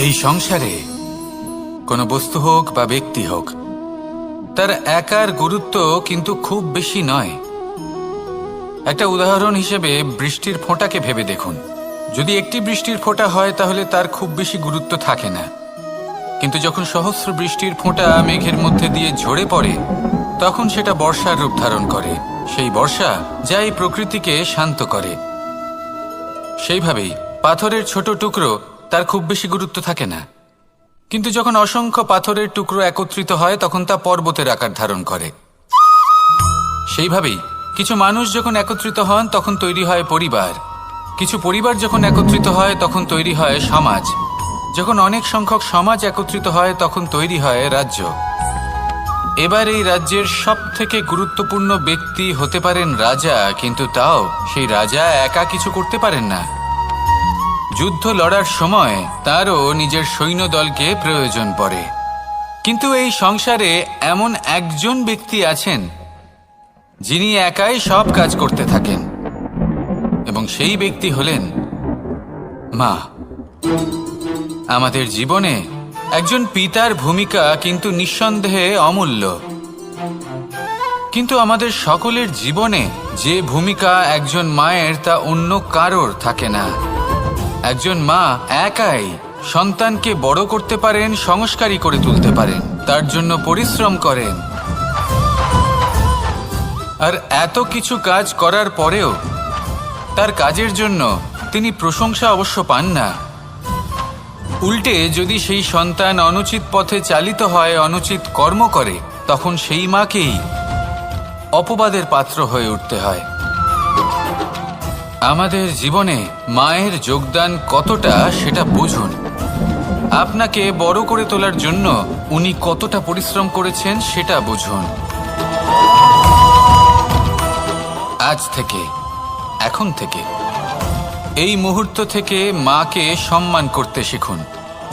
[SPEAKER 2] এই সংসারে কোনো বস্তু হোক বা ব্যক্তি হোক, তার একার গুরুত্ব কিন্তু খুব বেশি নয়। একটা উদাহরণ হিসেবে বৃষ্টির ফোঁটাকে ভেবে দেখুন। যদি একটি বৃষ্টির ফোঁটা হয় তাহলে তার খুব বেশি গুরুত্ব থাকে না, কিন্তু যখন সহস্র বৃষ্টির ফোঁটা মেঘের মধ্যে দিয়ে ঝরে পড়ে তখন সেটা বর্ষার রূপ ধারণ করে। সেই বর্ষা যা এই প্রকৃতিকে শান্ত করে। সেইভাবেই পাথরের ছোট টুকরো তার খুব বেশি গুরুত্ব থাকে না, কিন্তু যখন অসংখ্য পাথরের টুকরো একত্রিত হয় তখন তা পর্বতের আকার ধারণ করে। সেইভাবেই কিছু মানুষ যখন একত্রিত হন তখন তৈরি হয় পরিবার, কিছু পরিবার যখন একত্রিত হয় তখন তৈরি হয় সমাজ, যখন অনেক সংখ্যক সমাজ একত্রিত হয় তখন তৈরি হয় রাজ্য। এবার এই রাজ্যের সবথেকে গুরুত্বপূর্ণ ব্যক্তি হতে পারেন রাজা, কিন্তু তাও সেই রাজা একা কিছু করতে পারেন না। যুদ্ধ লড়ার সময় তারও নিজের সৈন্যদলকে প্রয়োজন পড়ে। কিন্তু এই সংসারে এমন একজন ব্যক্তি আছেন যিনি একাই সব কাজ করতে থাকেন, এবং সেই ব্যক্তি হলেন মা। আমাদের জীবনে একজন পিতার ভূমিকা কিন্তু নিঃসন্দেহে অমূল্য, কিন্তু আমাদের সকলের জীবনে যে ভূমিকা একজন মায়ের তা অন্য কারোর থাকে না। একজন মা একাই সন্তানকে বড় করতে পারেন, সংস্কারী করে তুলতে পারেন, তার জন্য পরিশ্রম করেন। আর এত কিছু কাজ করার পরেও তার কাজের জন্য তিনি প্রশংসা অবশ্য পান না। উল্টে যদি সেই সন্তান অনুচিত পথে চালিত হয়, অনুচিত কর্ম করে, তখন সেই মাকেই অপবাদের পাত্র হয়ে উঠতে হয়। আমাদের জীবনে মায়ের যোগদান কতটা সেটা বুঝুন। আপনাকে বড় করে তোলার জন্য উনি কতটা পরিশ্রম করেছেন সেটা বুঝুন। আজ থেকে, এখন থেকে, এই মুহূর্ত থেকে মাকে সম্মান করতে শিখুন।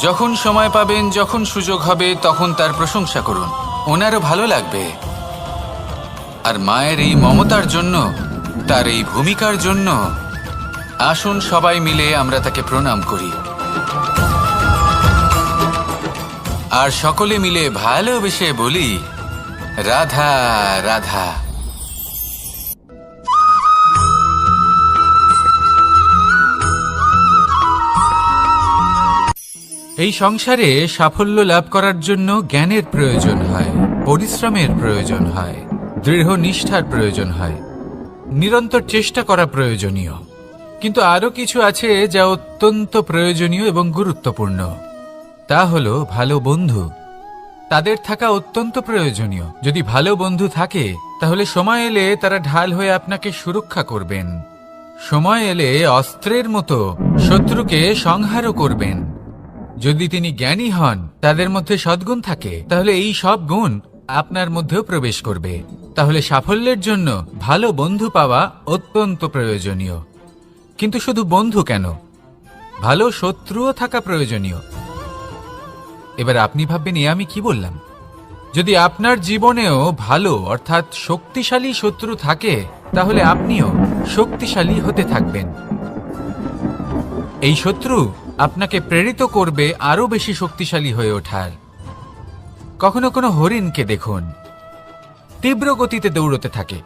[SPEAKER 2] যখন সময় পাবেন, যখন সুযোগ হবে, তখন তার প্রশংসা করুন, ওনারও ভালো লাগবে। আর মায়ের এই মমতার জন্য, তার এই ভূমিকার জন্য আসুন সবাই মিলে আমরা তাকে প্রণাম করি, আর সকলে মিলে ভালোবেসে বলি, রাধা রাধা। এই সংসারে সাফল্য লাভ করার জন্য জ্ঞানের প্রয়োজন হয়, পরিশ্রমের প্রয়োজন হয়, দৃঢ় নিষ্ঠার প্রয়োজন হয়, নিরন্তর চেষ্টা করা প্রয়োজনীয়। কিন্তু আরো কিছু আছে যা অত্যন্ত প্রয়োজনীয় এবং গুরুত্বপূর্ণ। তা হলো ভালো বন্ধু। তাদের থাকা অত্যন্ত প্রয়োজনীয়। যদি ভালো বন্ধু থাকে তাহলে সময় এলে তারা ঢাল হয়ে আপনাকে সুরক্ষা করবেন। সময় এলে অস্ত্রের মতো শত্রুকে সংহারও করবেন। যদি তিনি জ্ঞানী হন, তাদের মধ্যে সদ্গুণ থাকে, তাহলে এই সব গুণ আপনার মধ্যেও প্রবেশ করবে। তাহলে সাফল্যের জন্য ভালো বন্ধু পাওয়া অত্যন্ত প্রয়োজনীয়। কিন্তু শুধু বন্ধু কেন, ভালো শত্রুও থাকা প্রয়োজনীয়। এবার আপনি ভাববেন, এ আমি কি বললাম? যদি আপনার জীবনেও ভালো অর্থাৎ শক্তিশালী শত্রু থাকে, তাহলে আপনিও শক্তিশালী হতে থাকবেন। এই শত্রু আপনাকে প্রেরিত করবে আরো বেশি শক্তিশালী হয়ে ওঠার। কখনো কোনো হরিণকে দেখুন, তীব্র গতিতে দৌড়তে থাকে।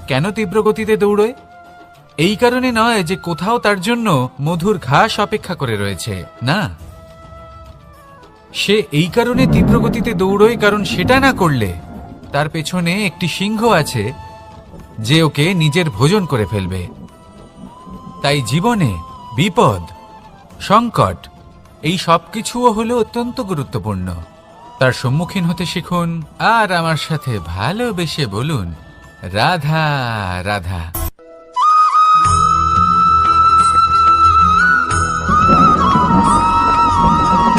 [SPEAKER 2] কেন তীব্র গতিতে দৌড়য়? এই কারণে নয় যে কোথাও তার জন্য মধুর ঘাস অপেক্ষা করে রয়েছে, না। সে এই কারণে তীব্র গতিতে দৌড়য় কারণ সেটা না করলে তার পেছনে একটি সিংহ আছে যে ওকে নিজের ভোজন করে ফেলবে। তাই জীবনে বিপদ, সংকট, এই সবকিছুও হলো অত্যন্ত গুরুত্বপূর্ণ। তার সম্মুখীন হতে শিখুন আর আমার সাথে ভালোবেসে বলুন, রাধা রাধা।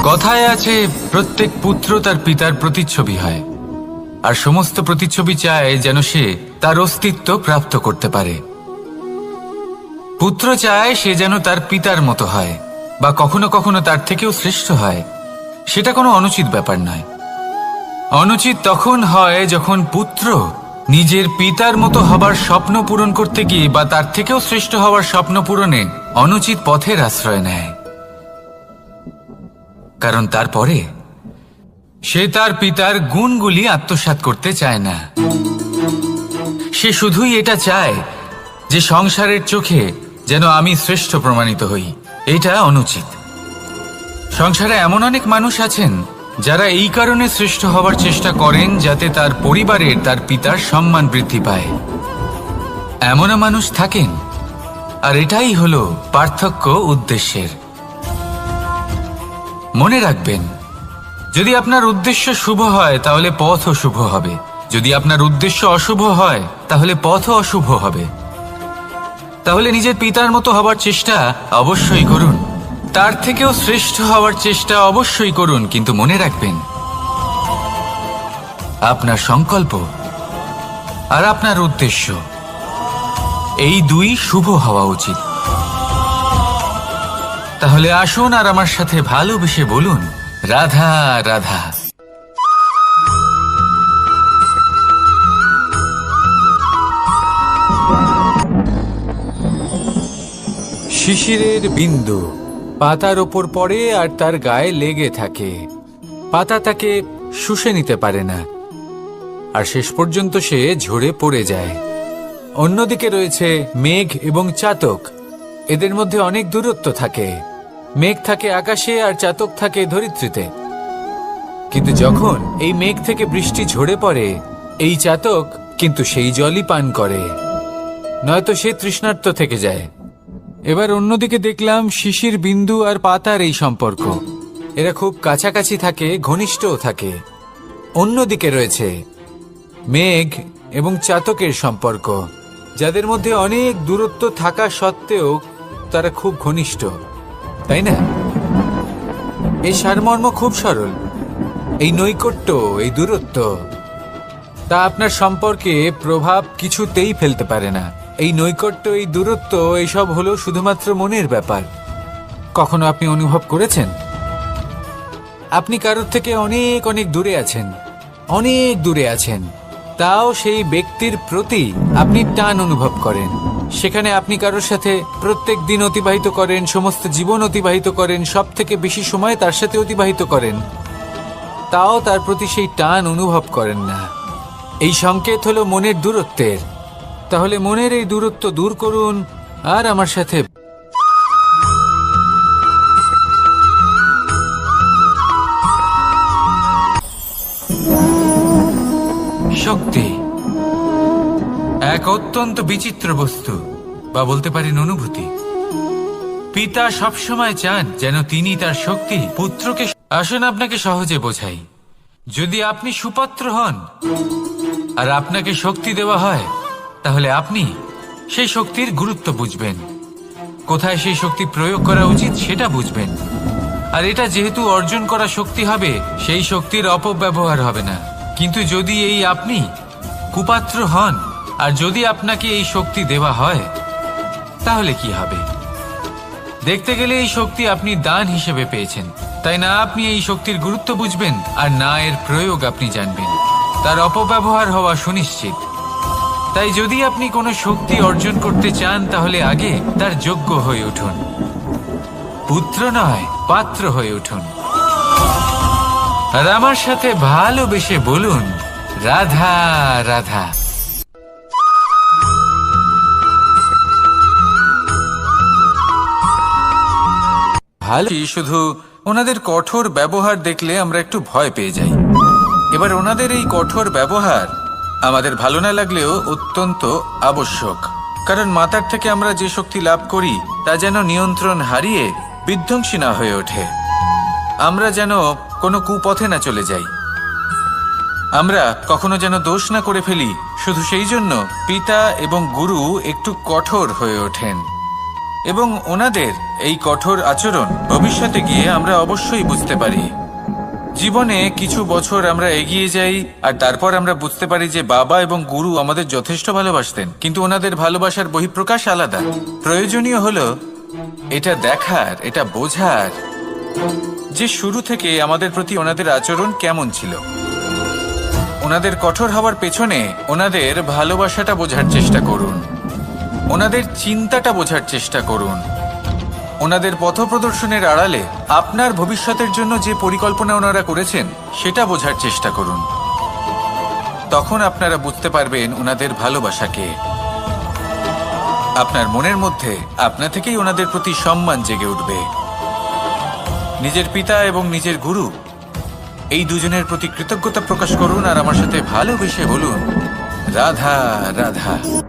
[SPEAKER 2] কথায় আছে, প্রত্যেক পুত্র তার পিতার প্রতিচ্ছবি হয়, আর সমস্ত প্রতিচ্ছবি চায় যেন সে তার অস্তিত্ব প্রাপ্ত করতে পারে। পুত্র চায় সে যেন তার পিতার মতো হয়, বা কখনো কখনো তার থেকেও শ্রেষ্ঠ হয়। সেটা কোনো অনুচিত ব্যাপার নয়। অনুচিত তখন হয় যখন পুত্র নিজের পিতার মতো হবার স্বপ্ন পূরণ করতে গিয়ে বা তার থেকেও শ্রেষ্ঠ হওয়ার স্বপ্ন পূরণে অনুচিত পথের আশ্রয় নেয়। কারণ তারপরে সে তার পিতার গুণগুলি আত্মসাৎ করতে চায় না। সে শুধুই এটা চায় যে সংসারের চোখে যেন আমি শ্রেষ্ঠ প্রমাণিত হই। এটা অনুচিত। সংসারে এমন অনেক মানুষ আছেন যারা এই কারণে শ্রেষ্ঠ হবার চেষ্টা করেন যাতে তার পরিবারের তার পিতার সম্মান বৃদ্ধি পায়। এমনও মানুষ থাকেন, আর এটাই হলো পার্থক্য উদ্দেশ্যের। মনে রাখবেন, যদি আপনার উদ্দেশ্য শুভ হয় তাহলে পথও শুভ হবে, যদি আপনার উদ্দেশ্য অশুভ হয় তাহলে পথও অশুভ হবে। তাহলে নিজের পিতার মতো হবার চেষ্টা অবশ্যই করুন, তার থেকেও শ্রেষ্ঠ হওয়ার চেষ্টা অবশ্যই করুন, কিন্তু মনে রাখবেন আপনার সংকল্প আর আপনার উদ্দেশ্য এই দুই শুভ হওয়া উচিত। তাহলে আসুন আর আমার সাথে ভালোবেসে বলুন, রাধা রাধা। শিশিরের বিন্দু পাতার ওপর পড়ে আর তার গায়ে লেগে থাকে। পাতা তাকে শুষে নিতে পারে না, আর শেষ পর্যন্ত সে ঝরে পড়ে যায়। অন্যদিকে রয়েছে মেঘ এবং চাতক। এদের মধ্যে অনেক দূরত্ব থাকে। মেঘ থাকে আকাশে আর চাতক থাকে ধরিত্রীতে। কিন্তু যখন এই মেঘ থেকে বৃষ্টি ঝরে পড়ে, এই চাতক কিন্তু সেই জলই পান করে, নয়তো সে তৃষ্ণার্ত থেকে যায়। এবার অন্যদিকে দেখলাম শিশির বিন্দু আর পাতার এই সম্পর্ক। এরা খুব কাছাকাছি থাকে, ঘনিষ্ঠও থাকে। অন্যদিকে রয়েছে মেঘ এবং চাতকের সম্পর্ক, যাদের মধ্যে অনেক দূরত্ব থাকা সত্ত্বেও তারা খুব ঘনিষ্ঠ, তাই না? এই সারমর্ম খুব সরল। এই নৈকট্য, এই দূরত্ব, তা আপনার সম্পর্কে প্রভাব কিছুতেই ফেলতে পারে না। এই নৈকট্য, এই দূরত্ব, এইসব হলো শুধুমাত্র মনের ব্যাপার। কখনো আপনি অনুভব করেছেন আপনি কারোর থেকে অনেক অনেক দূরে আছেন, অনেক দূরে আছেন, তাও সেই ব্যক্তির প্রতি আপনি টান অনুভব করেন। সেখানে আপনি কারোর সাথে প্রত্যেক দিন অতিবাহিত করেন, সমস্ত জীবন অতিবাহিত করেন, সব থেকে বেশি সময় তার সাথে অতিবাহিত করেন, তাও তার প্রতি সেই টান অনুভব করেন না। এই সংকেত হলো মনের দূরত্বের। তাহলে মনের এই দূরত্ব দূর করুন আর আমার সাথে শক্তি এক অত্যন্ত বিচিত্র বস্তু, বা বলতে পারেন অনুভূতি। পিতা সবসময় চান যেন তিনি তার শক্তি পুত্রকে। আসুন আপনাকে সহজে বোঝাই। যদি আপনি সুপাত্র হন আর আপনাকে শক্তি দেওয়া হয়, তাহলে আপনি সেই শক্তির গুরুত্ব বুঝবেন, কোথায় সেই শক্তি প্রয়োগ করা উচিত সেটা বুঝবেন। আর এটা যেহেতু অর্জন করা শক্তি হবে, সেই শক্তির অপব্যবহার হবে না। কিন্তু যদি এই আপনি কুপাত্র হন আর যদি আপনাকে এই শক্তি দেওয়া হয়, তাহলে কি হবে? দেখতে গেলে এই শক্তি আপনি দান হিসেবে পেয়েছেন, তাই না আপনি এই শক্তির গুরুত্ব বুঝবেন আর না এর প্রয়োগ আপনি জানবেন। তার অপব্যবহার হওয়া সুনিশ্চিত। তাই যদি আপনি কোনো শক্তি অর্জন করতে চান, তাহলে আগে তার যোগ্য হয়ে উঠুন। পুত্র নয়, পাত্র হয়ে উঠুন। আর আমার সাথে ভালোবেসে বলুন, রাধা রাধা। ভালো, শুধু ওনাদের কঠোর ব্যবহার দেখলে আমরা একটু ভয় পেয়ে যাই। এবার ওনাদের এই কঠোর ব্যবহার আমাদের ভালো না লাগলেও অত্যন্ত আবশ্যক, কারণ মাতার থেকে আমরা যে শক্তি লাভ করি তা যেন নিয়ন্ত্রণ হারিয়ে বিধ্বংসী না হয়ে ওঠে। আমরা যেন কোনো কুপথে না চলে যাই, আমরা কখনো যেন দোষ না করে ফেলি। শুধু সেই জন্য পিতা এবং গুরু একটু কঠোর হয়ে ওঠেন, এবং ওনাদের এই কঠোর আচরণ ভবিষ্যতে গিয়ে আমরা অবশ্যই বুঝতে পারি। জীবনে কিছু বছর আমরা এগিয়ে যাই আর তারপর আমরা বুঝতে পারি যে বাবা এবং গুরু আমাদের যথেষ্ট ভালোবাসতেন, কিন্তু ওনাদের ভালোবাসার বহিঃপ্রকাশ আলাদা। প্রয়োজনীয় হলো এটা দেখার, এটা বোঝার যে শুরু থেকে আমাদের প্রতি ওনাদের আচরণ কেমন ছিল। ওনাদের কঠোর হওয়ার পেছনে ওনাদের ভালোবাসাটা বোঝার চেষ্টা করুন, ওনাদের চিন্তাটা বোঝার চেষ্টা করুন। ওনাদের পথপ্রদর্শনের আড়ালে আপনার ভবিষ্যতের জন্য যে পরিকল্পনা ওনারা করেছেন সেটা বোঝার চেষ্টা করুন। তখন আপনারা বুঝতে পারবেন ওনাদের ভালোবাসাকে। আপনার মনের মধ্যে আপনা থেকেই ওনাদের প্রতি সম্মান জেগে উঠবে। নিজের পিতা এবং নিজের গুরু এই দুজনের প্রতি কৃতজ্ঞতা প্রকাশ করুন আর আমার সাথে ভালোবেসে বলুন, রাধা রাধা।